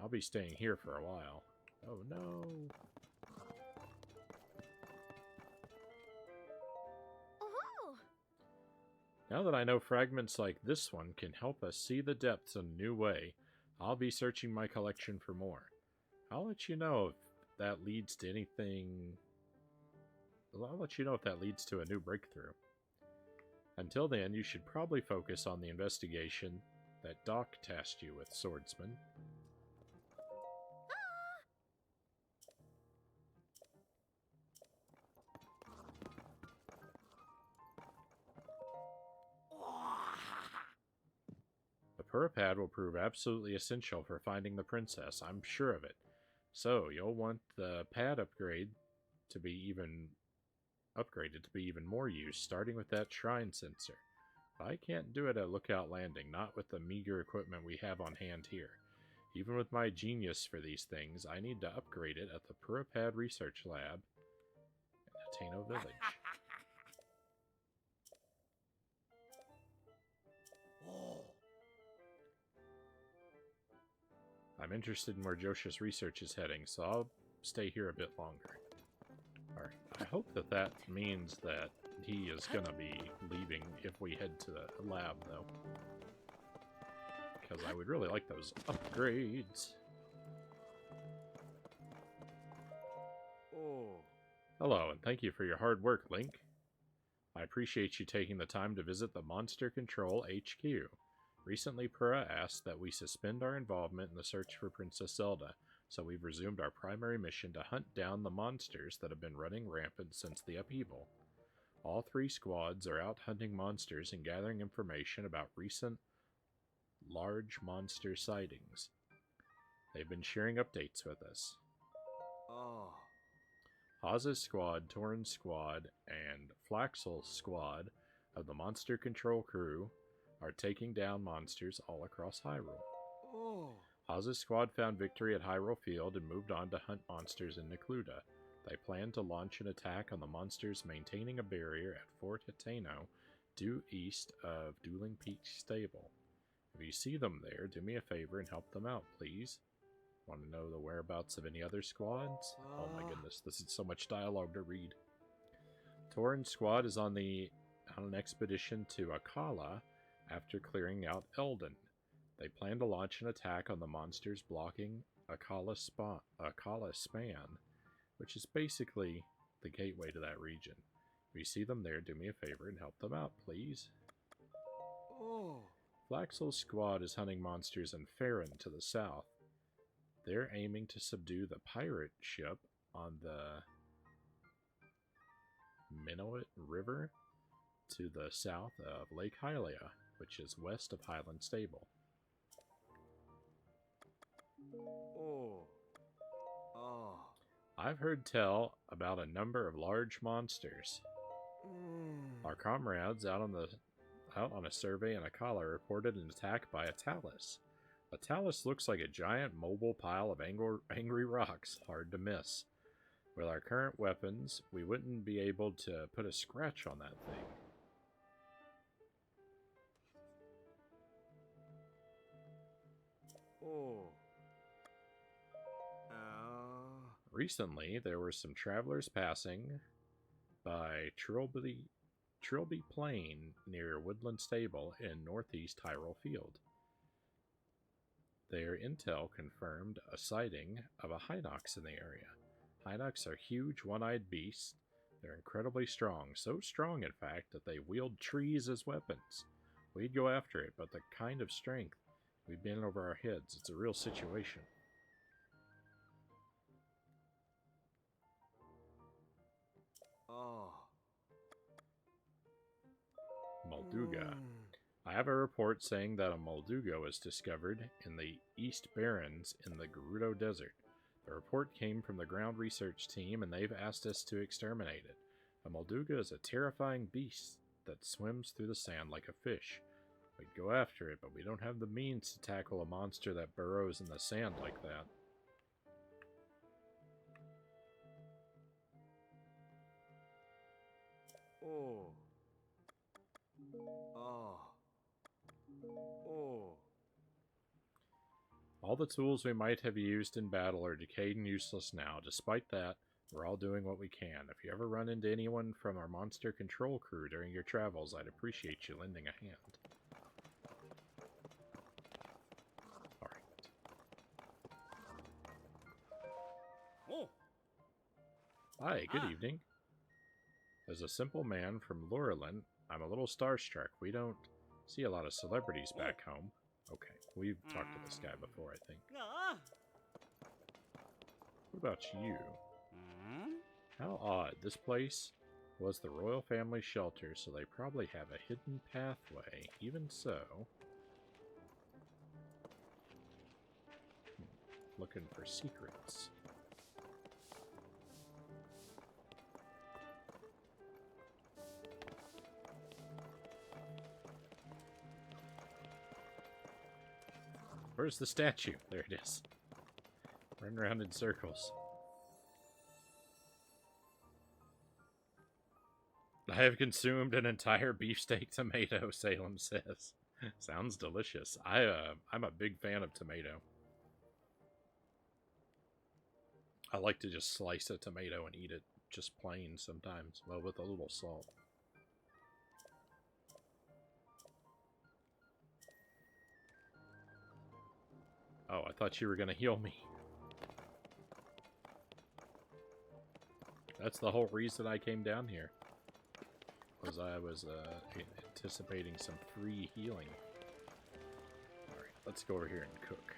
I'll be staying here for a while. Oh no! Now that I know fragments like this one can help us see the depths in a new way, I'll be searching my collection for more. I'll let you know if that leads to anything... I'll let you know if that leads to a new breakthrough. Until then, you should probably focus on the investigation that Doc tasked you with, Swordsman. The Purapad will prove absolutely essential for finding the princess, I'm sure of it. So, you'll want the pad upgraded to be even more use, starting with that shrine sensor. But I can't do it at Lookout Landing, not with the meager equipment we have on hand here. Even with my genius for these things, I need to upgrade it at the Purapad Research Lab in Hateno Village. I'm interested in where Joshia's research is heading, so I'll stay here a bit longer. I hope that means that he is going to be leaving if we head to the lab, though. Because I would really like those upgrades. Oh. Hello, and thank you for your hard work, Link. I appreciate you taking the time to visit the Monster Control HQ. Recently, Purah asked that we suspend our involvement in the search for Princess Zelda, so we've resumed our primary mission to hunt down the monsters that have been running rampant since the upheaval. All 3 squads are out hunting monsters and gathering information about recent large monster sightings. They've been sharing updates with us. Oh. Haza's squad, Torn's squad, and Flaxel's squad of the Monster Control crew are taking down monsters all across Hyrule. Oh. Haza's squad found victory at Hyrule Field and moved on to hunt monsters in Necluda. They plan to launch an attack on the monsters maintaining a barrier at Fort Hateno, due east of Dueling Peak Stable. If you see them there, do me a favor and help them out, please. Want to know the whereabouts of any other squads? Oh my goodness, this is so much dialogue to read. Torn's squad is on an expedition to Akala after clearing out Eldon. They plan to launch an attack on the monsters blocking Akala Span, which is basically the gateway to that region. If you see them there, do me a favor and help them out, please. Oh. Flaxel's squad is hunting monsters in Farron to the south. They're aiming to subdue the pirate ship on the Minoet River to the south of Lake Hylia, which is west of Highland Stable. Oh. Oh. I've heard tell about a number of large monsters. Our comrades out on a survey in Akala reported an attack by a talus. A talus looks like a giant mobile pile of angry rocks, hard to miss. With our current weapons, we wouldn't be able to put a scratch on that thing. Oh. Recently, there were some travelers passing by Trilby Plain near Woodland Stable in northeast Tyrol Field. Their intel confirmed a sighting of a Hinox in the area. Hinox are huge, one-eyed beasts. They're incredibly strong, so strong, in fact, that they wield trees as weapons. We'd go after it, but the kind of strength we'd be in over our heads, it's a real situation. Oh. Molduga. I have a report saying that a Molduga was discovered in the East Barrens in the Gerudo Desert. The report came from the ground research team, and they've asked us to exterminate it. A Molduga is a terrifying beast that swims through the sand like a fish. We'd go after it, but we don't have the means to tackle a monster that burrows in the sand like that. Oh. Oh. Oh. All the tools we might have used in battle are decayed and useless now. Despite that, we're all doing what we can. If you ever run into anyone from our monster control crew during your travels, I'd appreciate you lending a hand. Alright. Oh. Hi, good evening. As a simple man from Lurelin, I'm a little starstruck. We don't see a lot of celebrities back home. Okay, we've talked to this guy before, I think. What about you? How odd. This place was the royal family shelter, so they probably have a hidden pathway. Even so... looking for secrets. Where's the statue? There it is. Run around in circles. I have consumed an entire beefsteak tomato, Salem says. Sounds delicious. I'm a big fan of tomato. I like to just slice a tomato and eat it just plain sometimes, well, with a little salt. Oh, I thought you were going to heal me. That's the whole reason I came down here. Was I was anticipating some free healing. Alright, let's go over here and cook.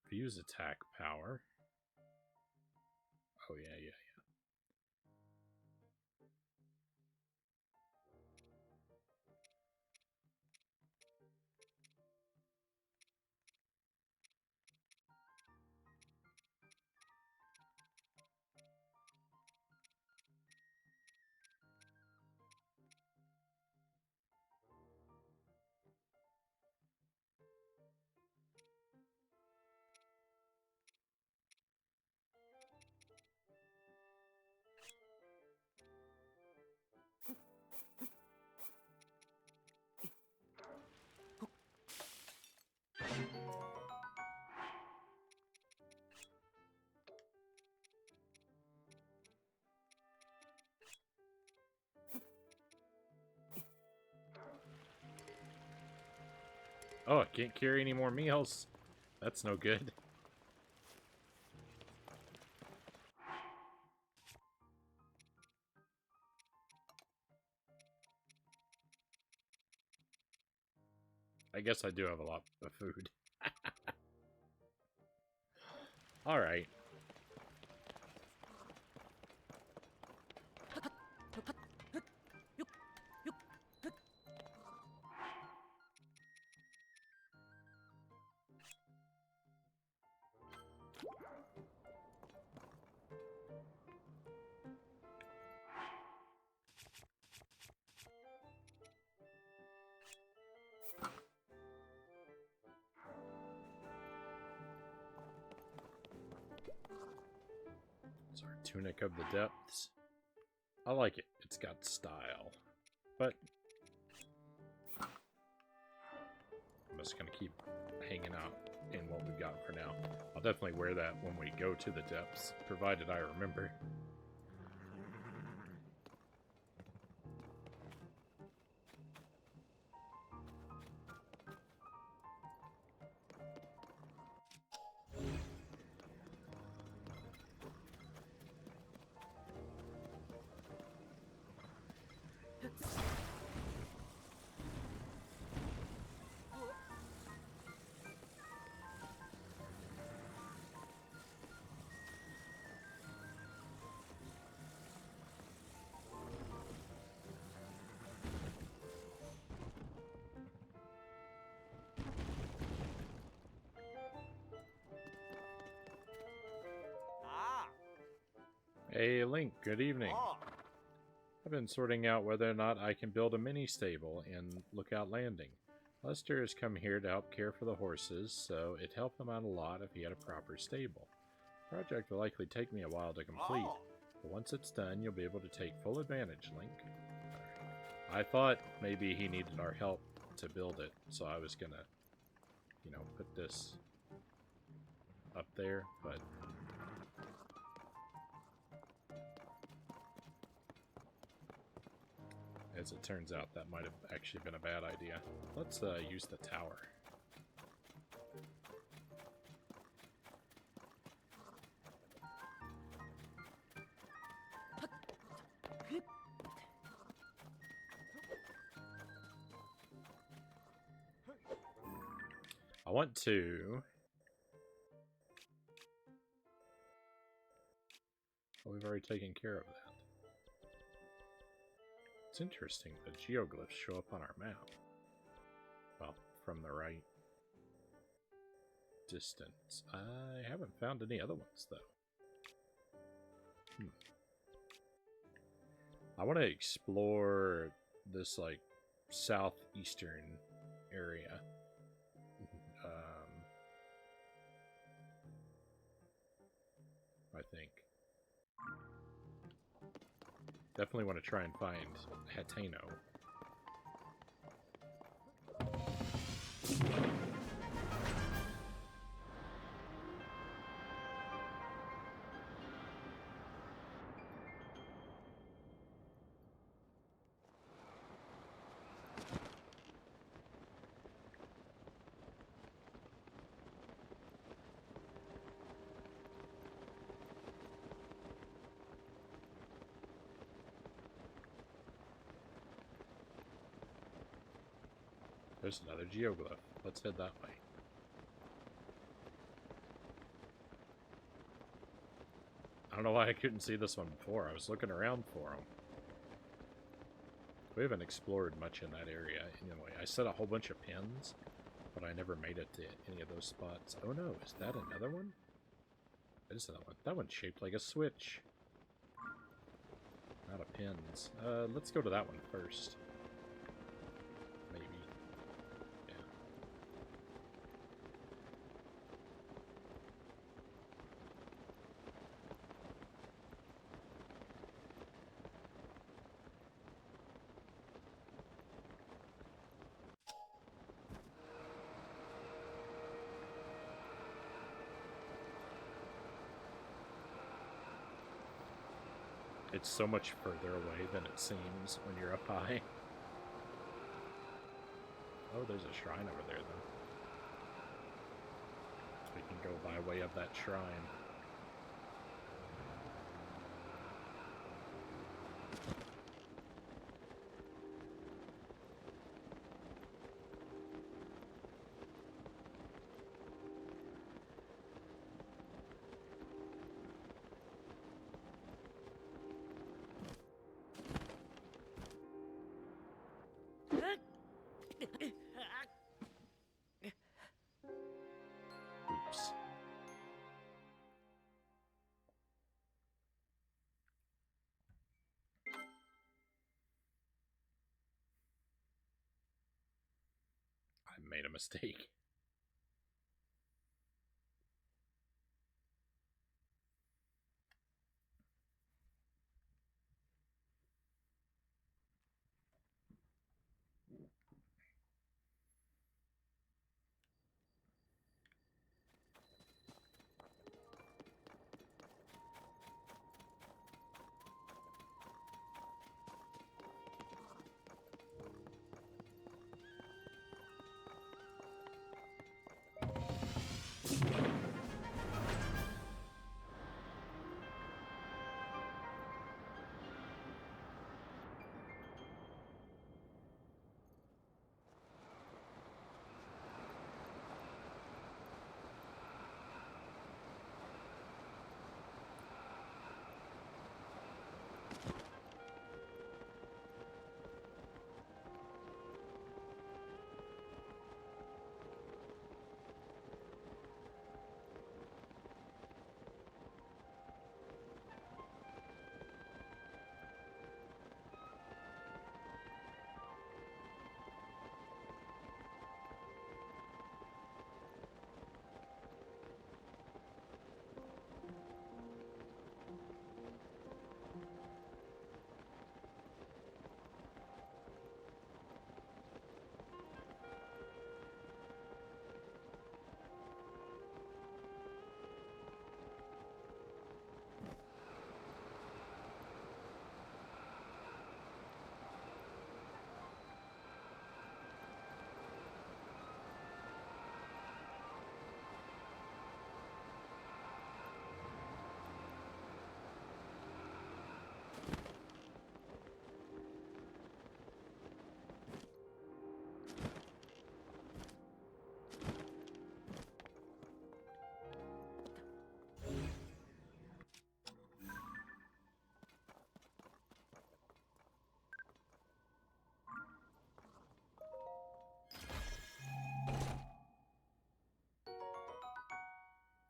Fuse attack power. Oh, yeah, yeah. Oh, I can't carry any more meals. That's no good. I guess I do have a lot of food. Alright. It's our Tunic of the Depths. I like it. It's got style. But I'm just going to keep hanging out in what we've got for now. I'll definitely wear that when we go to the depths, provided I remember. Ah. Hey, Link, good evening. Oh. I've been sorting out whether or not I can build a mini stable in Lookout Landing. Lester has come here to help care for the horses, so it'd help him out a lot if he had a proper stable. The project will likely take me a while to complete, Oh. but once it's done, you'll be able to take full advantage, Link. I thought maybe he needed our help to build it, so I was gonna, put this up there, but as it turns out, that might have actually been a bad idea. Let's use the tower. I want to... Oh, we've already taken care of that. It's interesting that geoglyphs show up on our map. Well, from the right distance. I haven't found any other ones, though. I want to explore this, like, southeastern area. I think. Definitely want to try and find Hateno. There's another geoglyph. Let's head that way. don't know why I couldn't see this one before. I was looking around for them. We haven't explored much in that area anyway. I set a whole bunch of pins, but I never made it to any of those spots. Oh no, is that another one? That is another one. That one's shaped like a switch. Out of pins. Let's go to that one first. Maybe. Yeah. It's so much further away than it seems when you're up high. Oh, there's a shrine over there, though. So we can go by way of that shrine. Oops. I made a mistake.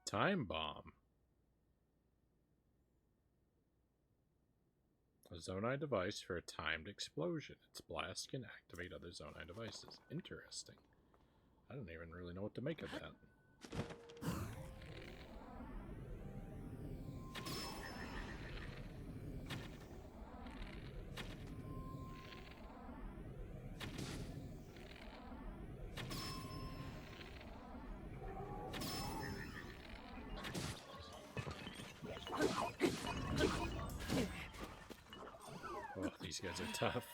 Time bomb. A Zonai device for a timed explosion. Its blast can activate other Zonai devices. Interesting. I don't even really know what to make of that. Oh, these guys are tough.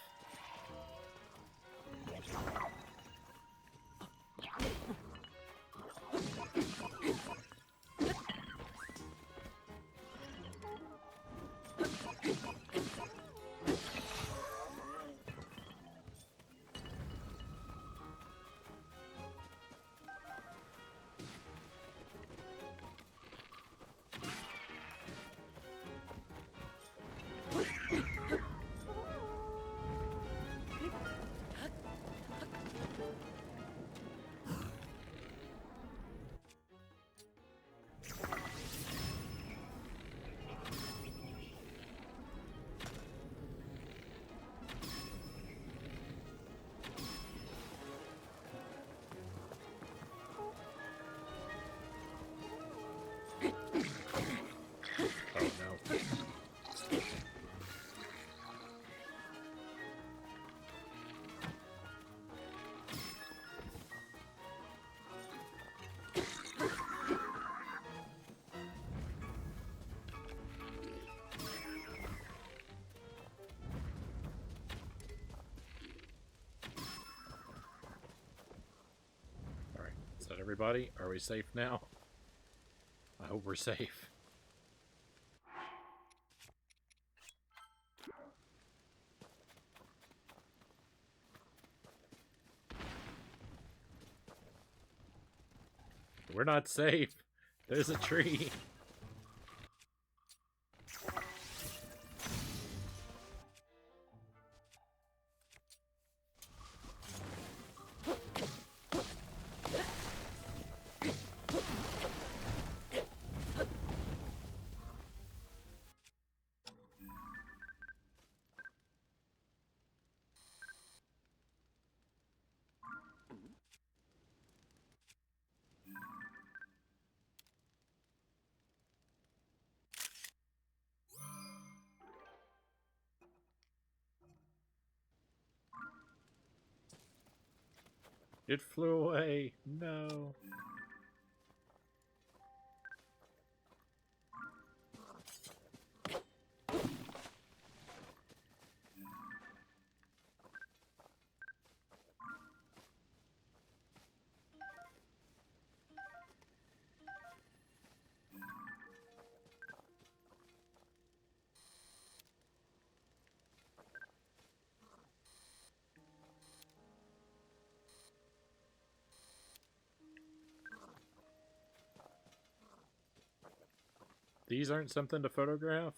everybody, are we safe now? I hope we're safe. We're not safe. There's a tree. It flew away. No. These aren't something to photograph?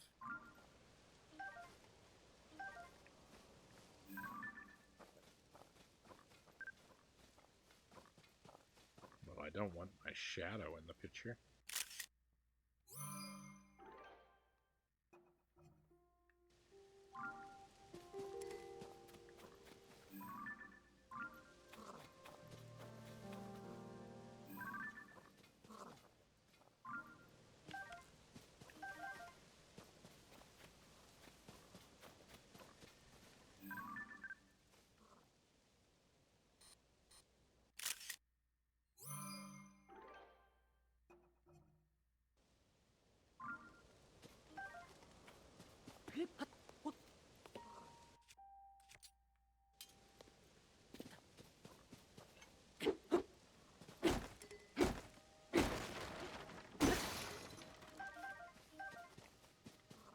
Well, I don't want my shadow in the picture.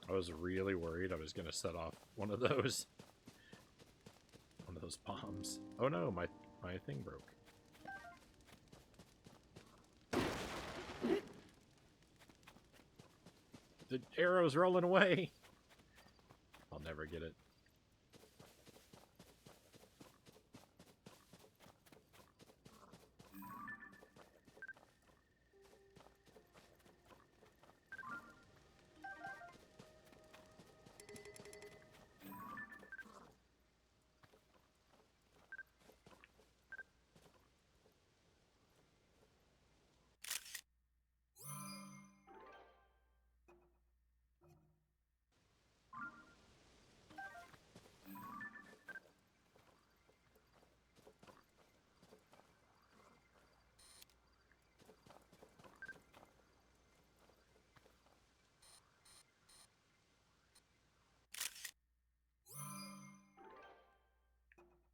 I was really worried I was going to set off one of those bombs. Oh no, my thing broke. The arrow's rolling away. I'll never get it.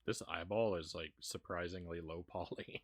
This eyeball is like surprisingly low poly.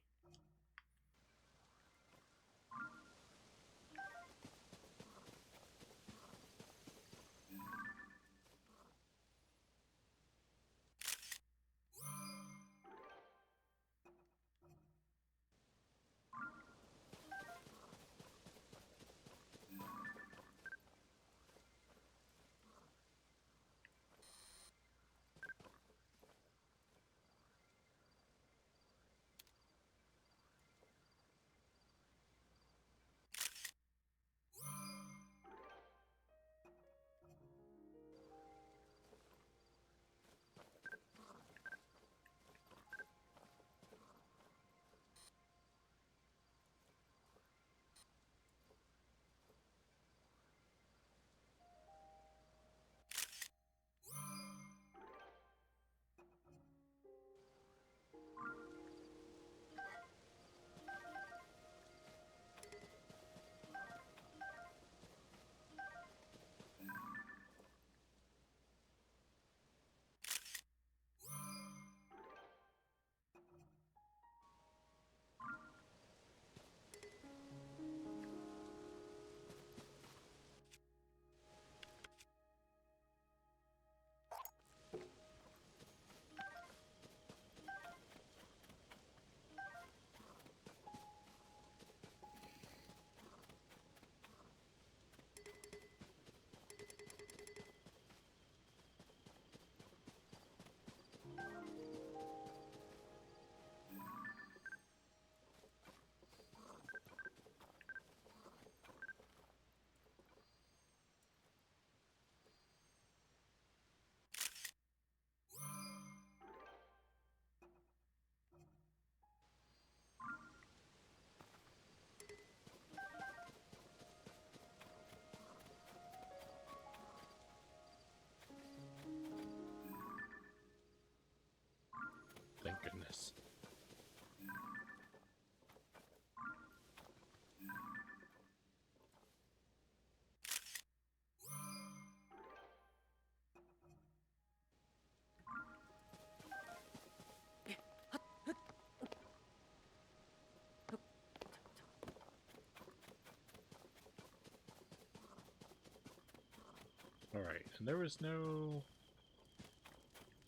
Alright, and there was no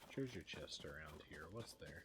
treasure chest around here, was there?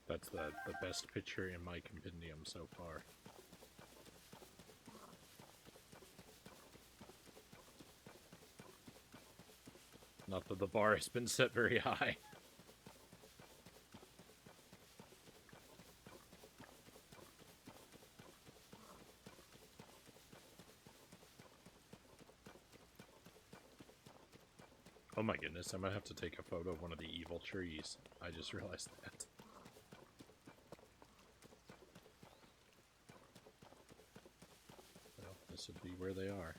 That's the best picture in my compendium so far. Not that the bar has been set very high. Oh my goodness, I might have to take a photo of one of the evil trees. I just realized that. Well, this would be where they are.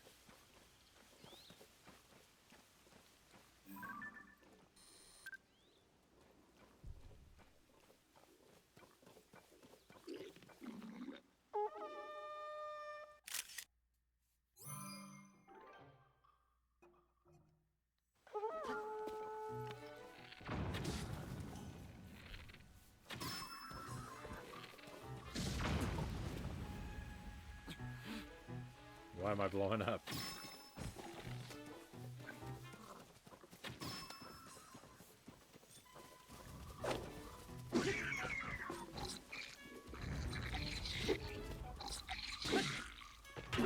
Why am I blowing up? Oh,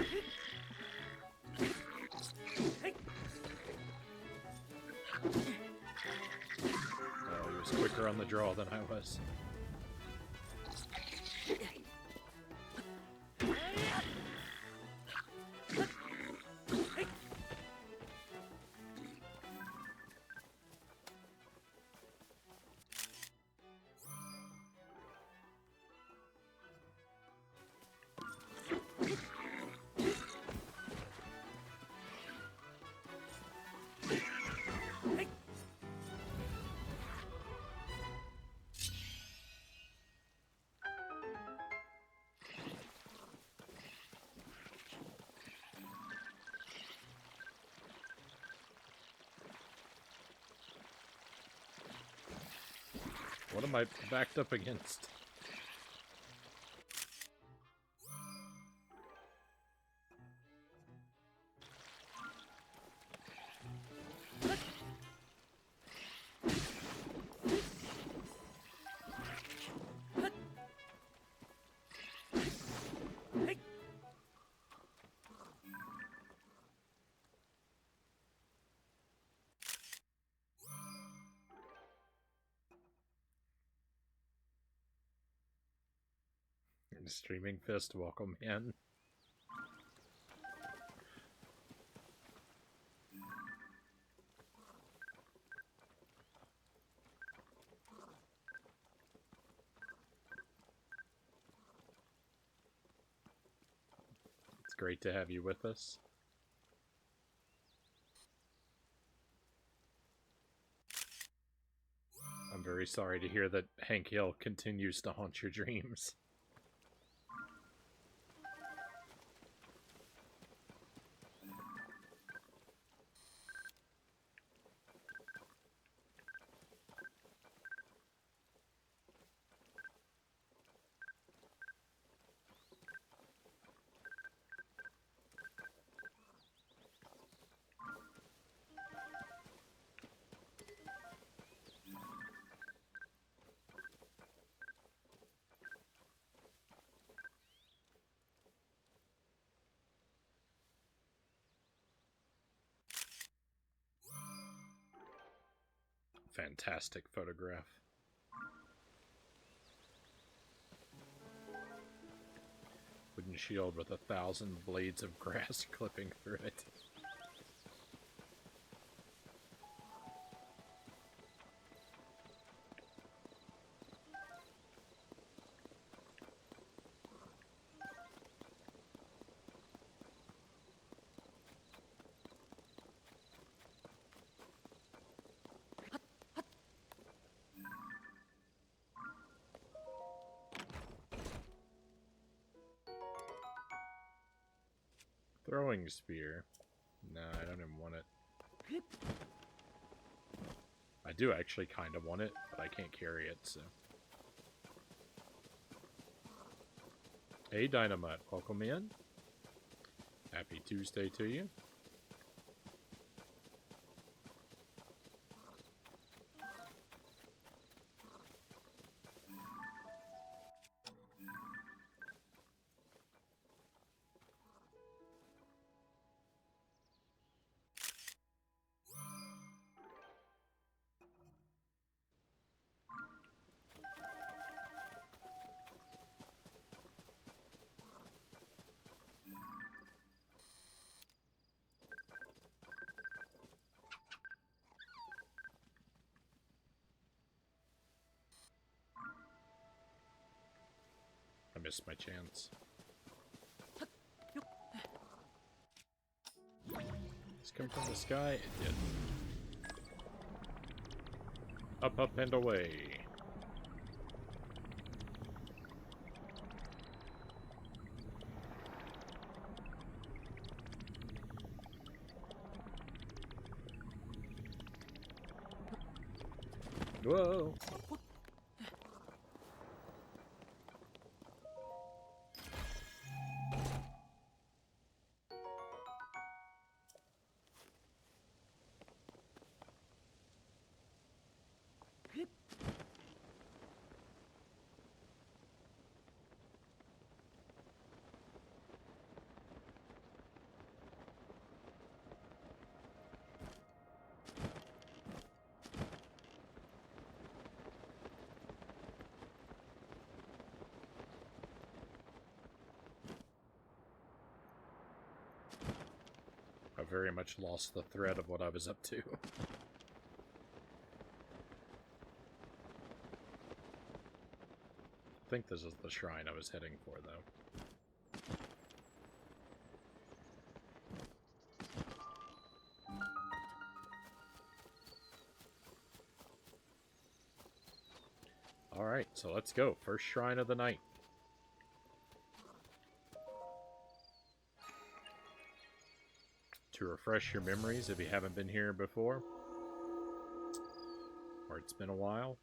he was quicker on the draw than I was. What am I backed up against? Streaming Fist, welcome in. It's great to have you with us. I'm very sorry to hear that Hank Hill continues to haunt your dreams. fantastic photograph. Wooden shield with 1,000 blades of grass clipping through it. Throwing spear. No, I don't even want it. I do actually kind of want it, but I can't carry it, so. Hey, Dynamite. Welcome in. Happy Tuesday to you. I missed my chance. It's come from the sky? It did. Up, up, and away. Whoa! I very much lost the thread of what I was up to. I think this is the shrine I was heading for, though. Alright, so let's go. First shrine of the night. To refresh your memories if you haven't been here before, or it's been a while.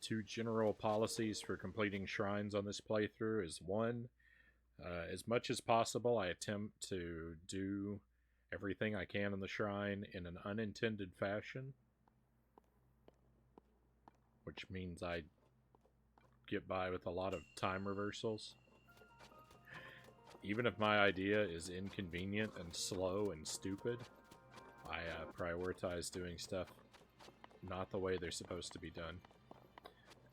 Two general policies for completing shrines on this playthrough is one, as much as possible I attempt to do everything I can in the shrine in an unintended fashion, which means I get by with a lot of time reversals. Even if my idea is inconvenient and slow and stupid, I prioritize doing stuff not the way they're supposed to be done.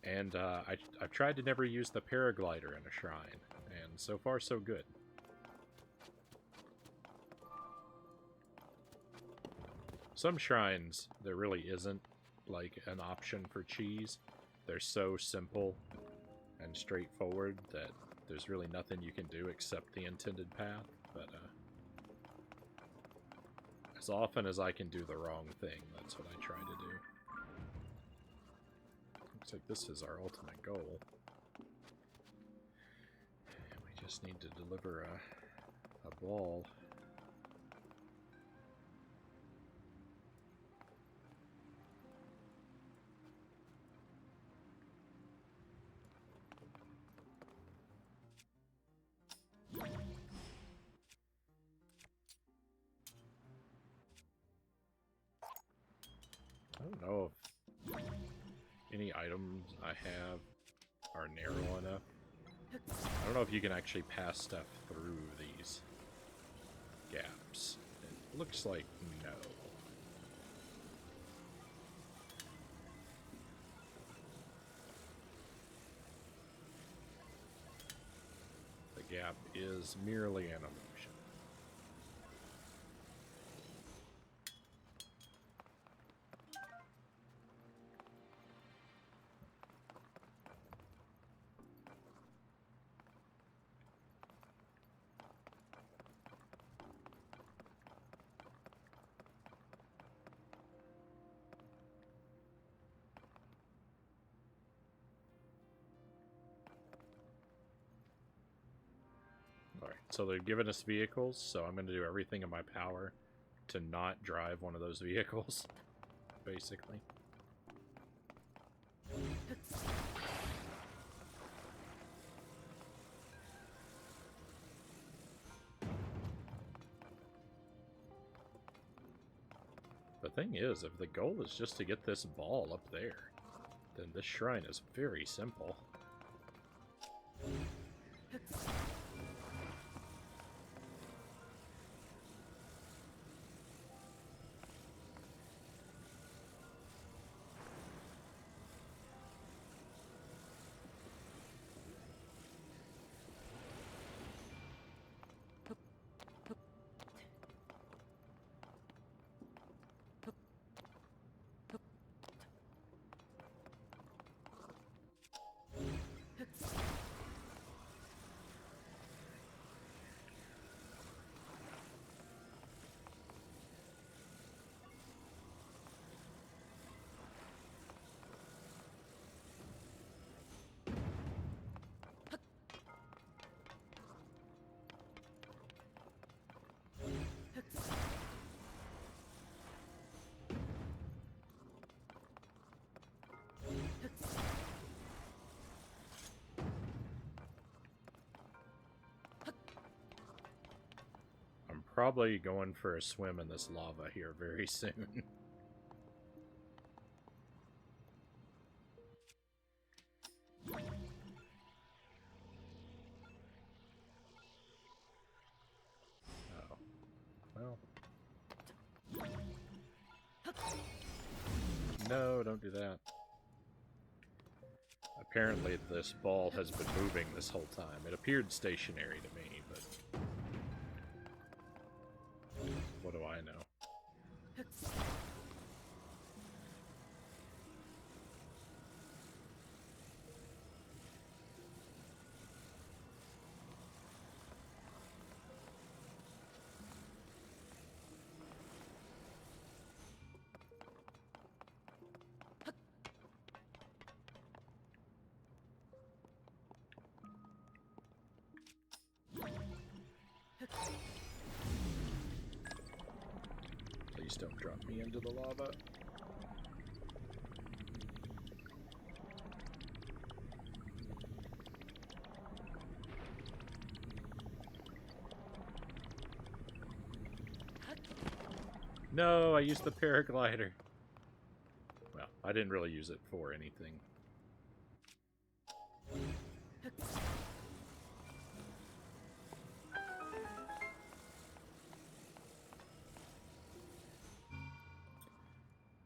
And I've tried to never use the paraglider in a shrine, and so far so good. Some shrines, there really isn't like an option for cheese. They're so simple and straightforward that there's really nothing you can do except the intended path, but as often as I can do the wrong thing, that's what I try to do. Looks like this is our ultimate goal. We just need to deliver a ball. I don't know if any items I have are narrow enough. I don't know if you can actually pass stuff through these gaps. It looks like no. map is merely an illusion. Alright, so they've given us vehicles, so I'm going to do everything in my power to not drive one of those vehicles, basically. The thing is, if the goal is just to get this ball up there, then this shrine is very simple. I'm probably going for a swim in this lava here very soon. Oh. Well. No, don't do that. Apparently this ball has been moving this whole time. It appeared stationary to me, but what do I know? Please don't drop me into the lava. No, I used the paraglider. Well, I didn't really use it for anything.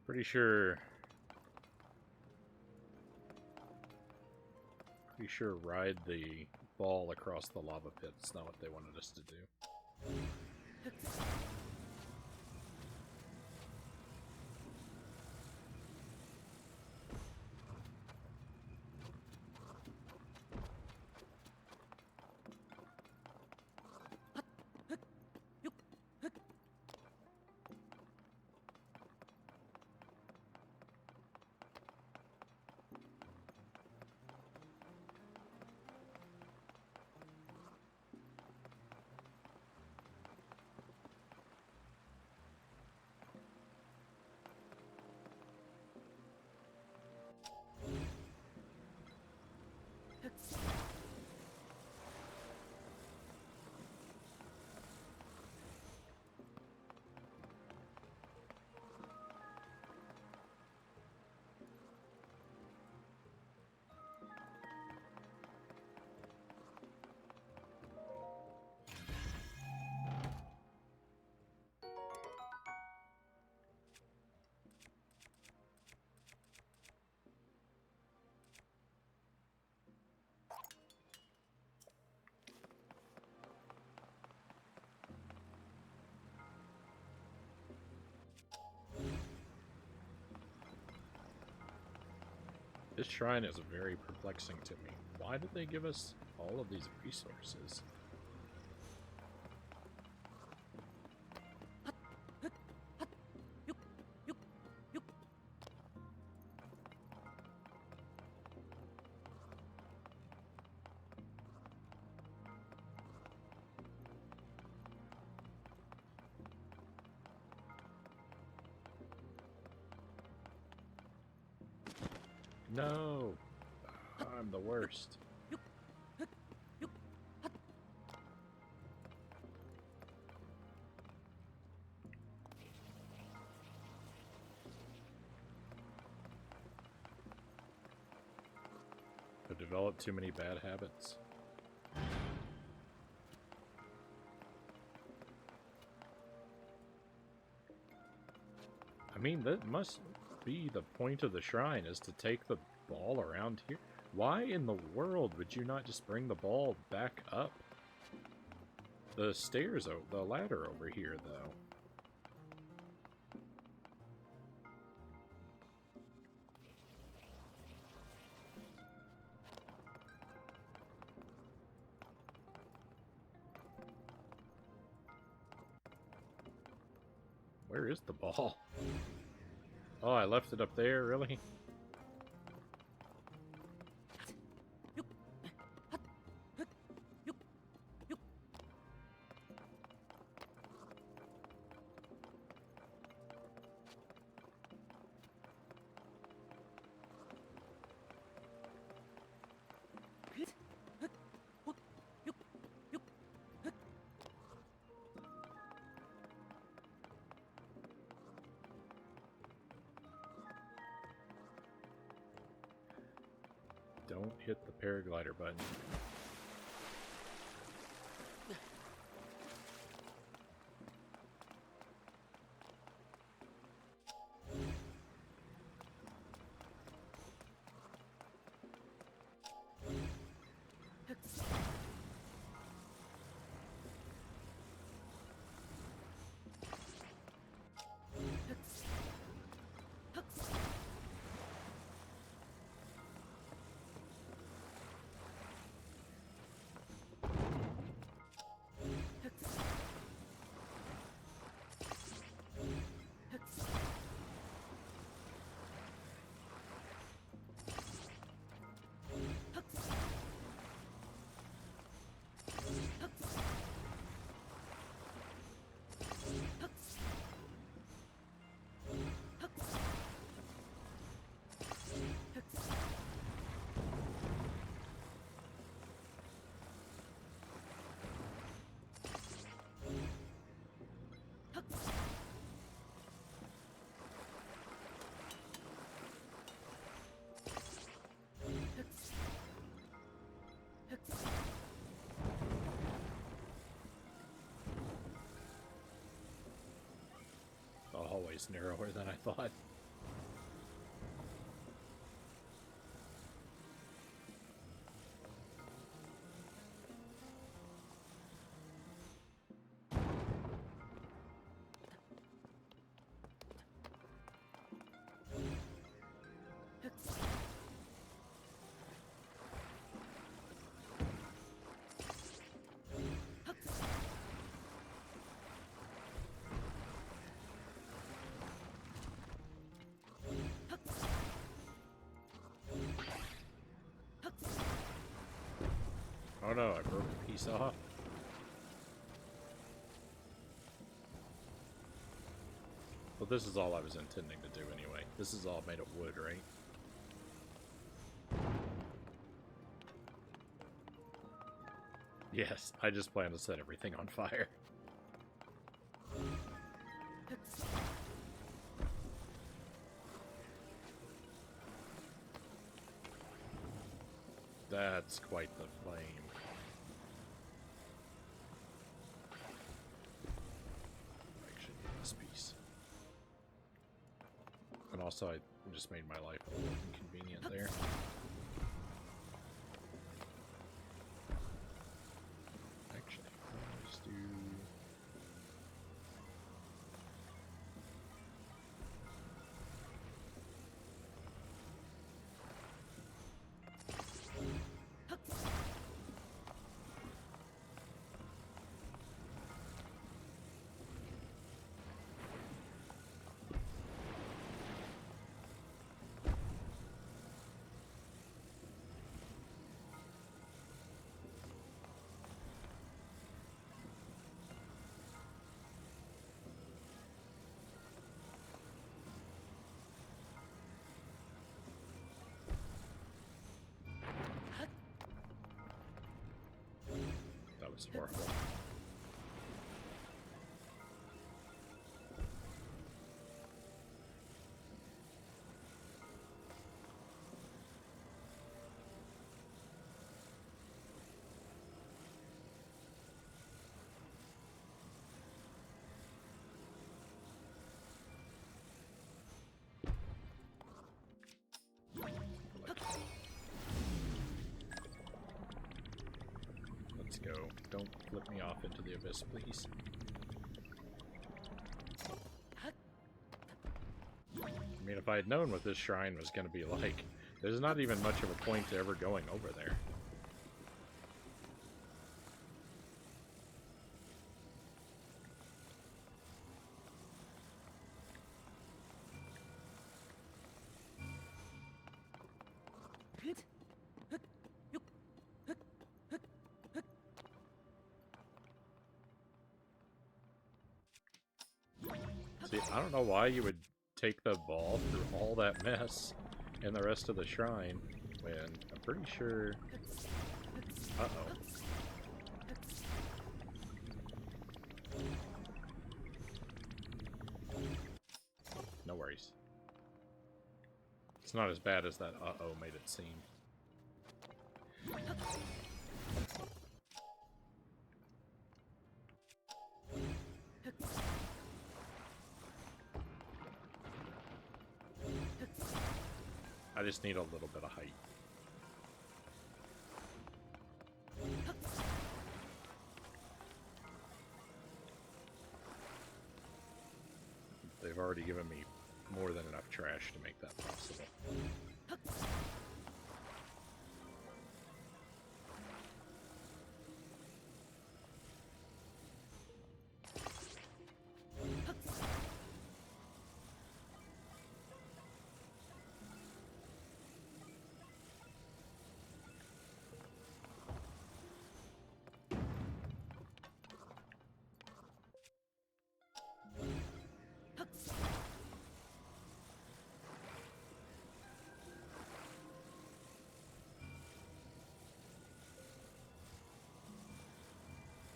Pretty sure ride the ball across the lava pit is not what they wanted us to do. This shrine is very perplexing to me. Why did they give us all of these resources? No! I'm the worst. I've developed too many bad habits. I mean, that must be the point of the shrine, is to take the ball around here. Why in the world would you not just bring the ball back up? The stairs, the ladder over here, though. Where is the ball? Oh, I left it up there, really? Don't hit the paraglider button. The hallway's narrower than I thought. Oh no, I broke a piece off. Well, this is all I was intending to do anyway. This is all made of wood, right? Yes, I just plan to set everything on fire. That's quite the flame. Actually, this piece. And also, I just made my life a little inconvenient there. Actually, let's do... was horrible. Let's go. Don't flip me off into the abyss, please. I mean, if I had known what this shrine was going to be like, there's not even much of a point to ever going over there. See, I don't know why you would take the ball through all that mess and the rest of the shrine when I'm pretty sure... Uh-oh. No worries. It's not as bad as that uh-oh made it seem. I just need a little bit of height. They've already given me more than enough trash to make that possible.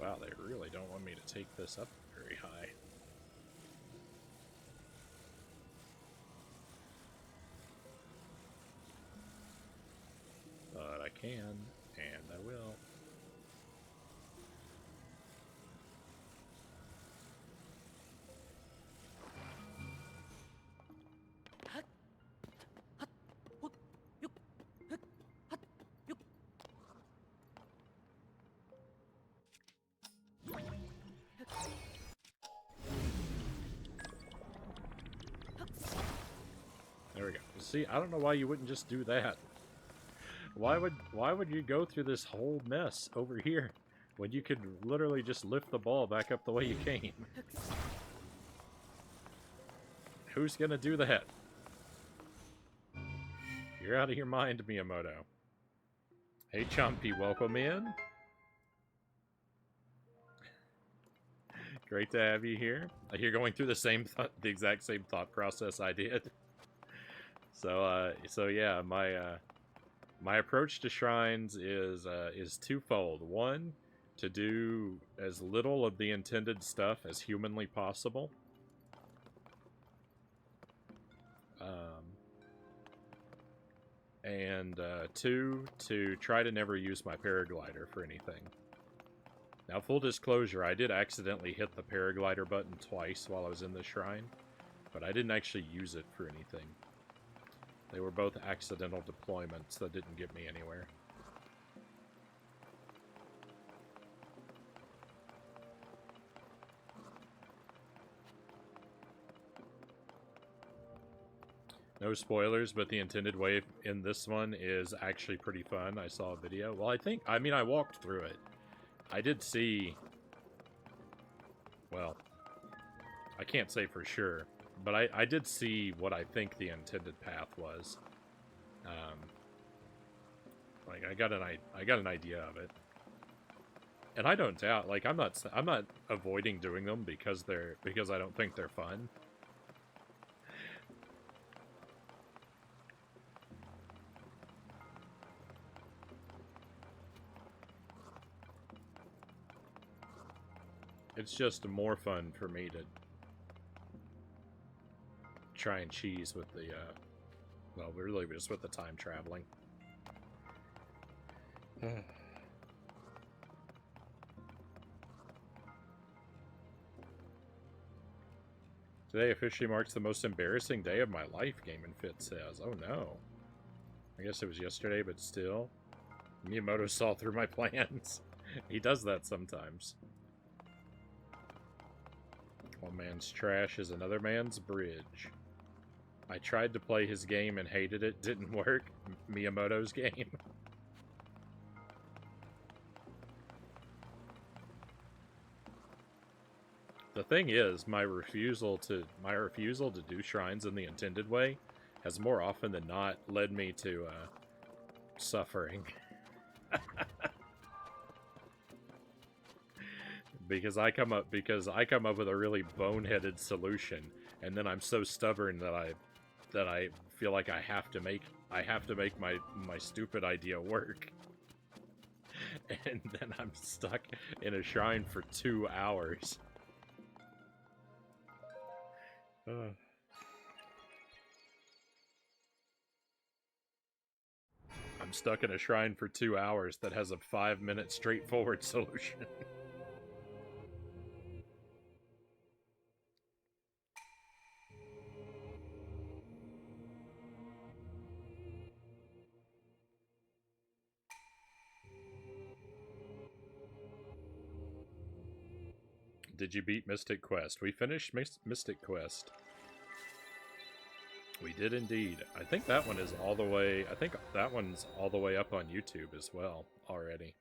Wow, they really don't want me to take this up very high. But I can, and I will. There we go. See, I don't know why you wouldn't just do that. Why would you go through this whole mess over here when you could literally just lift the ball back up the way you came? Who's gonna do that? You're out of your mind, Miyamoto. Hey, Chompy, welcome in. Great to have you here. You're going through the exact same thought process I did. So yeah, my approach to shrines is twofold. One, to do as little of the intended stuff as humanly possible. And two, to try to never use my paraglider for anything. Now, full disclosure, I did accidentally hit the paraglider button twice while I was in the shrine, but I didn't actually use it for anything. They were both accidental deployments that didn't get me anywhere. No spoilers, but the intended way in this one is actually pretty fun. I saw a video. Well, I walked through it. I did see... Well, I can't say for sure, but I did see what I think the intended path was. Like, I got an idea of it. And I don't doubt, like, I'm not avoiding doing them because I don't think they're fun. It's just more fun for me to try and cheese with the, well, really just with the time traveling. Today officially marks the most embarrassing day of my life, Game and Fit says. Oh no. I guess it was yesterday, but still. Miyamoto saw through my plans. He does that sometimes. One man's trash is another man's bridge. I tried to play his game and hated it. Didn't work. Miyamoto's game. The thing is, my refusal to do shrines in the intended way has more often than not led me to suffering. because I come up with a really boneheaded solution, and then I'm so stubborn that I feel like I have to make my stupid idea work. And then I'm stuck in a shrine for 2 hours. I'm stuck in a shrine for 2 hours that has a 5-minute straightforward solution. Did you beat Mystic Quest? We finished Mystic Quest. We did indeed. I think that one is all the way... I think that one's all the way up on YouTube as well already.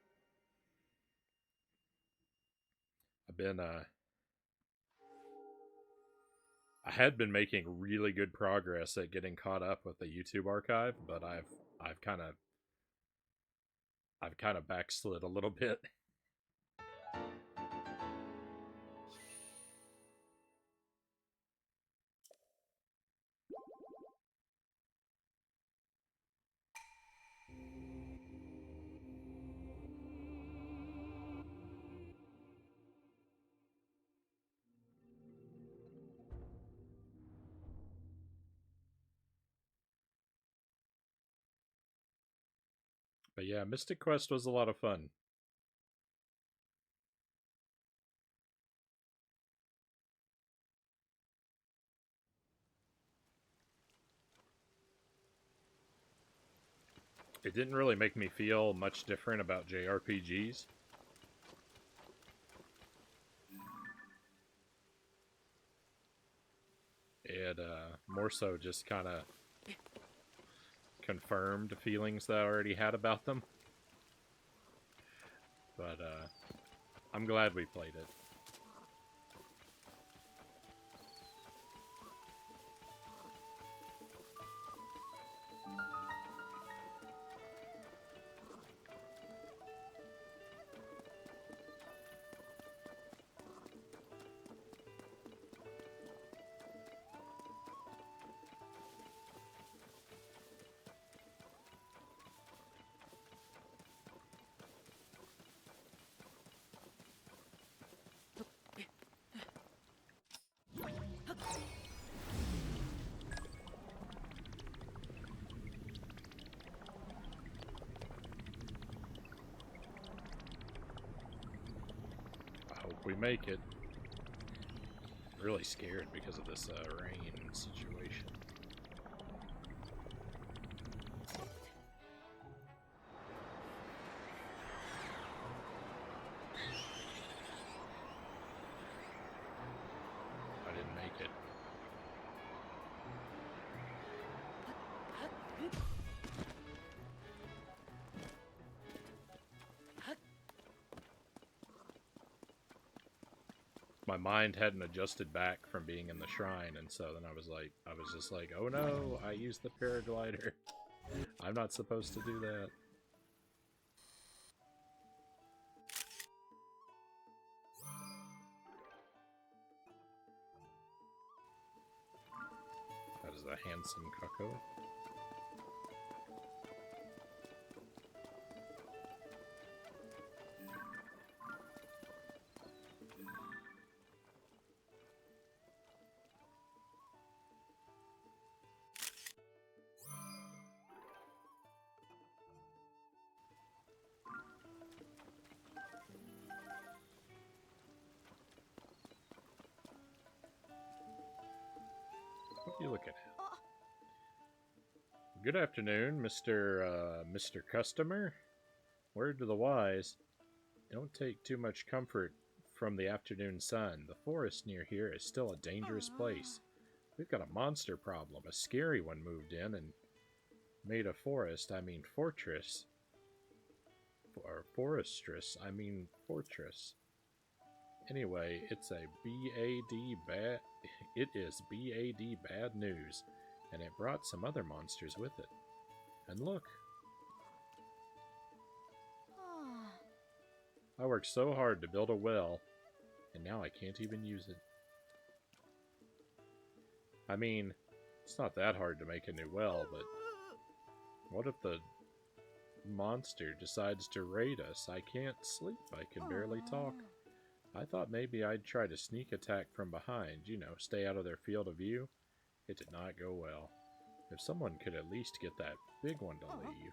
I've been, I had been making really good progress at getting caught up with the YouTube archive, but I've kind of backslid a little bit. But yeah, Mystic Quest was a lot of fun. It didn't really make me feel much different about JRPGs. It more so just kind of confirmed feelings that I already had about them. But I'm glad we played it. We make it. Really scared because of this rain situation. I didn't make it. My mind hadn't adjusted back from being in the shrine, and so then I was just like, oh no, I used the paraglider. I'm not supposed to do that. That is a handsome cucko. looking at? Good afternoon, Mr. Customer. Word to the wise, don't take too much comfort from the afternoon sun. The forest near here is still a dangerous place. We've got a monster problem. A scary one moved in and made a fortress. Or forestress, fortress. Anyway, it's a BAD bad. It is BAD bad news, and it brought some other monsters with it. And look, I worked so hard to build a well, and now I can't even use it. I mean, it's not that hard to make a new well, but what if the monster decides to raid us? I can't sleep, I can barely talk. I thought maybe I'd try to sneak attack from behind, stay out of their field of view. It did not go well. If someone could at least get that big one to leave.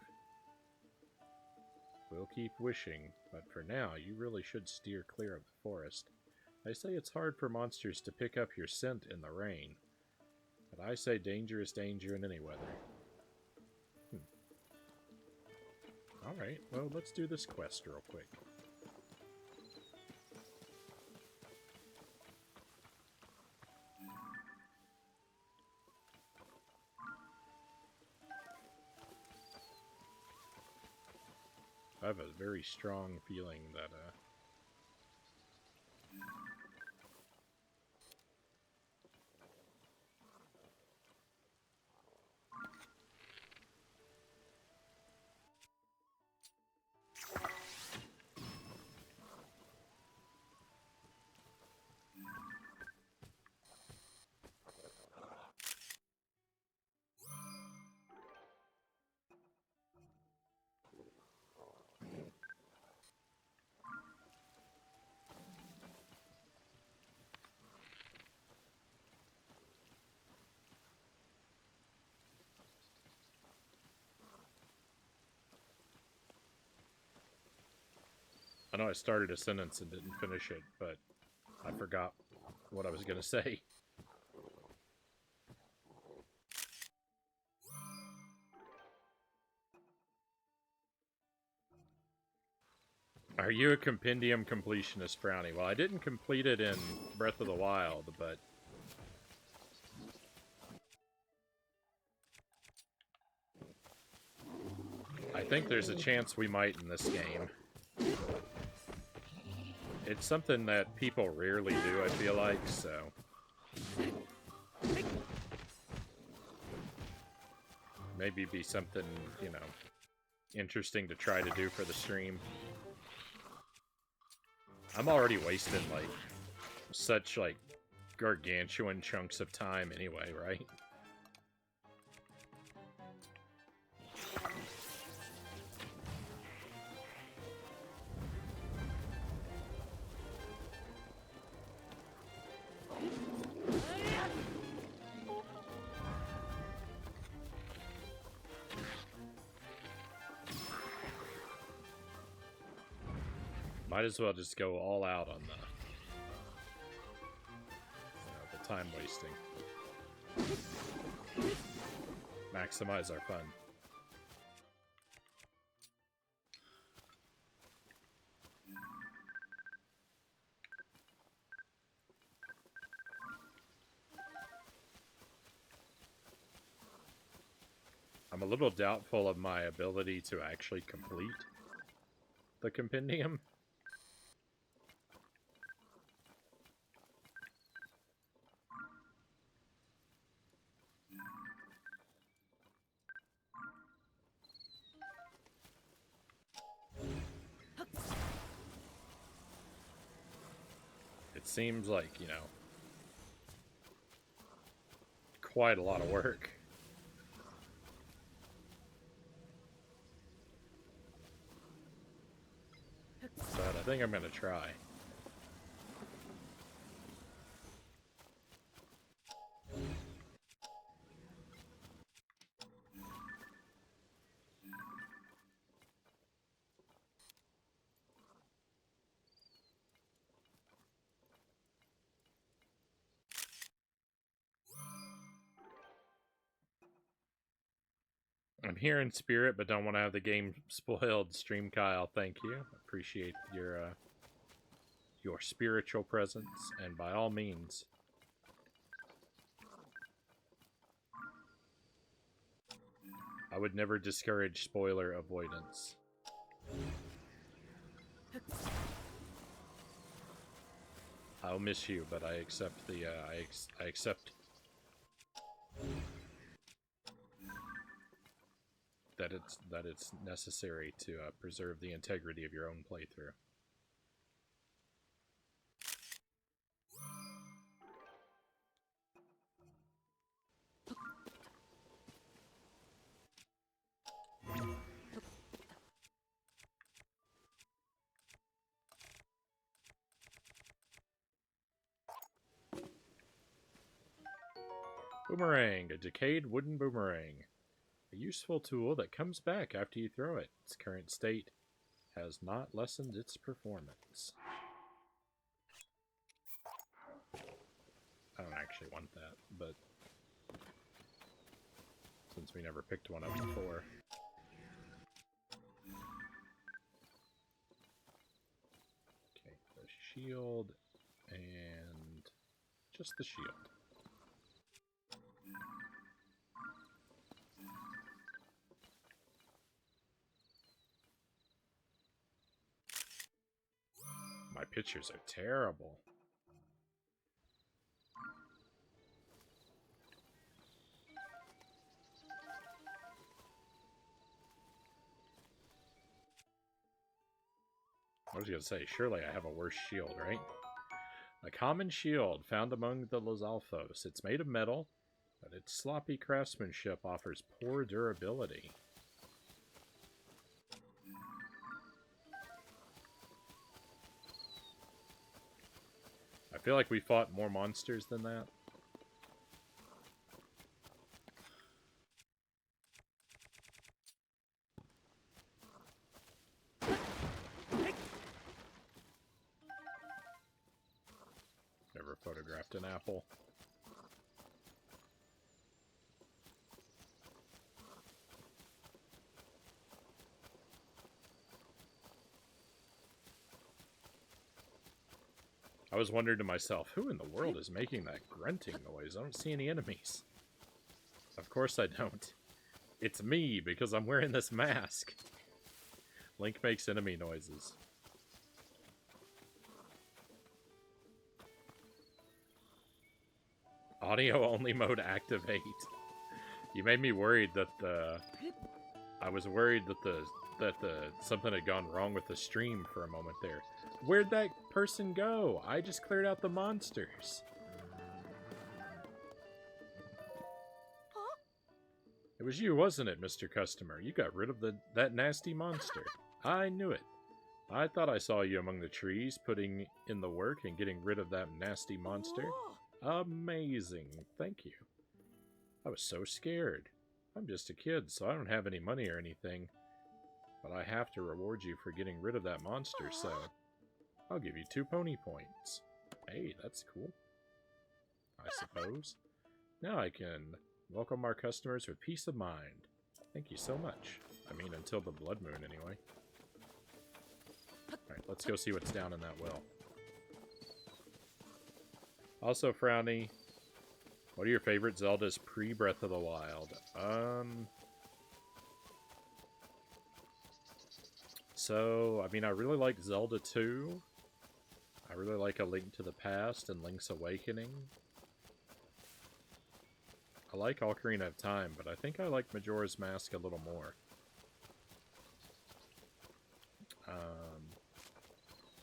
We'll keep wishing, but for now, you really should steer clear of the forest. They say it's hard for monsters to pick up your scent in the rain, but I say danger is danger in any weather. Alright, well, let's do this quest real quick. I have a very strong feeling that, I know I started a sentence and didn't finish it, but I forgot what I was going to say. Are you a compendium completionist, Frownie? Well, I didn't complete it in Breath of the Wild, but I think there's a chance we might in this game. It's something that people rarely do, I feel like, so... maybe be something, interesting to try to do for the stream. I'm already wasting, such, gargantuan chunks of time anyway, right? Might as well just go all out on the time wasting. Maximize our fun. I'm a little doubtful of my ability to actually complete the compendium. It seems like, quite a lot of work. But I think I'm going to try. I'm here in spirit, but don't want to have the game spoiled. Stream Kyle, thank you. Appreciate your spiritual presence, and by all means, I would never discourage spoiler avoidance. I'll miss you, but I accept the I accept that it's necessary to preserve the integrity of your own playthrough. Boomerang, a decayed wooden boomerang. A useful tool that comes back after you throw it. Its current state has not lessened its performance. I don't actually want that, but since we never picked one up before. Okay, the shield and just the shield. My pictures are terrible. I was gonna say, surely I have a worse shield, right? A common shield found among the Lozalfos. It's made of metal, but its sloppy craftsmanship offers poor durability. I feel like we fought more monsters than that. Never photographed an apple. I was wondering to myself, who in the world is making that grunting noise? I don't see any enemies. Of course I don't. It's me, because I'm wearing this mask. Link makes enemy noises. Audio only mode activate. You made me worried that I was worried that something had gone wrong with the stream for a moment there. Where'd that person go? I just cleared out the monsters. Huh? It was you, wasn't it, Mr. Customer? You got rid of that nasty monster. I knew it. I thought I saw you among the trees, putting in the work and getting rid of that nasty monster. Whoa. Amazing. Thank you. I was so scared. I'm just a kid, so I don't have any money or anything. But I have to reward you for getting rid of that monster, so I'll give you 2 pony points. Hey, that's cool. I suppose. Now I can welcome our customers with peace of mind. Thank you so much. I mean, until the blood moon, anyway. Alright, let's go see what's down in that well. Also, Frownie, what are your favorite Zeldas pre-Breath of the Wild? So, I mean, I really like Zelda 2. I really like A Link to the Past and Link's Awakening. I like Ocarina of Time, but I think I like Majora's Mask a little more.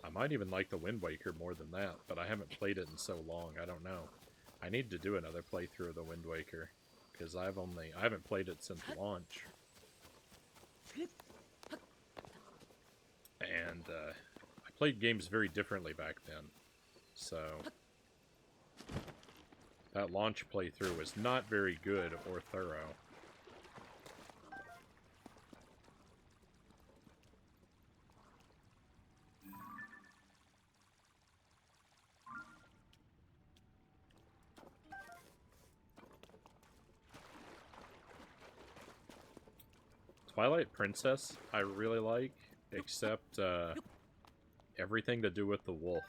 I might even like the Wind Waker more than that, but I haven't played it in so long, I don't know. I need to do another playthrough of the Wind Waker, because I haven't played it since launch. And I played games very differently back then, so that launch playthrough was not very good or thorough. Twilight Princess I really like, except everything to do with the wolf.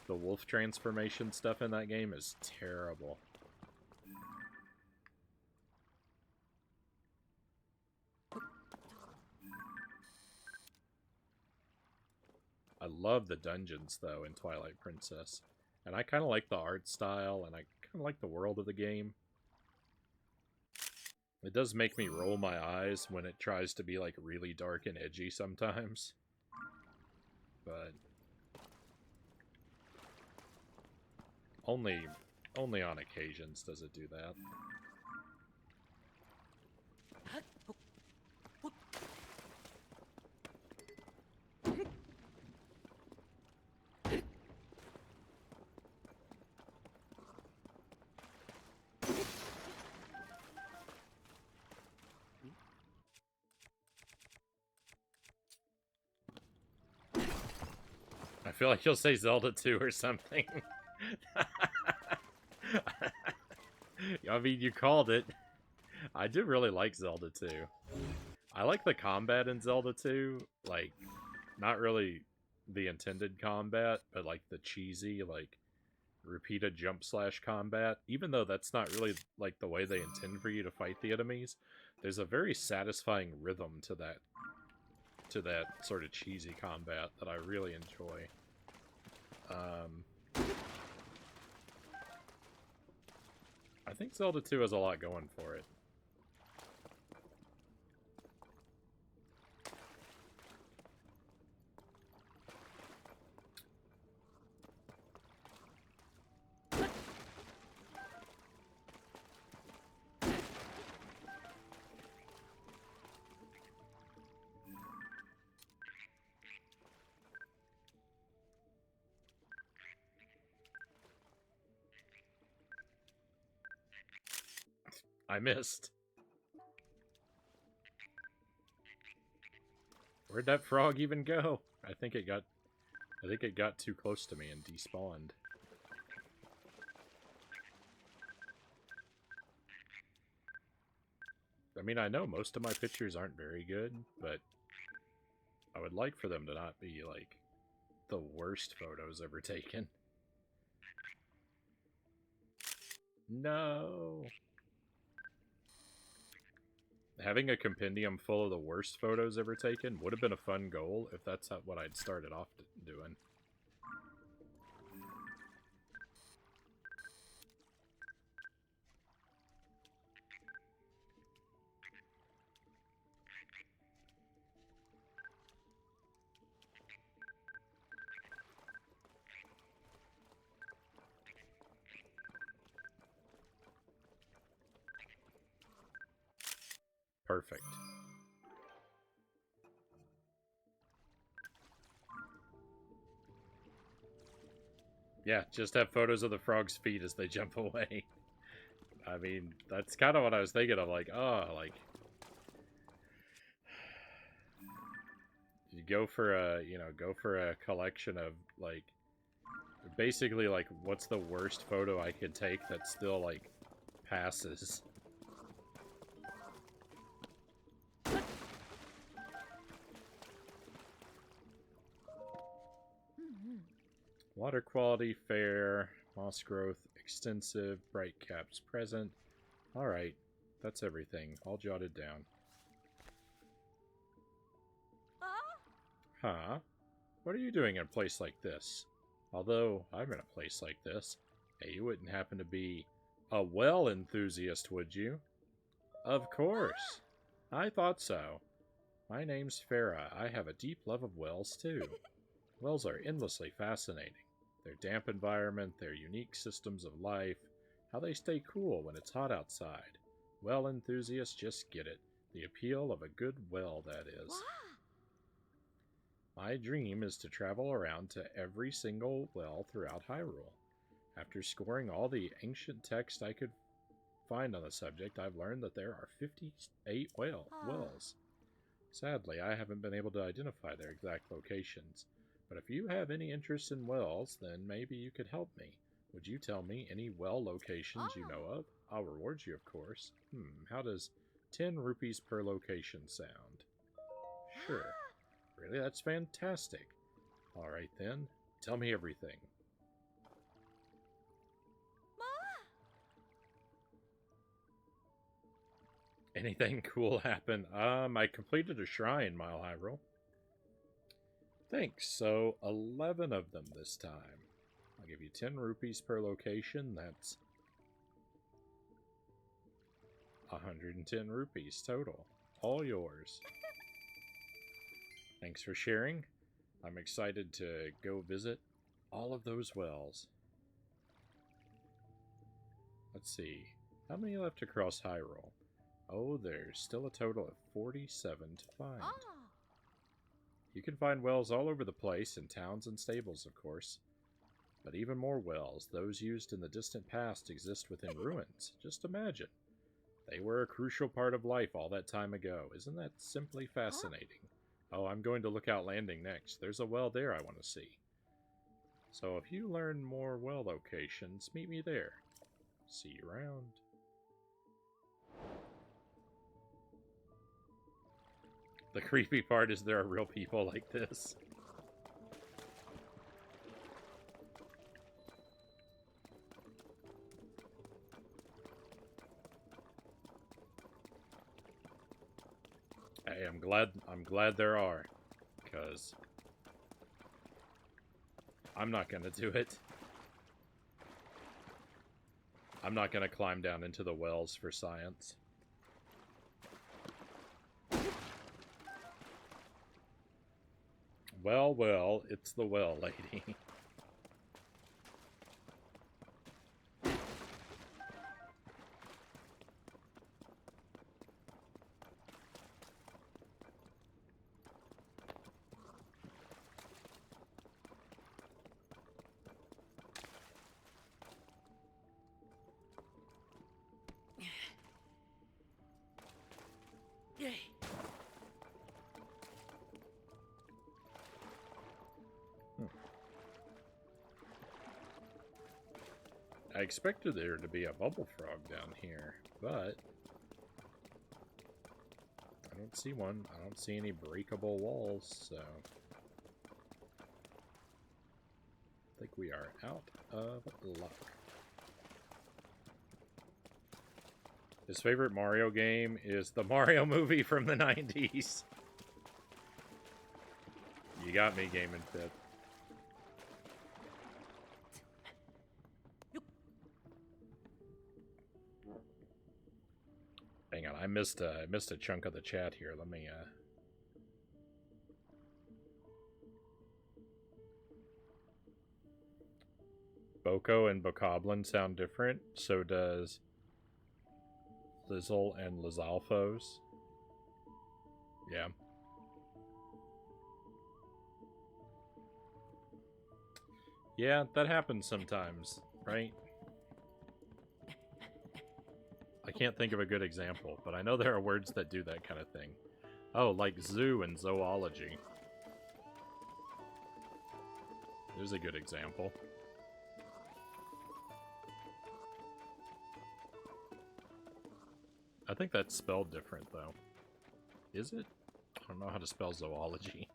The wolf transformation stuff in that game is terrible. I love the dungeons, though, in Twilight Princess. And I kind of like the art style, and I kind of like the world of the game. It does make me roll my eyes when it tries to be, like, really dark and edgy sometimes. But only on occasions does it do that. I feel like you'll say Zelda 2 or something. I mean, you called it. I do really like Zelda 2. I like the combat in Zelda 2. Like, not really the intended combat, but like the cheesy, like, repeated jump slash combat. Even though that's not really like the way they intend for you to fight the enemies, there's a very satisfying rhythm to that sort of cheesy combat that I really enjoy. I think Zelda 2 has a lot going for it. I missed. Where'd that frog even go? I think it got too close to me and despawned. I mean, I know most of my pictures aren't very good, but I would like for them to not be, like, the worst photos ever taken. No! Having a compendium full of the worst photos ever taken would have been a fun goal if that's what I'd started off doing. Perfect. Yeah, just have photos of the frog's feet as they jump away. I mean, that's kind of what I was thinking of, like, oh, like, you go for a collection of, like, basically, like, what's the worst photo I could take that still, like, passes? Water quality, fair, moss growth, extensive, bright caps present. Alright, that's everything. All jotted down. Huh? What are you doing in a place like this? Although, I'm in a place like this. Hey, you wouldn't happen to be a well enthusiast, would you? Of course. I thought so. My name's Farah. I have a deep love of wells, too. Wells are endlessly fascinating. Their damp environment, their unique systems of life, how they stay cool when it's hot outside. Well enthusiasts just get it. The appeal of a good well, that is. My dream is to travel around to every single well throughout Hyrule. After scoring all the ancient text I could find on the subject, I've learned that there are 58 wells. Sadly, I haven't been able to identify their exact locations. But if you have any interest in wells, then maybe you could help me. Would you tell me any well locations you know of? I'll reward you, of course. How does 10 rupees per location sound. Sure. Really? That's fantastic. Alright then. Tell me everything. Anything cool happen? I completed a shrine, Mile High Roll. Thanks. So, 11 of them this time. I'll give you 10 rupees per location. That's 110 rupees total. All yours. Thanks for sharing. I'm excited to go visit all of those wells. Let's see. How many left across Hyrule? Oh, there's still a total of 47 to find. You can find wells all over the place, in towns and stables, of course. But even more wells, those used in the distant past, exist within ruins. Just imagine. They were a crucial part of life all that time ago. Isn't that simply fascinating? Oh, I'm going to Lookout Landing next. There's a well there I want to see. So if you learn more well locations, meet me there. See you around. The creepy part is there are real people like this. Hey, I'm glad there are, because I'm not gonna do it. I'm not gonna climb down into the wells for science. Well, well, it's the well lady. I expected there to be a bubble frog down here, but I don't see one. I don't see any breakable walls, so I think we are out of luck. His favorite Mario game is the Mario movie from the 90s. You got me, Game and Fit. Hang on, I missed a chunk of the chat here. Let me Boko and Bokoblin sound different. So does Lizzle and Lizalfos. Yeah. Yeah, that happens sometimes, right? I can't think of a good example, but I know there are words that do that kind of thing. Oh, like zoo and zoology. There's a good example. I think that's spelled different, though. Is it? I don't know how to spell zoology.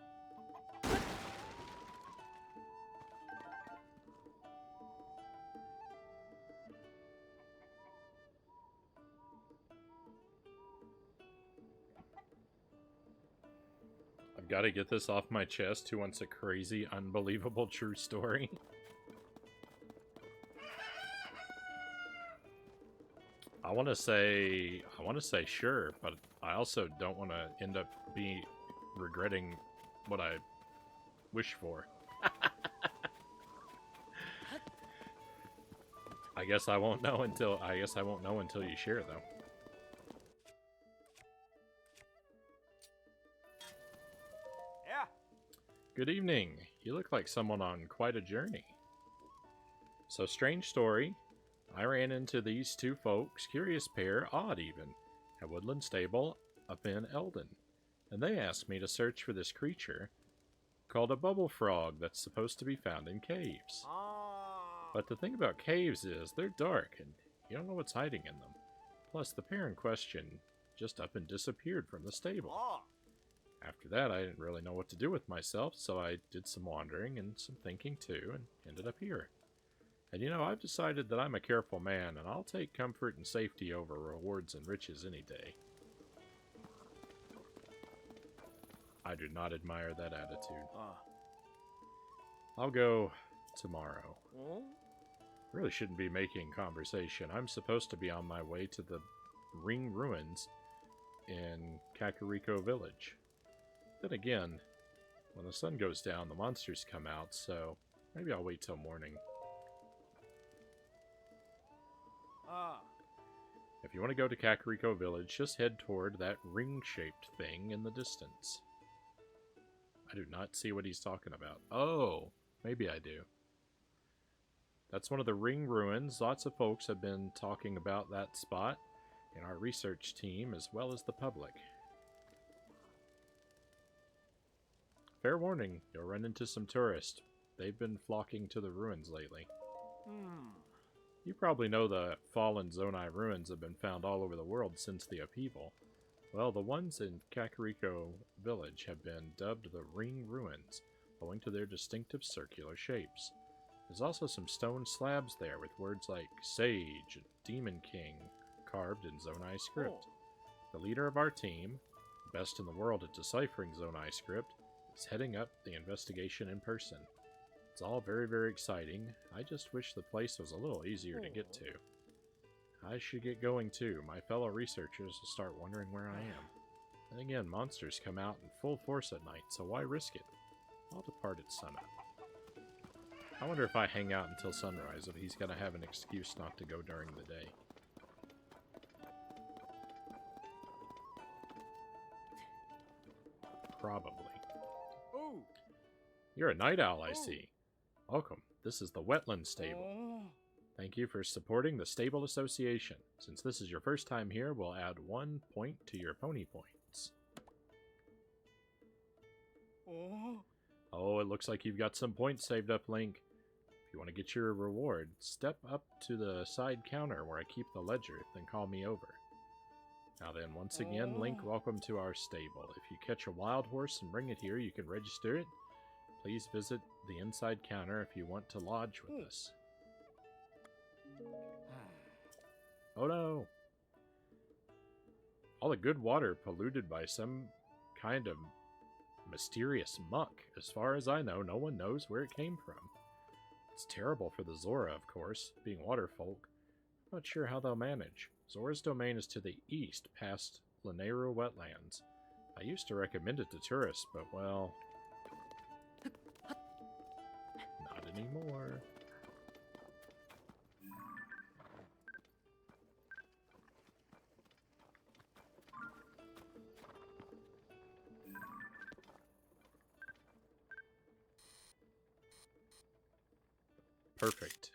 I've got to get this off my chest. Who wants a crazy, unbelievable true story? I want to say sure, but I also don't want to end up regretting what I wish for. I guess I won't know until you share, though. Yeah. Good evening. You look like someone on quite a journey. So, strange story. I ran into these two folks, curious pair, odd even, at Woodland Stable up in Eldon. And they asked me to search for this creature called a bubble frog that's supposed to be found in caves. But the thing about caves is they're dark and you don't know what's hiding in them. Plus, the pair in question just up and disappeared from the stable. Oh. After that, I didn't really know what to do with myself, so I did some wandering and some thinking too, and ended up here. And you know, I've decided that I'm a careful man, and I'll take comfort and safety over rewards and riches any day. I do not admire that attitude. I'll go tomorrow. Really shouldn't be making conversation. I'm supposed to be on my way to the Ring Ruins in Kakariko Village. Then again, when the sun goes down, the monsters come out, so maybe I'll wait till morning. If you want to go to Kakariko Village, just head toward that ring-shaped thing in the distance. I do not see what he's talking about. Oh, maybe I do. That's one of the ring ruins. Lots of folks have been talking about that spot in our research team as well as the public. Fair warning, you'll run into some tourists. They've been flocking to the ruins lately. You probably know the fallen Zonai ruins have been found all over the world since the upheaval. Well, the ones in Kakariko Village have been dubbed the Ring Ruins, owing to their distinctive circular shapes. There's also some stone slabs there with words like Sage and Demon King carved in Zonai script. The leader of our team, best in the world at deciphering Zonai script, is heading up the investigation in person. It's all very, very exciting. I just wish the place was a little easier to get to. I should get going too. My fellow researchers will start wondering where I am. And again, monsters come out in full force at night, so why risk it? I'll depart at sunup. I wonder if I hang out until sunrise, if he's gonna have an excuse not to go during the day. Probably. You're a night owl, I see. Welcome. This is the Wetland Stable. Thank you for supporting the Stable Association. Since this is your first time here, we'll add 1 point to your pony points. Oh, it looks like you've got some points saved up, Link. If you want to get your reward, step up to the side counter where I keep the ledger, then call me over. Now then, once again, Link, welcome to our stable. If you catch a wild horse and bring it here, you can register it. Please visit the inside counter if you want to lodge with us. Oh no! All the good water polluted by some kind of mysterious muck. As far as I know, no one knows where it came from. It's terrible for the Zora, of course, being waterfolk. I'm not sure how they'll manage. Zora's domain is to the east, past Lanayru wetlands. I used to recommend it to tourists, but well... not anymore. Perfect.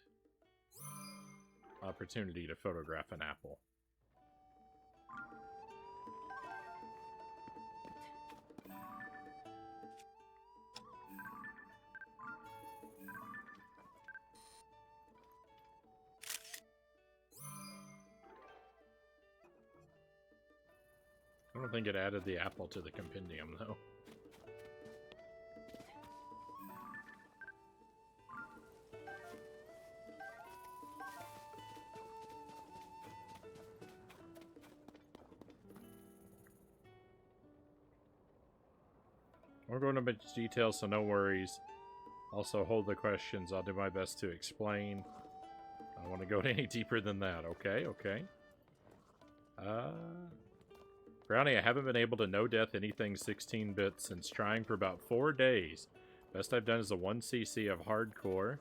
Opportunity to photograph an apple. I don't think it added the apple to the compendium, though. We're going into much detail, so no worries. Also, hold the questions. I'll do my best to explain. I don't want to go any deeper than that. Okay, okay. Frownie, I haven't been able to no-death anything 16-bit since trying for about 4 days. Best I've done is a 1cc of hardcore.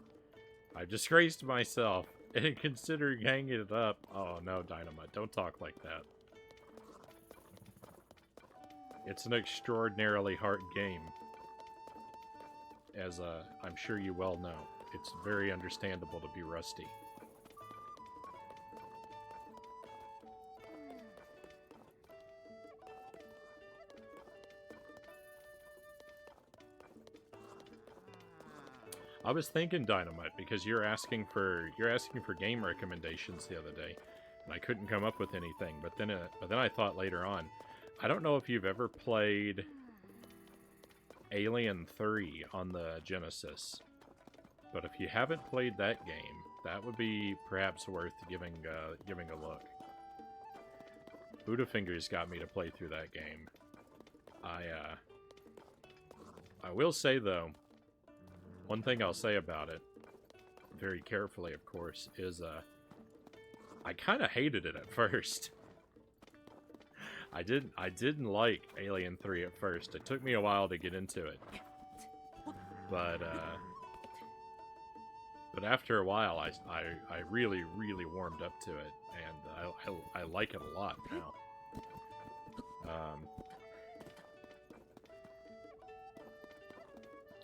I've disgraced myself. And considering hanging it up... Oh, no, Dynamite. Don't talk like that. It's an extraordinarily hard game. As I'm sure you well know. It's very understandable to be rusty. I was thinking Dynamite because you're asking for game recommendations the other day. and I couldn't come up with anything. But then I thought later on, I don't know if you've ever played Alien 3 on the Genesis, but if you haven't played that game, that would be perhaps worth giving a look. Budafingers got me to play through that game. I will say though, one thing I'll say about it, very carefully of course, is I kind of hated it at first. I didn't like Alien 3 at first. It took me a while to get into it. But after a while, I really, really warmed up to it, and I like it a lot now.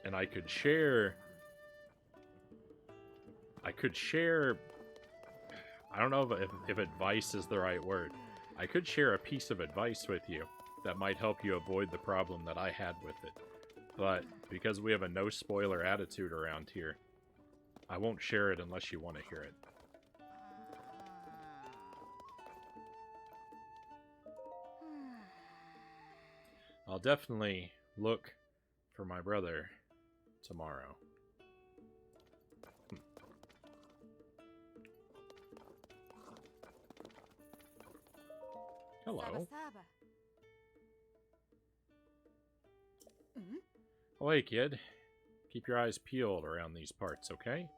And I could share, I don't know if advice is the right word. I could share a piece of advice with you that might help you avoid the problem that I had with it. But because we have a no spoiler attitude around here, I won't share it unless you want to hear it. I'll definitely look for my brother tomorrow. Hello. Oh, hey, kid. Keep your eyes peeled around these parts, okay?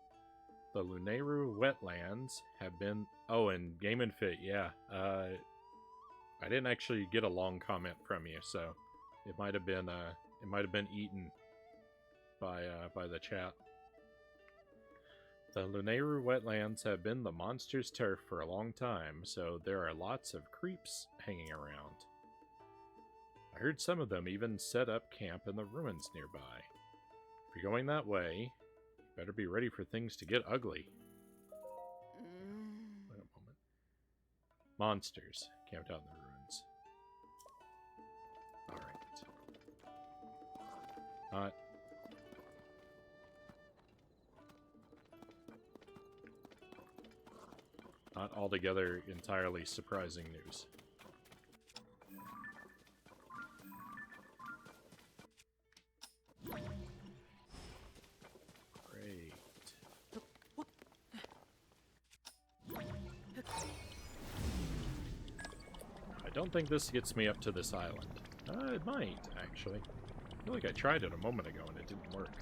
The Luneru wetlands have been... Oh, and Game and Fit, yeah. I didn't actually get a long comment from you, so it might have been eaten by the chat. The Luneru wetlands have been the monster's turf for a long time, so there are lots of creeps hanging around. I heard some of them even set up camp in the ruins nearby. If you're going that way, you better be ready for things to get ugly. Wait a moment. Monsters camped out in the ruins. Alright. Not altogether entirely surprising news. Great. I don't think this gets me up to this island. It might, actually. I feel like I tried it a moment ago and it didn't work.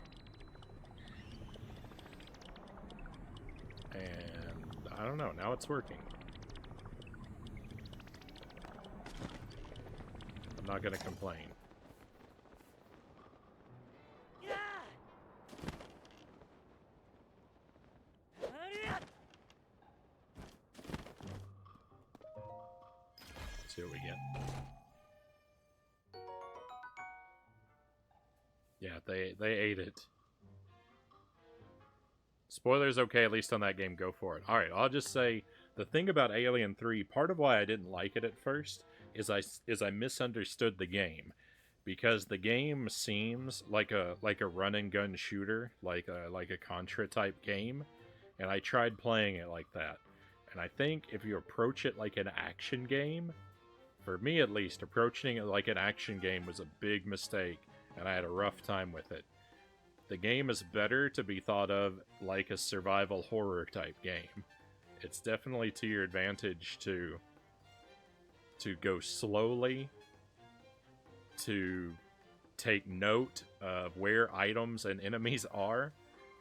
And I don't know, now it's working. I'm not gonna complain. See what we get. Yeah, they ate it. Spoilers okay, at least on that game, go for it. Alright, I'll just say, the thing about Alien 3, part of why I didn't like it at first, is I misunderstood the game. Because the game seems like a run and gun shooter, like a Contra type game, and I tried playing it like that. And I think if you approach it like an action game, for me at least, approaching it like an action game was a big mistake, and I had a rough time with it. The game is better to be thought of like a survival horror type game. It's definitely to your advantage to go slowly, to take note of where items and enemies are,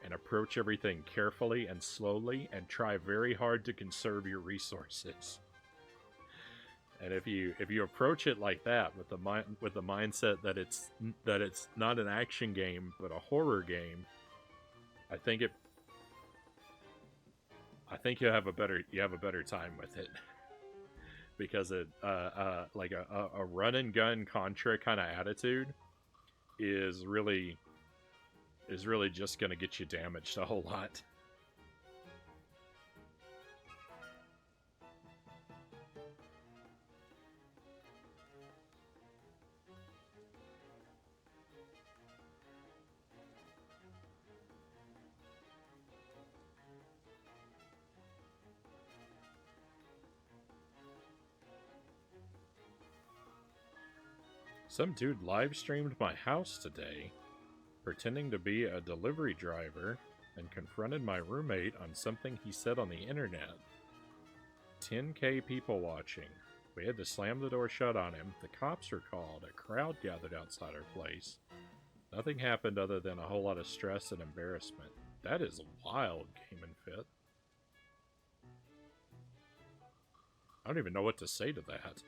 and approach everything carefully and slowly, and try very hard to conserve your resources. And if you approach it like that, with the mindset that it's not an action game but a horror game, I think you have a better time with it. Because it like a run and gun Contra kind of attitude is really just gonna get you damaged a whole lot. Some dude live streamed my house today, pretending to be a delivery driver, and confronted my roommate on something he said on the internet. 10K people watching. We had to slam the door shut on him. The cops were called. A crowd gathered outside our place. Nothing happened other than a whole lot of stress and embarrassment. That is wild, Game and Fit. I don't even know what to say to that.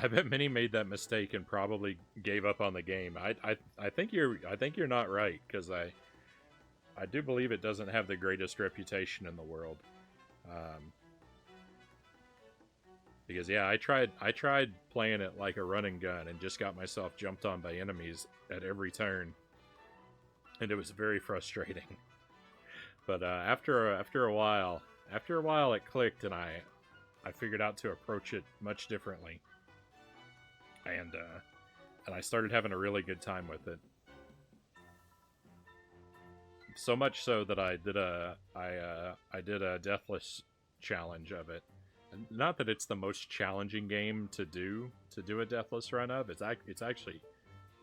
I bet many made that mistake and probably gave up on the game. I think you're not right, because I do believe it doesn't have the greatest reputation in the world. Because yeah, I tried playing it like a run and gun and just got myself jumped on by enemies at every turn, and it was very frustrating. But after a while it clicked, and I figured out to approach it much differently, and I started having a really good time with it. So much so that I did a deathless challenge of it. Not that it's the most challenging game to do a deathless run of. It's actually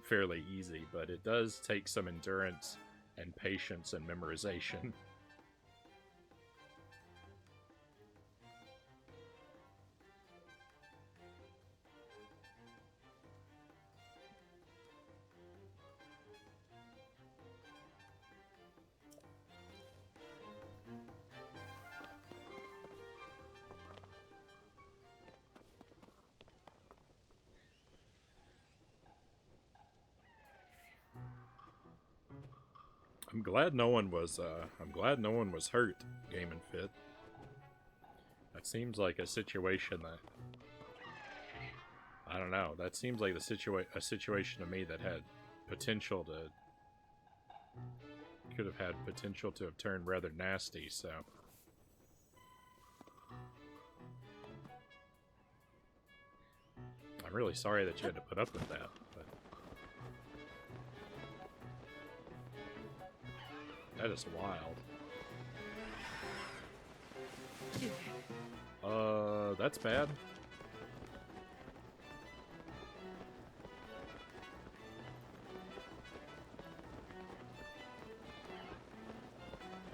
fairly easy, but it does take some endurance and patience and memorization. I'm glad no one was hurt, Game and Fit. That seems like a situation that, I don't know. That seems like a situation to me that had potential to could have had potential to have turned rather nasty. So I'm really sorry that you had to put up with that. But that is wild. That's bad.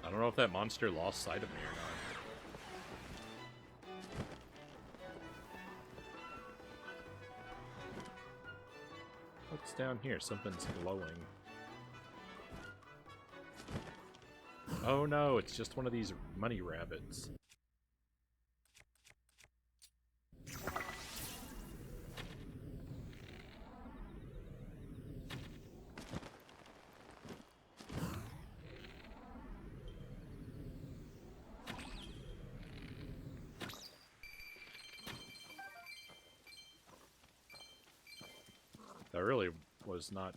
I don't know if that monster lost sight of me or not. What's down here? Something's glowing. Oh no, it's just one of these money rabbits. That really was not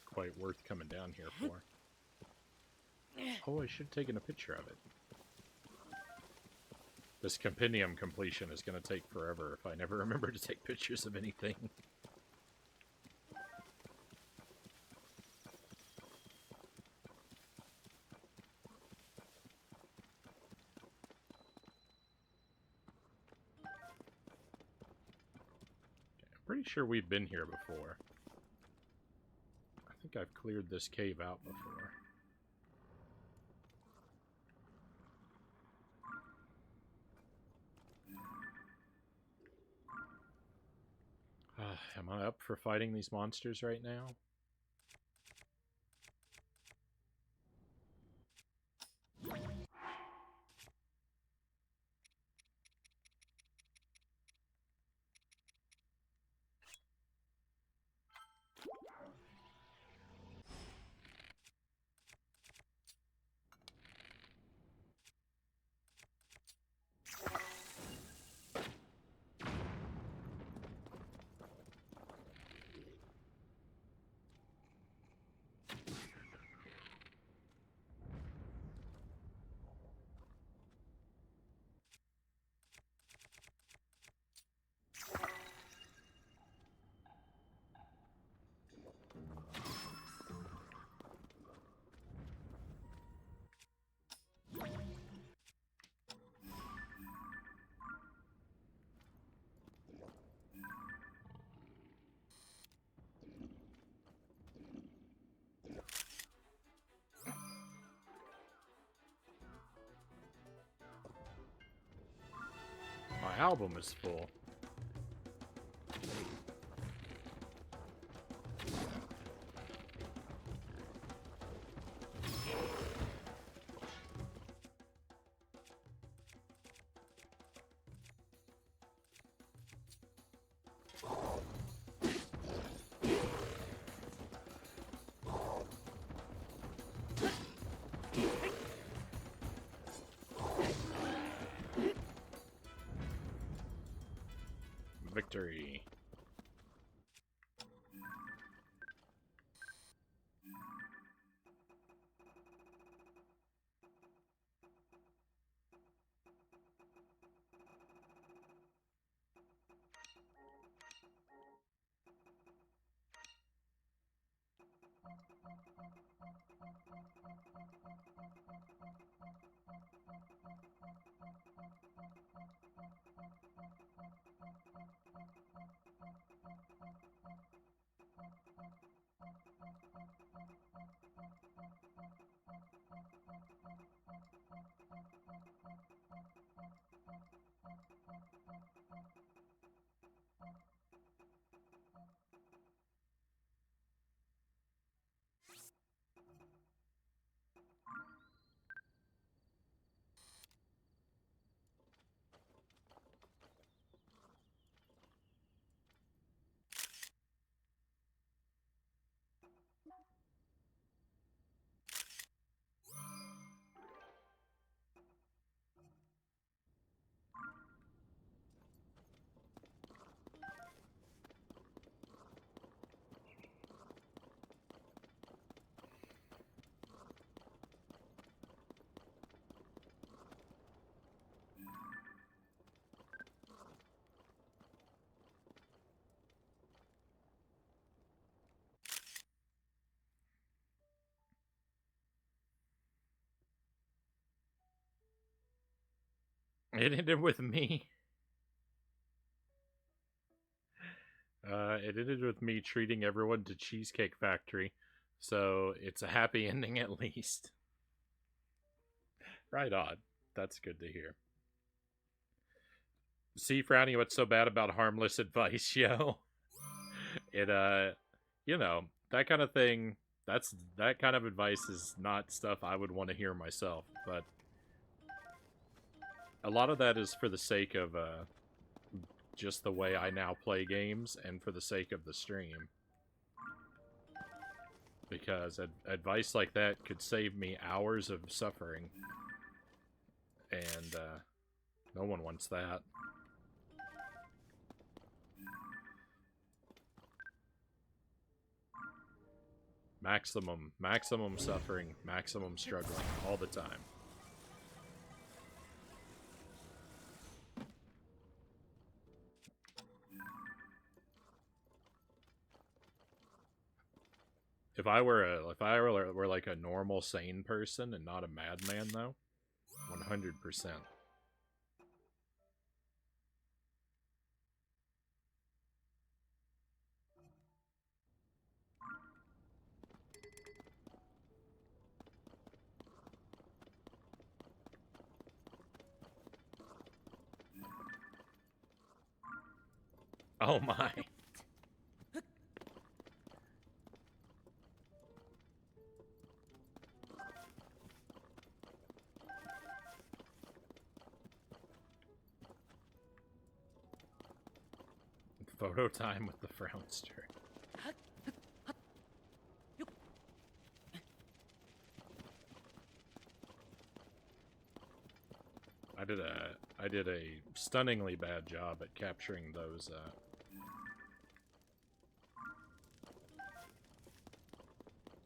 quite worth coming down here for. Oh, I should have taken a picture of it. This compendium completion is going to take forever if I never remember to take pictures of anything. I'm pretty sure we've been here before. I think I've cleared this cave out before. Am I up for fighting these monsters right now? album is full. Victory. It ended with me. It ended with me treating everyone to Cheesecake Factory. So it's a happy ending at least. Right on. That's good to hear. See, Frownie, what's so bad about harmless advice, yo? It, you know, that kind of thing, that kind of advice is not stuff I would want to hear myself, but a lot of that is for the sake of, just the way I now play games and for the sake of the stream. Because advice like that could save me hours of suffering. And, no one wants that. Maximum suffering, maximum struggling, all the time. If I were like a normal sane person and not a madman though, 100%. Oh my. Photo time with the Frownster. I did a stunningly bad job at capturing those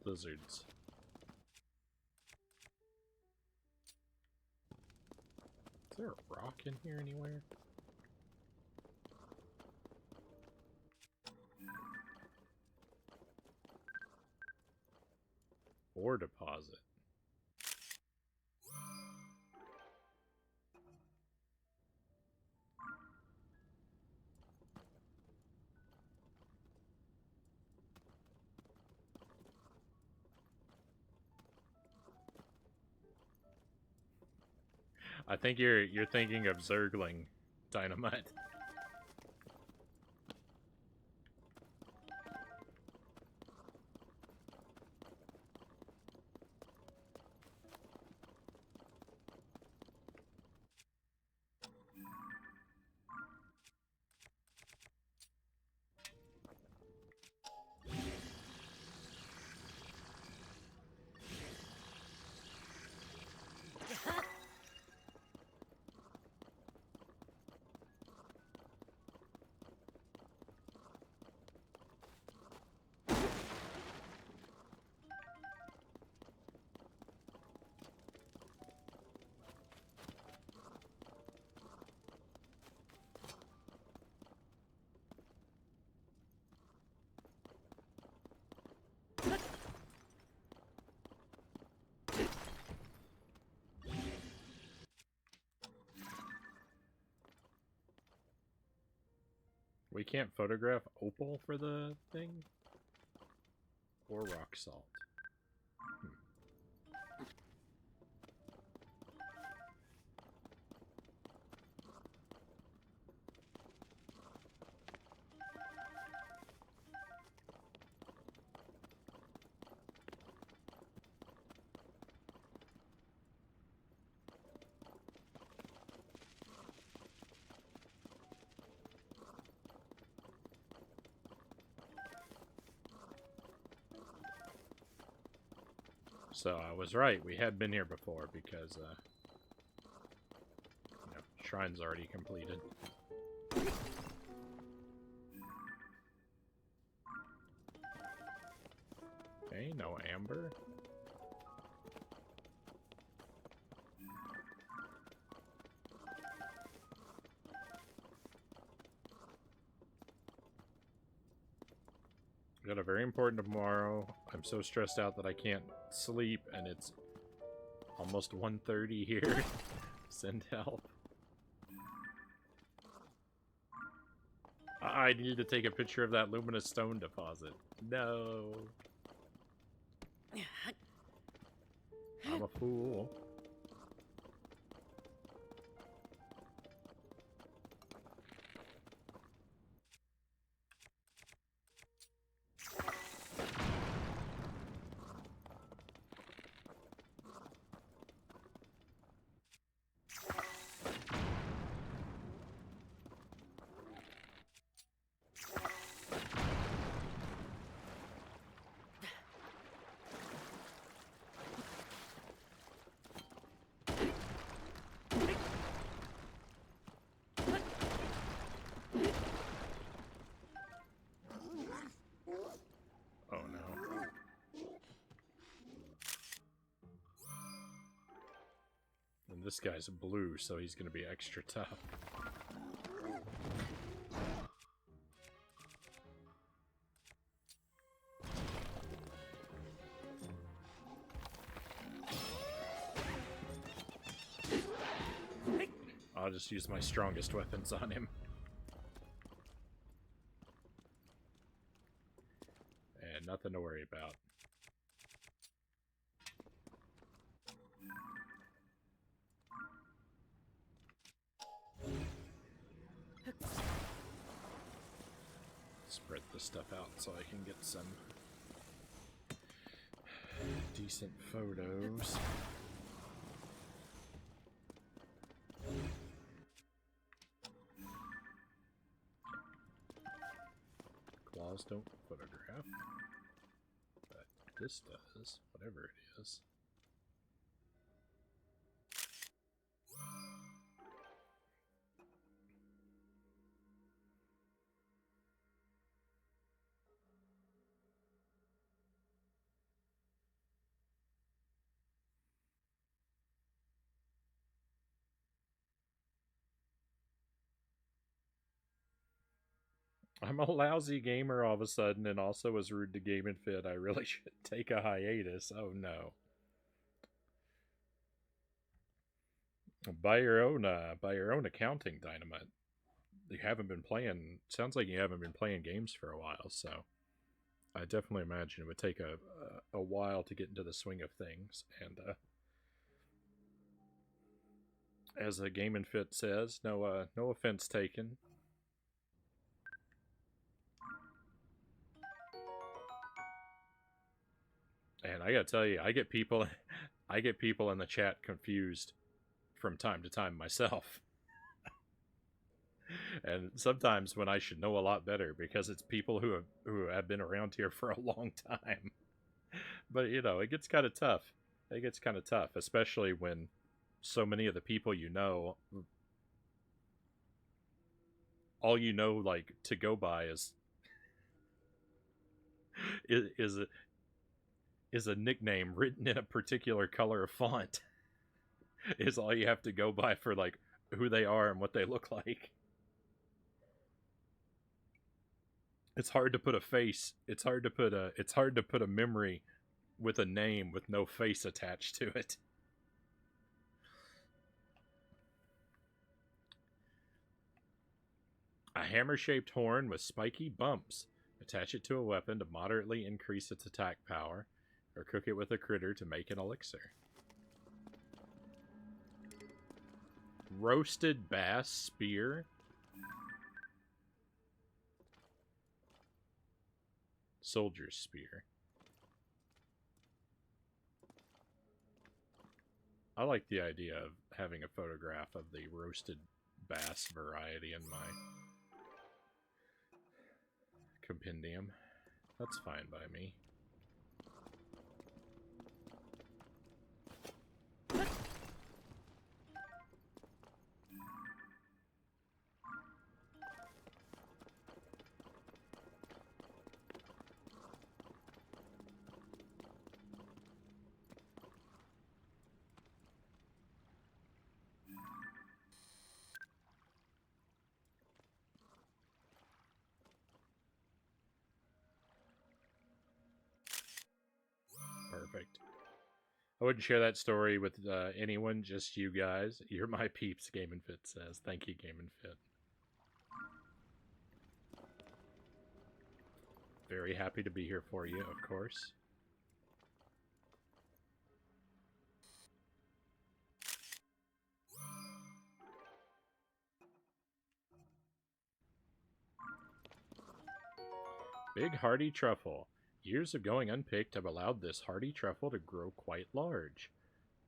lizards. Is there a rock in here anywhere? Ore deposit. I think you're thinking of Zergling Dynamite. We can't photograph opal for the thing? Or rock salt. So I was right, we had been here before because, shrine's already completed. Okay, no amber. I got a very important tomorrow. I'm so stressed out that I can't sleep, and it's almost 1:30 here. Send help. I need to take a picture of that luminous stone deposit. No. I'm a fool. Oh no. And this guy's blue, so he's gonna be extra tough. I'll just use my strongest weapons on him. And nothing to worry about. Spread this stuff out so I can get some decent photos. Claws don't photograph, but this does, whatever it is. I'm a lousy gamer all of a sudden and also was rude to Game and Fit. I really should take a hiatus. Oh no. By your own accounting, Dynamite. You haven't been playing, sounds like you haven't been playing games for a while, so I definitely imagine it would take a while to get into the swing of things, and As a Game and Fit says, no offense taken. And I gotta tell you, I get people in the chat confused from time to time myself. And sometimes when I should know a lot better because it's people who have been around here for a long time. But you know, it gets kind of tough. It gets kind of tough, especially when so many of the people you know, all you know, like to go by is a, is a nickname written in a particular color of font. Is all you have to go by for like who they are and what they look like. It's hard to put a face. It's hard to put a memory with a name with no face attached to it. A hammer-shaped horn with spiky bumps. Attach it to a weapon to moderately increase its attack power, or cook it with a critter to make an elixir. Roasted bass spear. Soldier's spear. I like the idea of having a photograph of the roasted bass variety in my compendium. That's fine by me. Perfect. I wouldn't share that story with anyone, just you guys. You're my peeps, Game and Fit says. Thank you, Game and Fit. Very happy to be here for you, of course. Big hardy truffle. Years of going unpicked have allowed this hardy truffle to grow quite large.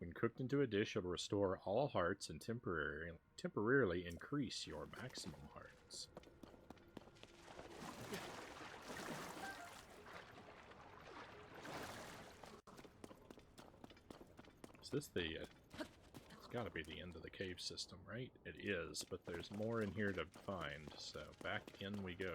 When cooked into a dish, it'll restore all hearts and temporarily increase your maximum hearts. Is this the... it's gotta be the end of the cave system, right? It is, but there's more in here to find, so back in we go.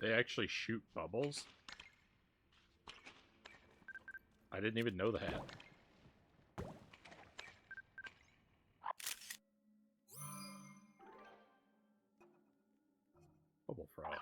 They actually shoot bubbles? I didn't even know that. Bubble frog.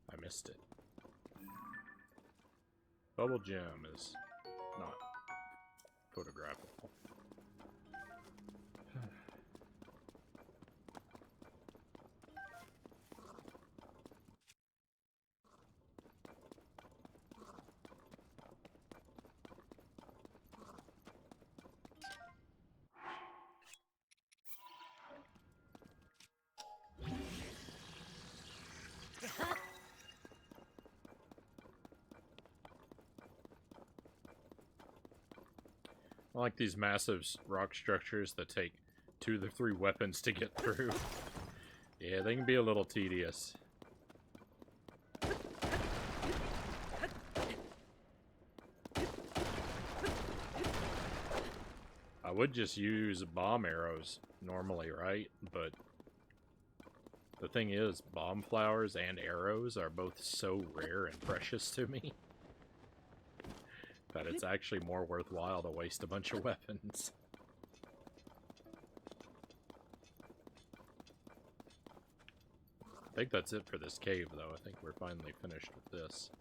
I missed it. Bubble gem is not photographable. I like these massive rock structures that take 2 to 3 weapons to get through. Yeah, they can be a little tedious. I would just use bomb arrows normally, right? But the thing is, bomb flowers and arrows are both so rare and precious to me that it's actually more worthwhile to waste a bunch of weapons. I think that's it for this cave, though. I think we're finally finished with this.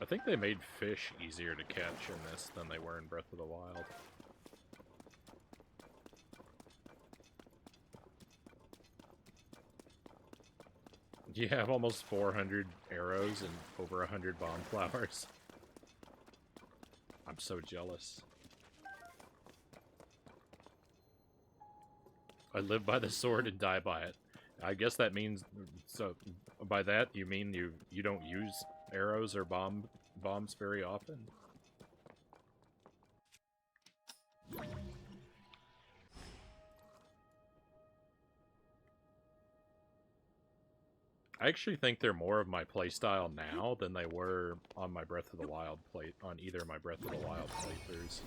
I think they made fish easier to catch in this than they were in Breath of the Wild. You have almost 400 arrows and over 100 bomb flowers. I'm so jealous. I live by the sword and die by it. I guess that means, so by that you mean you don't use arrows or bombs very often? I actually think they're more of my playstyle now than they were on my Breath of the Wild on either of my Breath of the Wild playthroughs.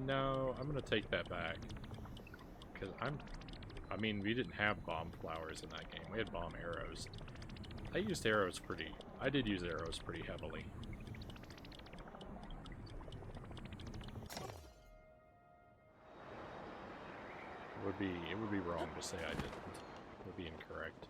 No, I'm gonna take that back. Because I mean, we didn't have bomb flowers in that game. We had bomb arrows. I did use arrows pretty heavily. It would be wrong to say I didn't. It would be incorrect.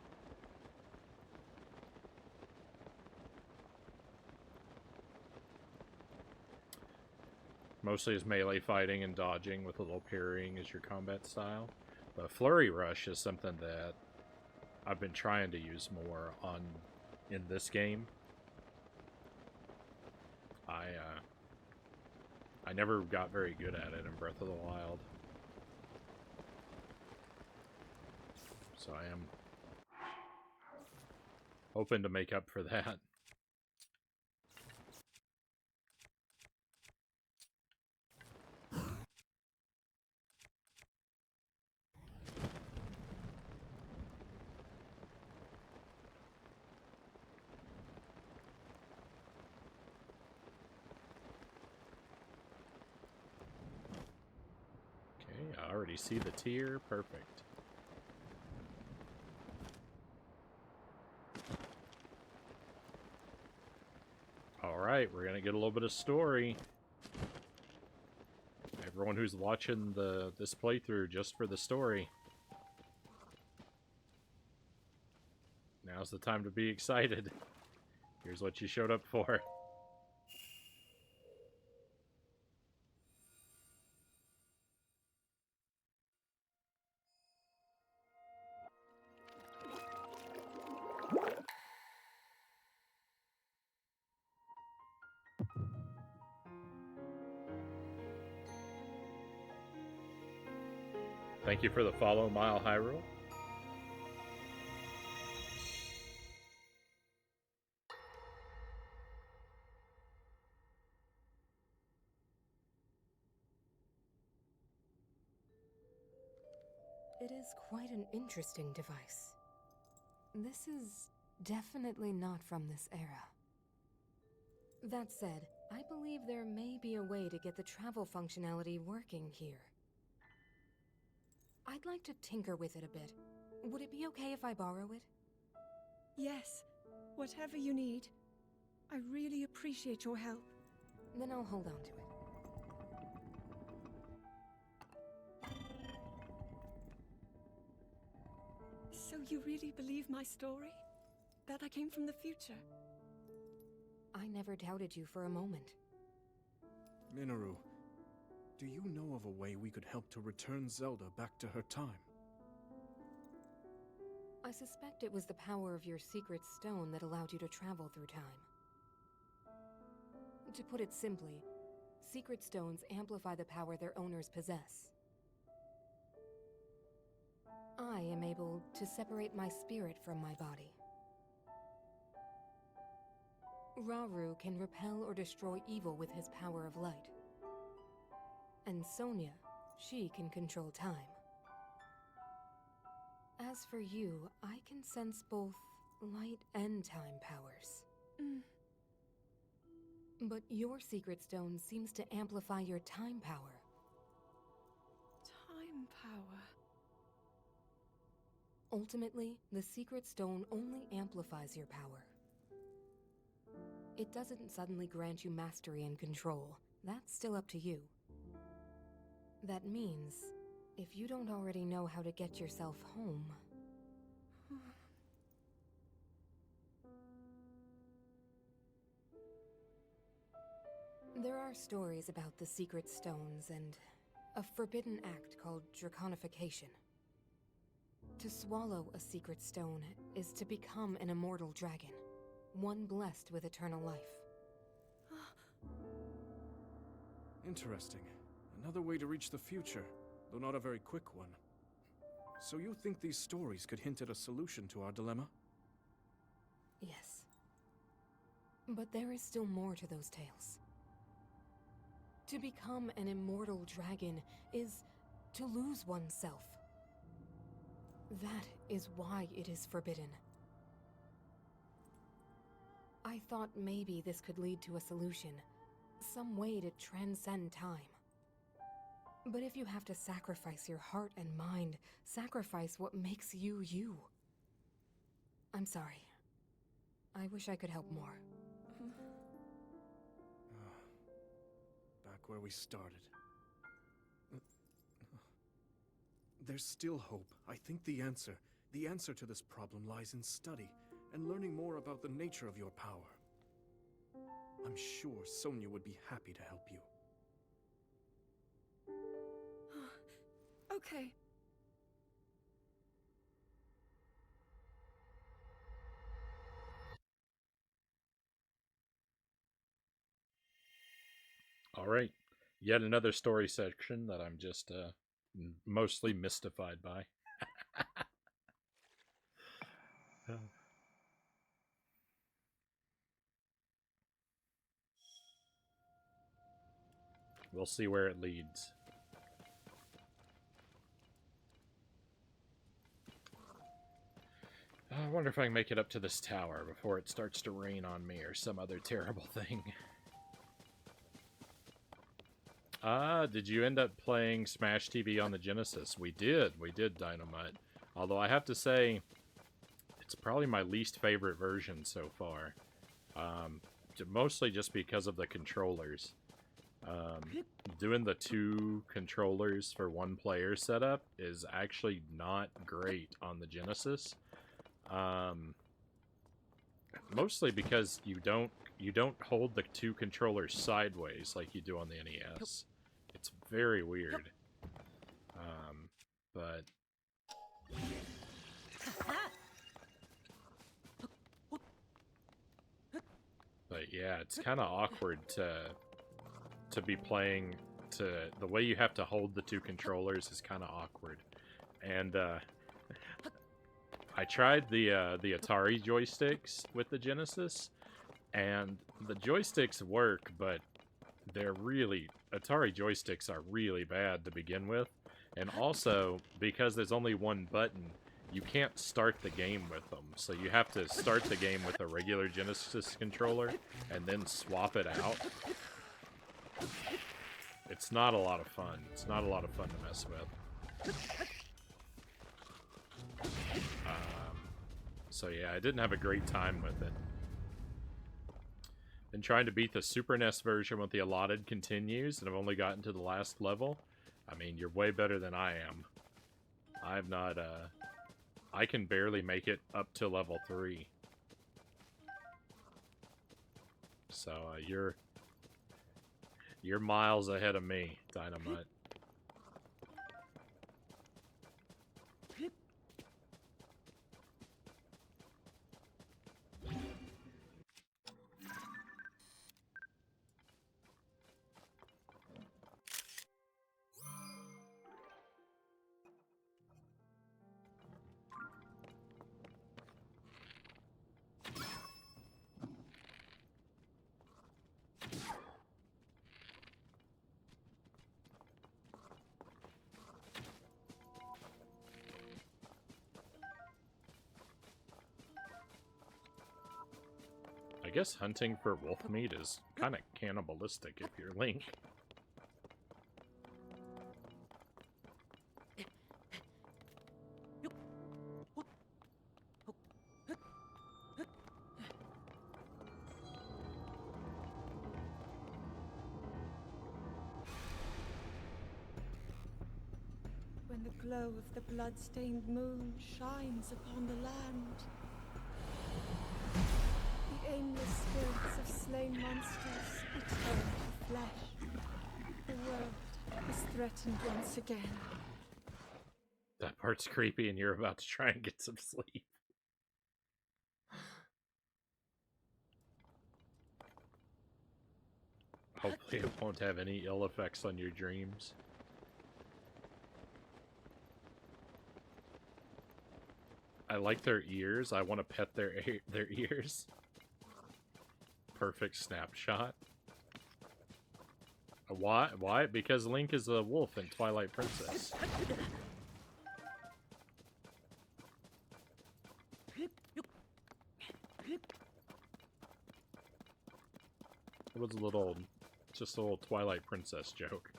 Mostly is melee fighting and dodging with a little parrying as your combat style. The Flurry Rush is something that I've been trying to use more in this game. I never got very good at it in Breath of the Wild. So I am hoping to make up for that. I already see the tier. Perfect. Alright, we're gonna get a little bit of story. Everyone who's watching this playthrough just for the story. Now's the time to be excited. Here's what you showed up for. Thank you for the follow, Mile Hyrule. It is quite an interesting device. This is definitely not from this era. That said, I believe there may be a way to get the travel functionality working here. I'd like to tinker with it a bit. Would it be okay if I borrow it? Yes, whatever you need. I really appreciate your help. Then I'll hold on to it. So you really believe my story? That I came from the future? I never doubted you for a moment. Minoru, do you know of a way we could help to return Zelda back to her time? I suspect it was the power of your secret stone that allowed you to travel through time. To put it simply, secret stones amplify the power their owners possess. I am able to separate my spirit from my body. Rauru can repel or destroy evil with his power of light. And Sonia, she can control time. As for you, I can sense both light and time powers. But your secret stone seems to amplify your time power. Time power. Ultimately, the secret stone only amplifies your power. It doesn't suddenly grant you mastery and control. That's still up to you. That means, if you don't already know how to get yourself home... There are stories about the secret stones and a forbidden act called draconification. To swallow a secret stone is to become an immortal dragon, one blessed with eternal life. Interesting. Another way to reach the future, though not a very quick one. So you think these stories could hint at a solution to our dilemma? Yes. But there is still more to those tales. To become an immortal dragon is to lose oneself. That is why it is forbidden. I thought maybe this could lead to a solution, some way to transcend time. But if you have to sacrifice your heart and mind, sacrifice what makes you you. I'm sorry. I wish I could help more. Back where we started. There's still hope. I think the answer to this problem lies in study and learning more about the nature of your power. I'm sure Sonia would be happy to help you. Okay. All right. Yet another story section that I'm just mostly mystified by. We'll see where it leads. I wonder if I can make it up to this tower before it starts to rain on me or some other terrible thing. Did you end up playing Smash TV on the Genesis? We did, Dynamite. Although I have to say, it's probably my least favorite version so far. Mostly just because of the controllers. Doing the 2 controllers for 1 player setup is actually not great on the Genesis. Mostly because you don't hold the 2 controllers sideways like you do on the NES. It's very weird. But yeah, it's kind of awkward to be playing the way you have to hold the 2 controllers is kind of awkward. And I tried the Atari joysticks with the Genesis, and the joysticks work, but Atari joysticks are really bad to begin with. And also, because there's only 1 button, you can't start the game with them. So you have to start the game with a regular Genesis controller, and then swap it out. It's not a lot of fun. It's not a lot of fun to mess with. So yeah, I didn't have a great time with it. Been trying to beat the Super NES version with the allotted continues, and I've only gotten to the last level. I mean, you're way better than I am. I've not, I can barely make it up to level 3. So, you're miles ahead of me, Dynamite. guess hunting for wolf meat is kind of cannibalistic if you're Link. When the glow of the blood-stained moon shines upon the land, the aimless spirits of slain monsters return to flesh. The world is threatened once again. That part's creepy and you're about to try and get some sleep. Hopefully it won't have any ill effects on your dreams. I like their ears. I want to pet their ears. Perfect snapshot. Why? Why? Because Link is a wolf in Twilight Princess. It was just a little Twilight Princess joke.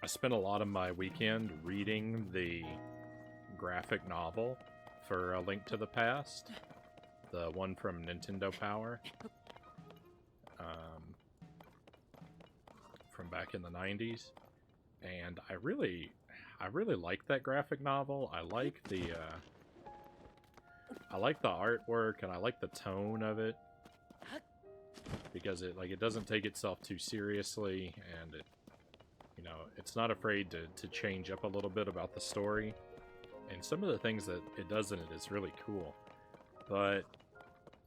I spent a lot of my weekend reading the graphic novel for A Link to the Past, the one from Nintendo Power, from back in the 90s, and I really like that graphic novel. I like the artwork and I like the tone of it because it doesn't take itself too seriously, and it's not afraid to change up a little bit about the story. And some of the things that it does in it is really cool. But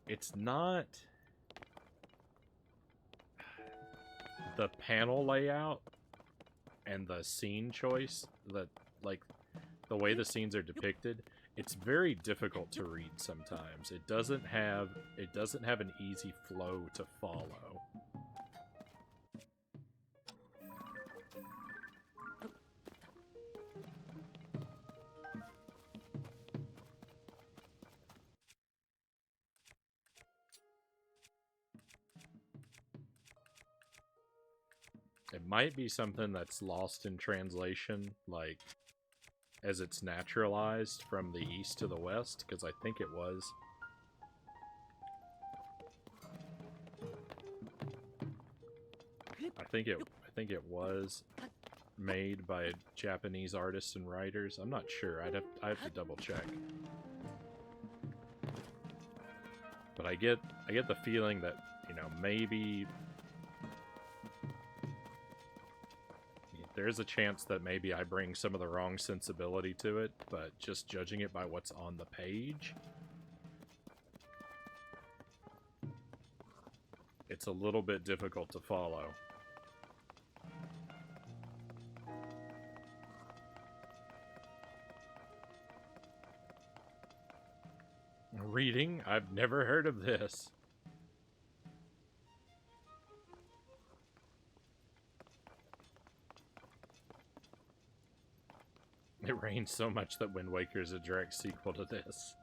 it's not... The panel layout and the scene choice, the way the scenes are depicted, it's very difficult to read sometimes. It doesn't have an easy flow to follow. It might be something that's lost in translation, like, as it's naturalized from the east to the west, because I think it was. I think it was made by Japanese artists and writers. I'm not sure. I have to double check. But I get the feeling that, maybe there's a chance that maybe I bring some of the wrong sensibility to it, but just judging it by what's on the page, it's a little bit difficult to follow. Reading? I've never heard of this. It rains so much that Wind Waker is a direct sequel to this.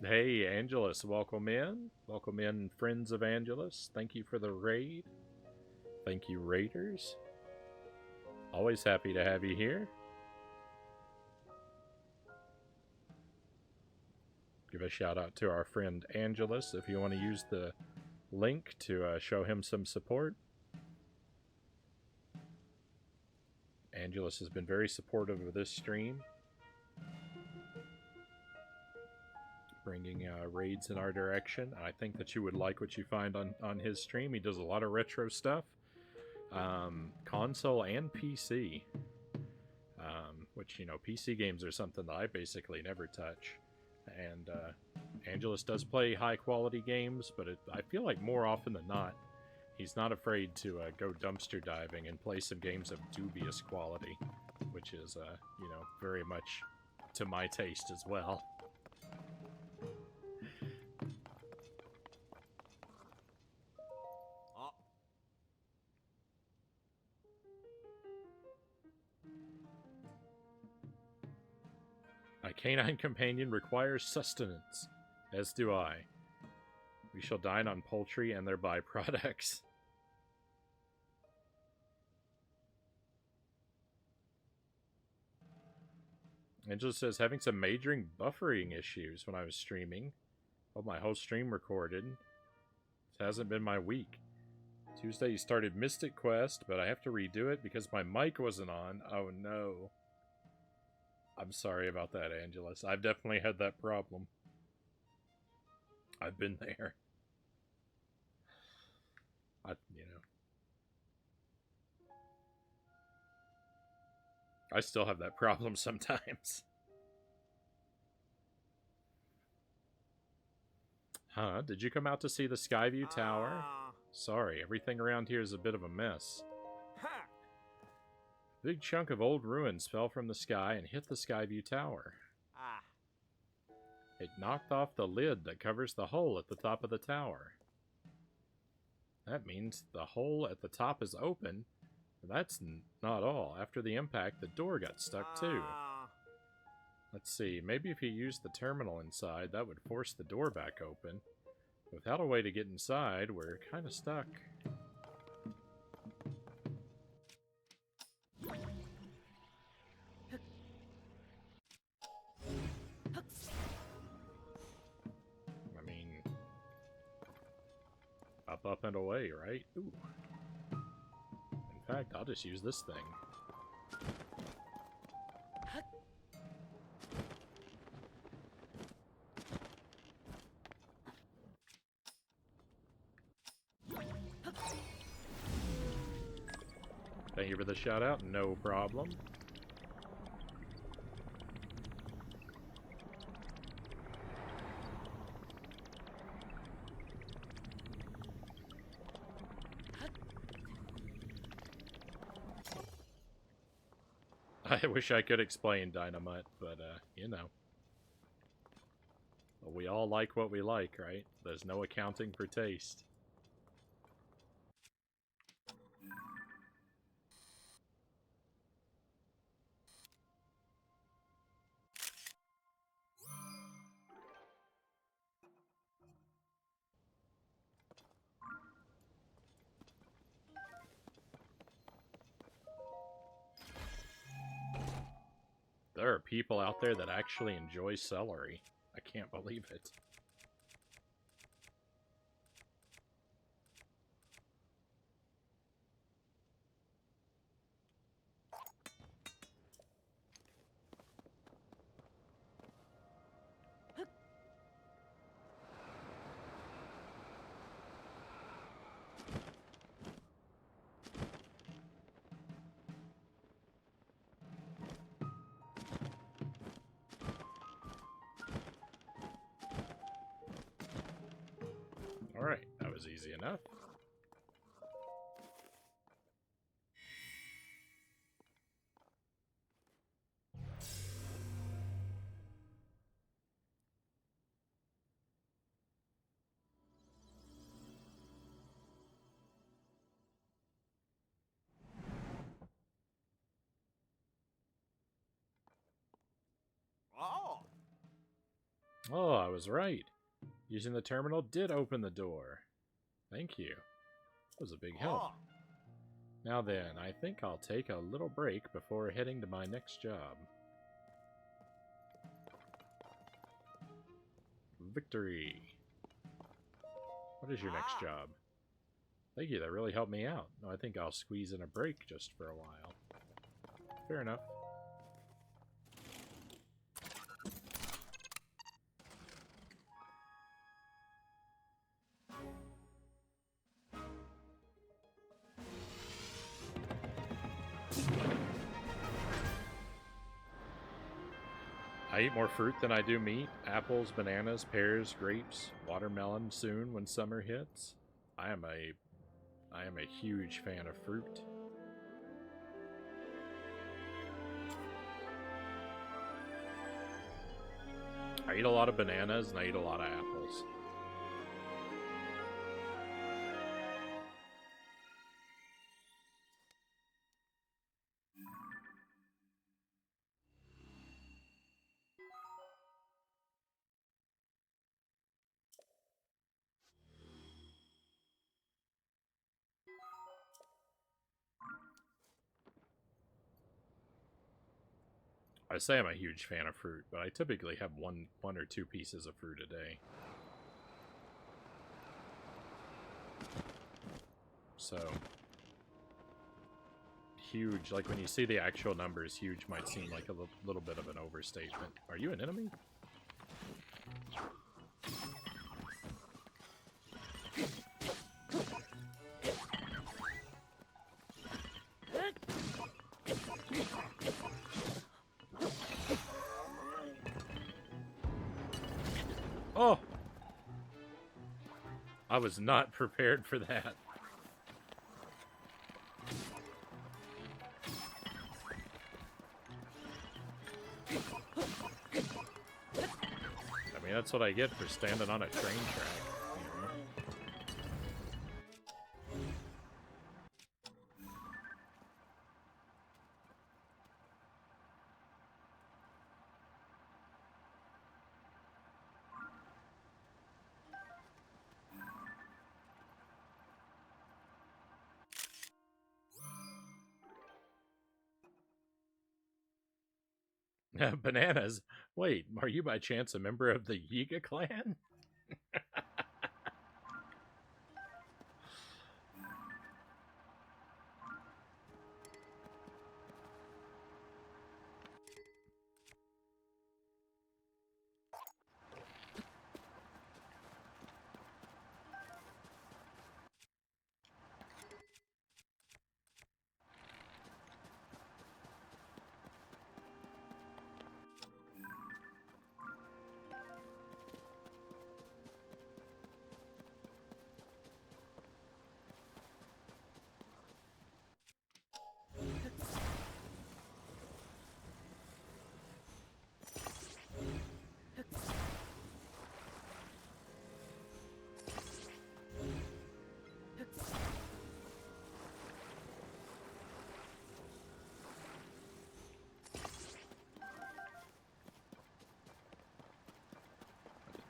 Hey, Angelus, welcome in. Welcome in, friends of Angelus. Thank you for the raid. Thank you, raiders. Always happy to have you here. Give a shout out to our friend Angelus if you want to use the link to show him some support. Angelus has been very supportive of this stream. bringing raids in our direction. I think that you would like what you find on his stream. He does a lot of retro stuff, console and PC. Which, you know, PC games are something that I basically never touch. And Angelus does play high-quality games, but I feel like more often than not, he's not afraid to go dumpster diving and play some games of dubious quality, which is, you know, very much to my taste as well. Oh. My canine companion requires sustenance, as do I. We shall dine on poultry and their byproducts. Angela says, having some majoring buffering issues when I was streaming. Well, my whole stream recorded. It hasn't been my week. Tuesday you started Mystic Quest, but I have to redo it because my mic wasn't on. Oh no. I'm sorry about that, Angelus. I've definitely had that problem. I've been there. You know. I still have that problem sometimes. Huh? Did you come out to see the Skyview Tower? Sorry, everything around here is a bit of a mess. Ha! A big chunk of old ruins fell from the sky and hit the Skyview Tower. Ah. It knocked off the lid that covers the hole at the top of the tower. That means the hole at the top is open. That's not all. After the impact, the door got stuck too. Let's see, maybe if you use the terminal inside, that would force the door back open. Without a way to get inside, we're kind of stuck. I mean, up and away, right? Ooh. In fact, I'll just use this thing. Thank you for the shout out, no problem. I wish I could explain Dynamite, but, you know. We all like what we like, right? There's no accounting for taste. There are people out there that actually enjoy celery. I can't believe it. Alright, that was easy enough. Oh. Oh, I was right. Using the terminal did open the door. Thank you. That was a big help. Oh. Now then, I think I'll take a little break before heading to my next job. Victory. What is your next job? Thank you, that really helped me out. No, I think I'll squeeze in a break just for a while. Fair enough. I eat more fruit than I do meat. Apples, bananas, pears, grapes, watermelon soon when summer hits. I am a huge fan of fruit. I eat a lot of bananas and I eat a lot of apples. I say I'm a huge fan of fruit, but I typically have one or two pieces of fruit a day. So, huge, like when you see the actual numbers, huge might seem like a little bit of an overstatement. Are you an enemy? Oh! I was not prepared for that. I mean, that's what I get for standing on a train track. You know? Bananas. Wait, are you by chance a member of the Yiga clan?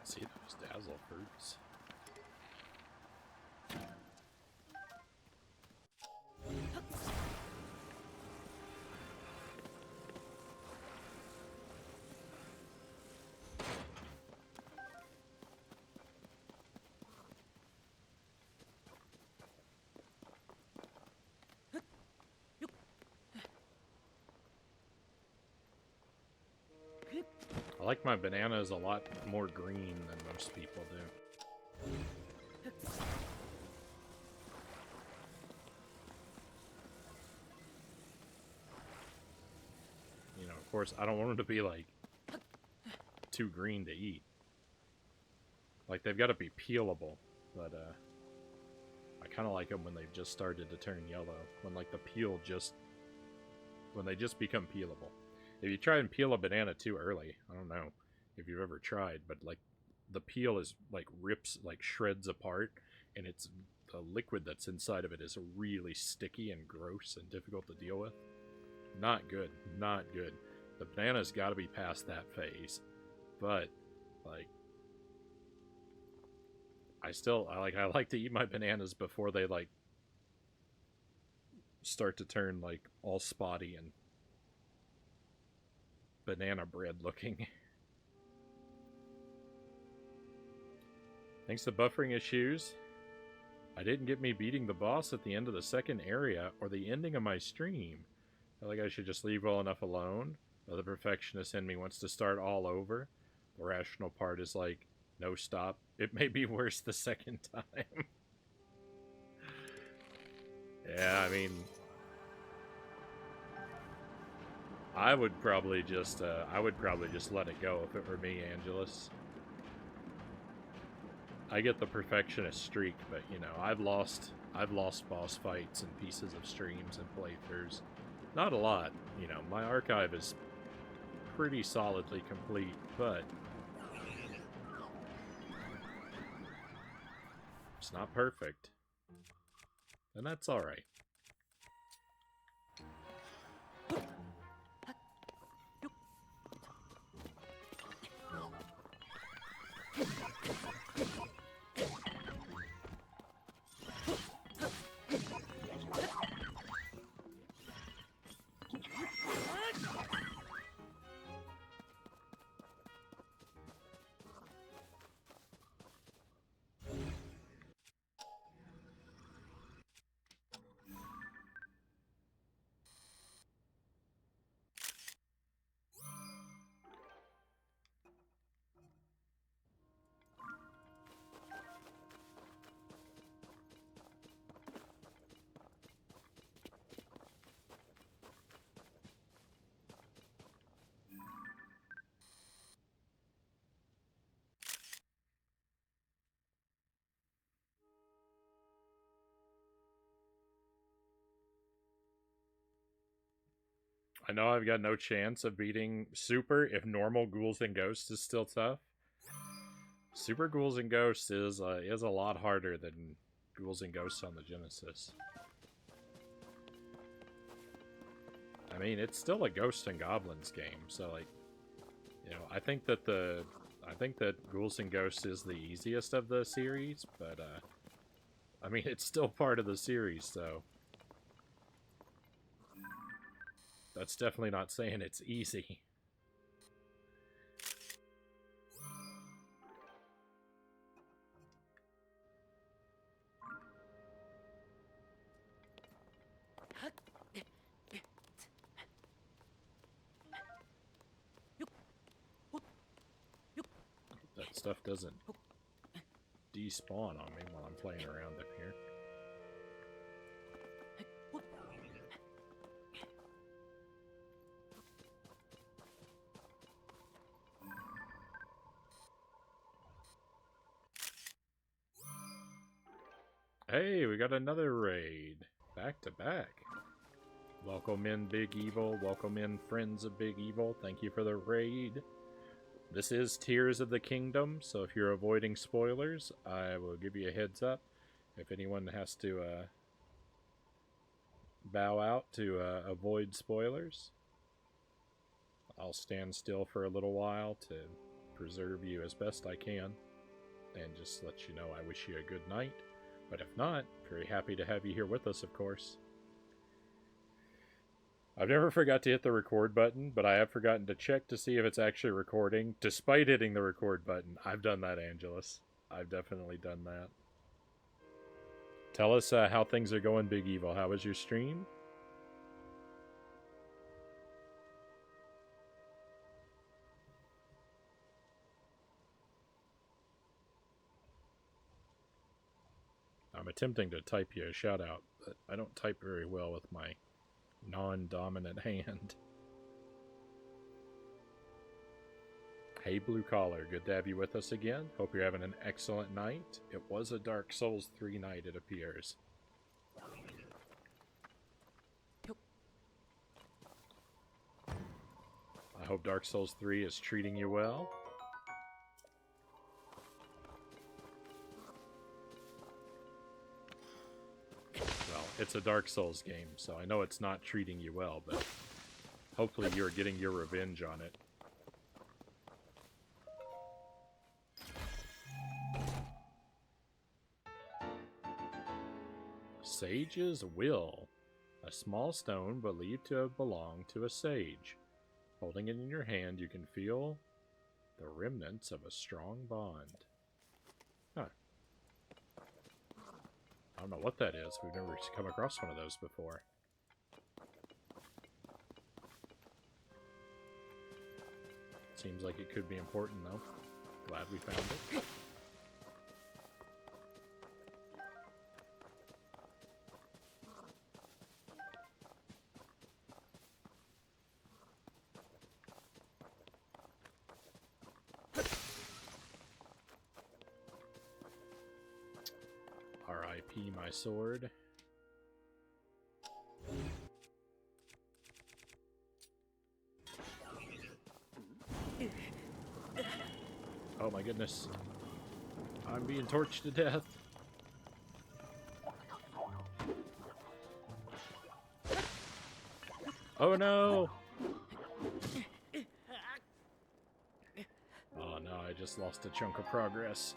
See those dazzle fruits. I like my bananas a lot more green than most people do. You know, of course, I don't want them to be, like, too green to eat. Like, they've got to be peelable, but, I kind of like them when they've just started to turn yellow. When, like, the peel just... when they just become peelable. If you try and peel a banana too early, I don't know if you've ever tried, but, like, the peel is, like, rips, like, shreds apart, and it's... the liquid that's inside of it is really sticky and gross and difficult to deal with. Not good. Not good. The banana's got to be past that phase. But, like... I like to eat my bananas before they, like, start to turn, like, all spotty and banana bread looking. Thanks to buffering issues, I didn't get me beating the boss at the end of the second area or the ending of my stream. I feel like I should just leave well enough alone. But the perfectionist in me wants to start all over. The rational part is like, no, stop. It may be worse the second time. Yeah, I mean... I would probably just let it go if it were me, Angelus. I get the perfectionist streak, but you know, I've lost boss fights and pieces of streams and playthroughs. Not a lot, you know, my archive is pretty solidly complete, but it's not perfect. And that's alright. I know I've got no chance of beating Super if normal Ghouls and Ghosts is still tough. Super Ghouls and Ghosts is a lot harder than Ghouls and Ghosts on the Genesis. I mean, it's still a Ghosts and Goblins game, so like, you know, I think that Ghouls and Ghosts is the easiest of the series, but I mean, it's still part of the series, so that's definitely not saying it's easy. That stuff doesn't despawn on me while I'm playing around up here. Hey, we got another raid. Back to back. Welcome in, Big Evil. Welcome in, friends of Big Evil. Thank you for the raid. This is Tears of the Kingdom, so if you're avoiding spoilers, I will give you a heads up. If anyone has to bow out to avoid spoilers, I'll stand still for a little while to preserve you as best I can, and just let you know I wish you a good night. But if not, very happy to have you here with us, of course. I've never forgot to hit the record button, but I have forgotten to check to see if it's actually recording, despite hitting the record button. I've done that, Angelus. I've definitely done that. Tell us how things are going, Big Evil. How was your stream? I'm attempting to type you a shout out, but I don't type very well with my non-dominant hand. Hey Blue Collar, good to have you with us again. Hope you're having an excellent night. It was a Dark Souls 3 night, it appears. I hope Dark Souls 3 is treating you well. Well, it's a Dark Souls game, so I know it's not treating you well, but hopefully you're getting your revenge on it. Sage's Will. A small stone believed to have belonged to a sage. Holding it in your hand, you can feel the remnants of a strong bond. Huh. I don't know what that is. We've never come across one of those before. Seems like it could be important, though. Glad we found it. RIP my sword. Oh my goodness. I'm being torched to death. Oh no! Oh no, I just lost a chunk of progress.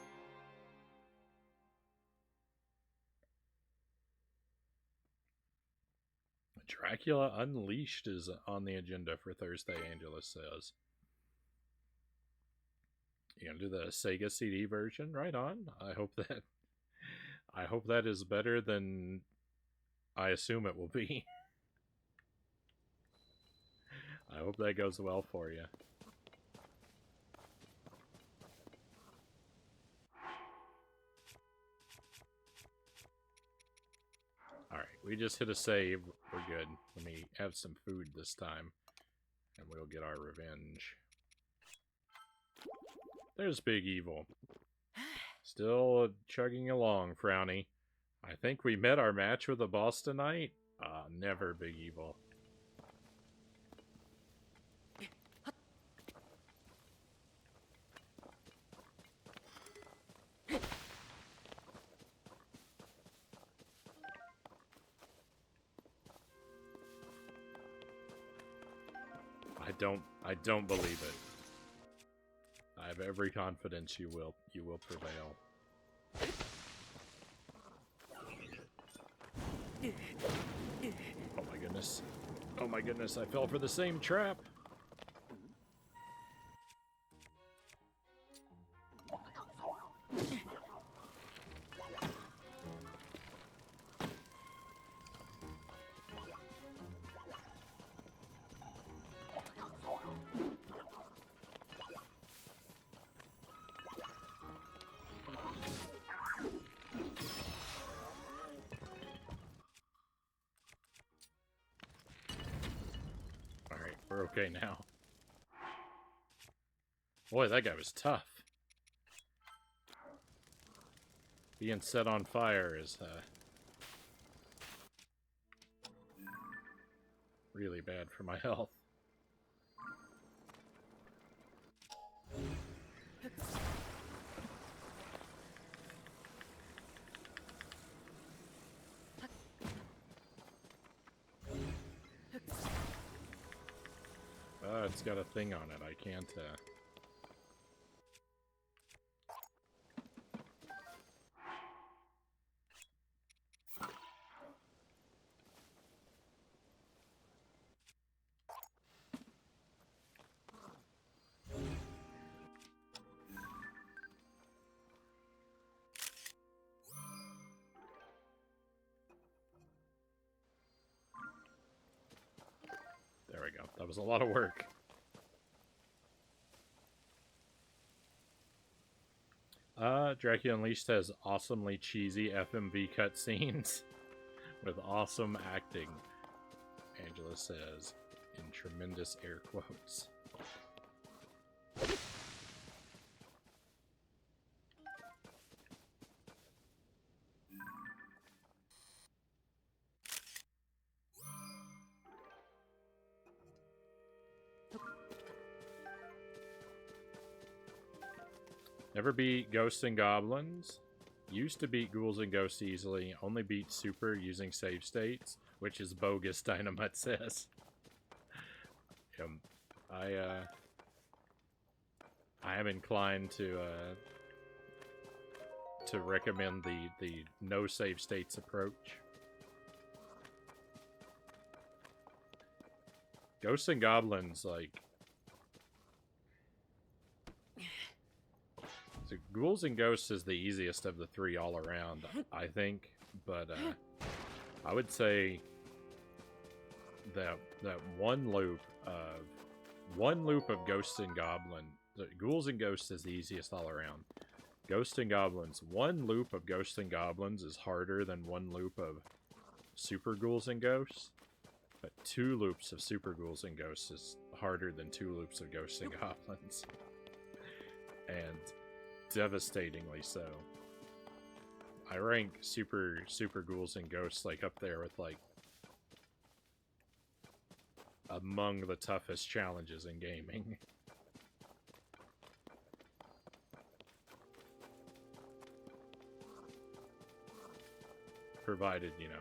Dracula Unleashed is on the agenda for Thursday, Angela says. You gonna do the Sega CD version? Right on. I hope that is better than I assume it will be. I hope that goes well for you. Alright, we just hit a save. We're good. Let me have some food this time, and we'll get our revenge. There's Big Evil. Still chugging along, Frownie. I think we met our match with the boss tonight. Never, Big Evil. I don't believe it. I have every confidence you will prevail. Oh my goodness. Oh my goodness, I fell for the same trap. We're okay now. Boy, that guy was tough. Being set on fire is really bad for my health. It's got a thing on it. I can't, There we go. That was a lot of work. Dracula Unleashed has awesomely cheesy FMV cutscenes with awesome acting, Angela says, in tremendous air quotes. Never beat Ghosts and Goblins. Used to beat Ghouls and Ghosts easily. Only beat Super using save states, which is bogus, Dynamite says. I am inclined to recommend the no save states approach. Ghosts and Goblins, like, so Ghouls and Ghosts is the easiest of the three all around, I think, but I would say that one loop of Ghosts and Goblins, Ghouls and Ghosts is the easiest all around. Ghosts and Goblins, one loop of Ghosts and Goblins is harder than one loop of Super Ghouls and Ghosts, but two loops of Super Ghouls and Ghosts is harder than two loops of Ghosts and Goblins. And devastatingly so. I rank super ghouls and ghosts like up there with like among the toughest challenges in gaming. Provided, you know,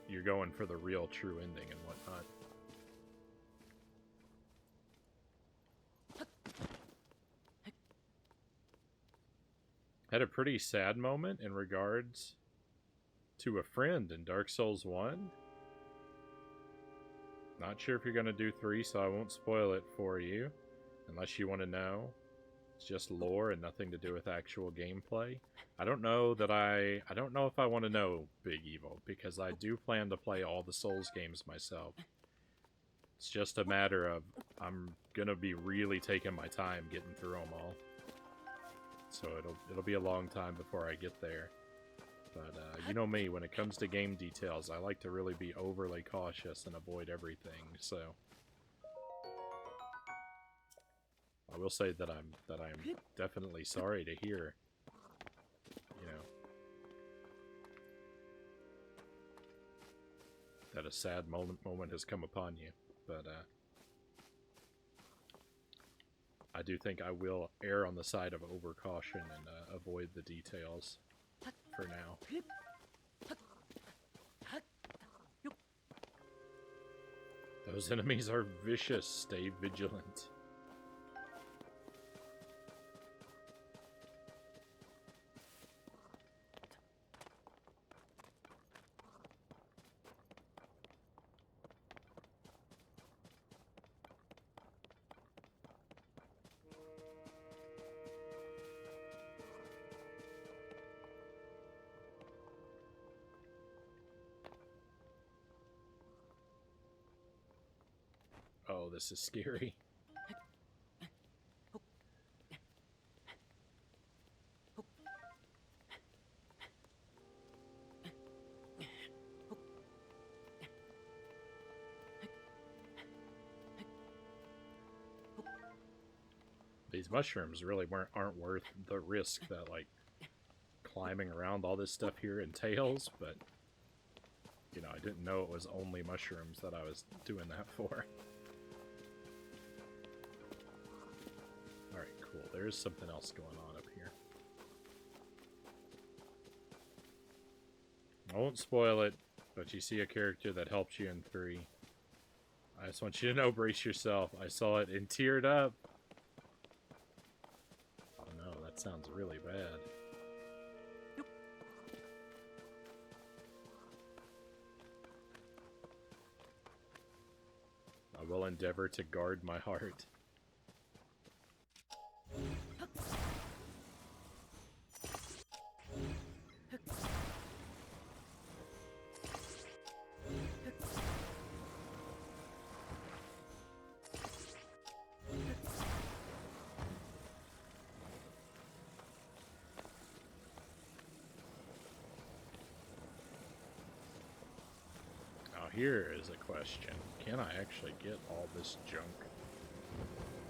you're going for the real true ending and whatnot. Had a pretty sad moment in regards to a friend in Dark Souls 1. Not sure if you're going to do 3, so I won't spoil it for you. Unless you want to know. It's just lore and nothing to do with actual gameplay. I don't know if I want to know, Big Evil, because I do plan to play all the Souls games myself. It's just a matter of I'm going to be really taking my time getting through them all. So it'll be a long time before I get there. But you know me, when it comes to game details, I like to really be overly cautious and avoid everything. So I will say that I'm definitely sorry to hear, you know, that a sad moment has come upon you. But I do think I will err on the side of overcaution and avoid the details for now. Those enemies are vicious. Stay vigilant. Oh, this is scary. These mushrooms really aren't worth the risk that, like, climbing around all this stuff here entails, but, you know, I didn't know it was only mushrooms that I was doing that for. Alright, cool. There's something else going on up here. I won't spoil it, but you see a character that helps you in 3. I just want you to know, brace yourself. I saw it and teared up. Oh no, that sounds really bad. I will endeavor to guard my heart. Now here is a question. Can I actually get all this junk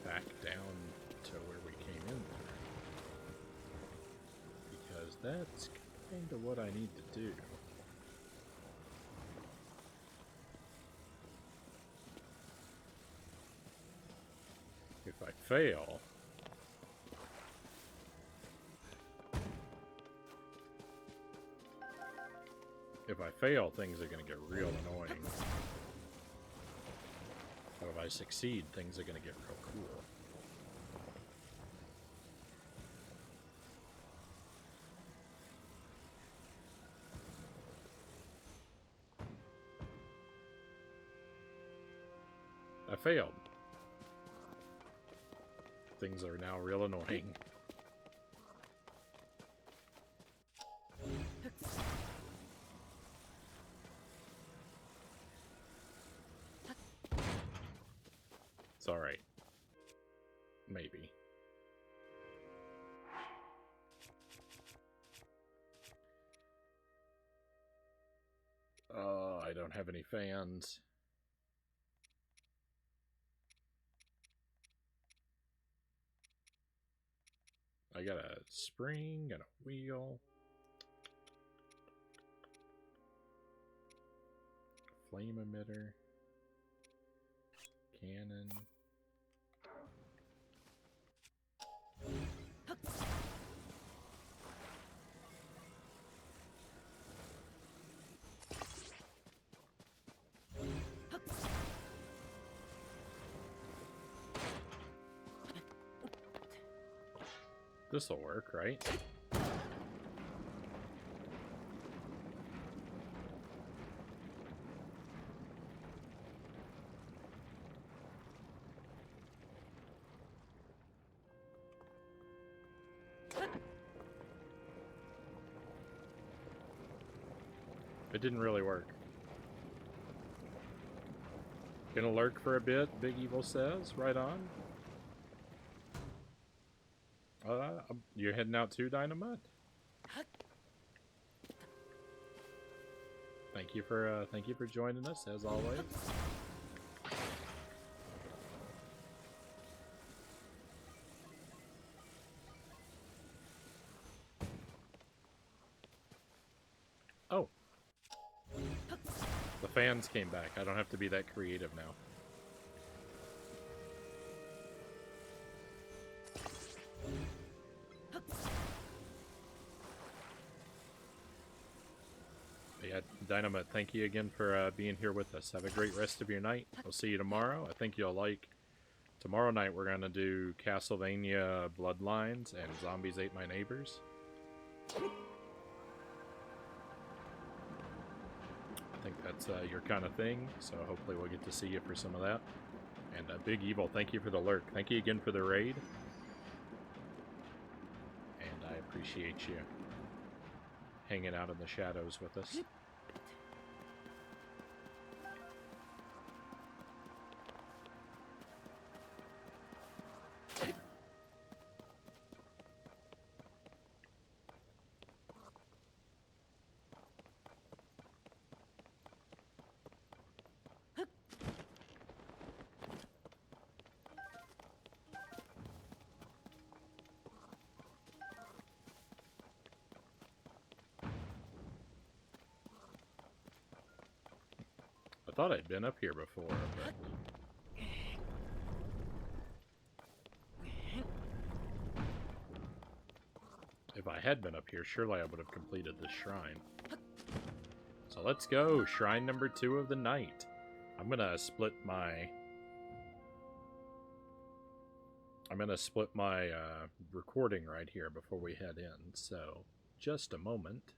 back down to where we came in through? Because that's kind of what I need to do. If I fail, things are going to get real annoying. But if I succeed, things are going to get real cool. I failed. Things are now real annoying. It's alright. Maybe. I don't have any fans. I got a spring and a wheel. flame emitter, cannon. This'll work, right? It didn't really work. Gonna lurk for a bit, Big Evil says. Right on. You're heading out too, Dynamite? Thank you for joining us as always. Oh. The fans came back. I don't have to be that creative now. But yeah, Dynamite, thank you again for being here with us. Have a great rest of your night. We'll see you tomorrow. I think you'll like... Tomorrow night we're going to do Castlevania Bloodlines and Zombies Ate My Neighbors. I think that's your kind of thing, so hopefully we'll get to see you for some of that. And Big Evil, thank you for the lurk. Thank you again for the raid. And I appreciate you hanging out in the shadows with us. I thought I'd been up here before, but... If I had been up here, surely I would have completed this shrine. So let's go! Shrine number 2 of the night. I'm gonna split my recording right here before we head in, so just a moment.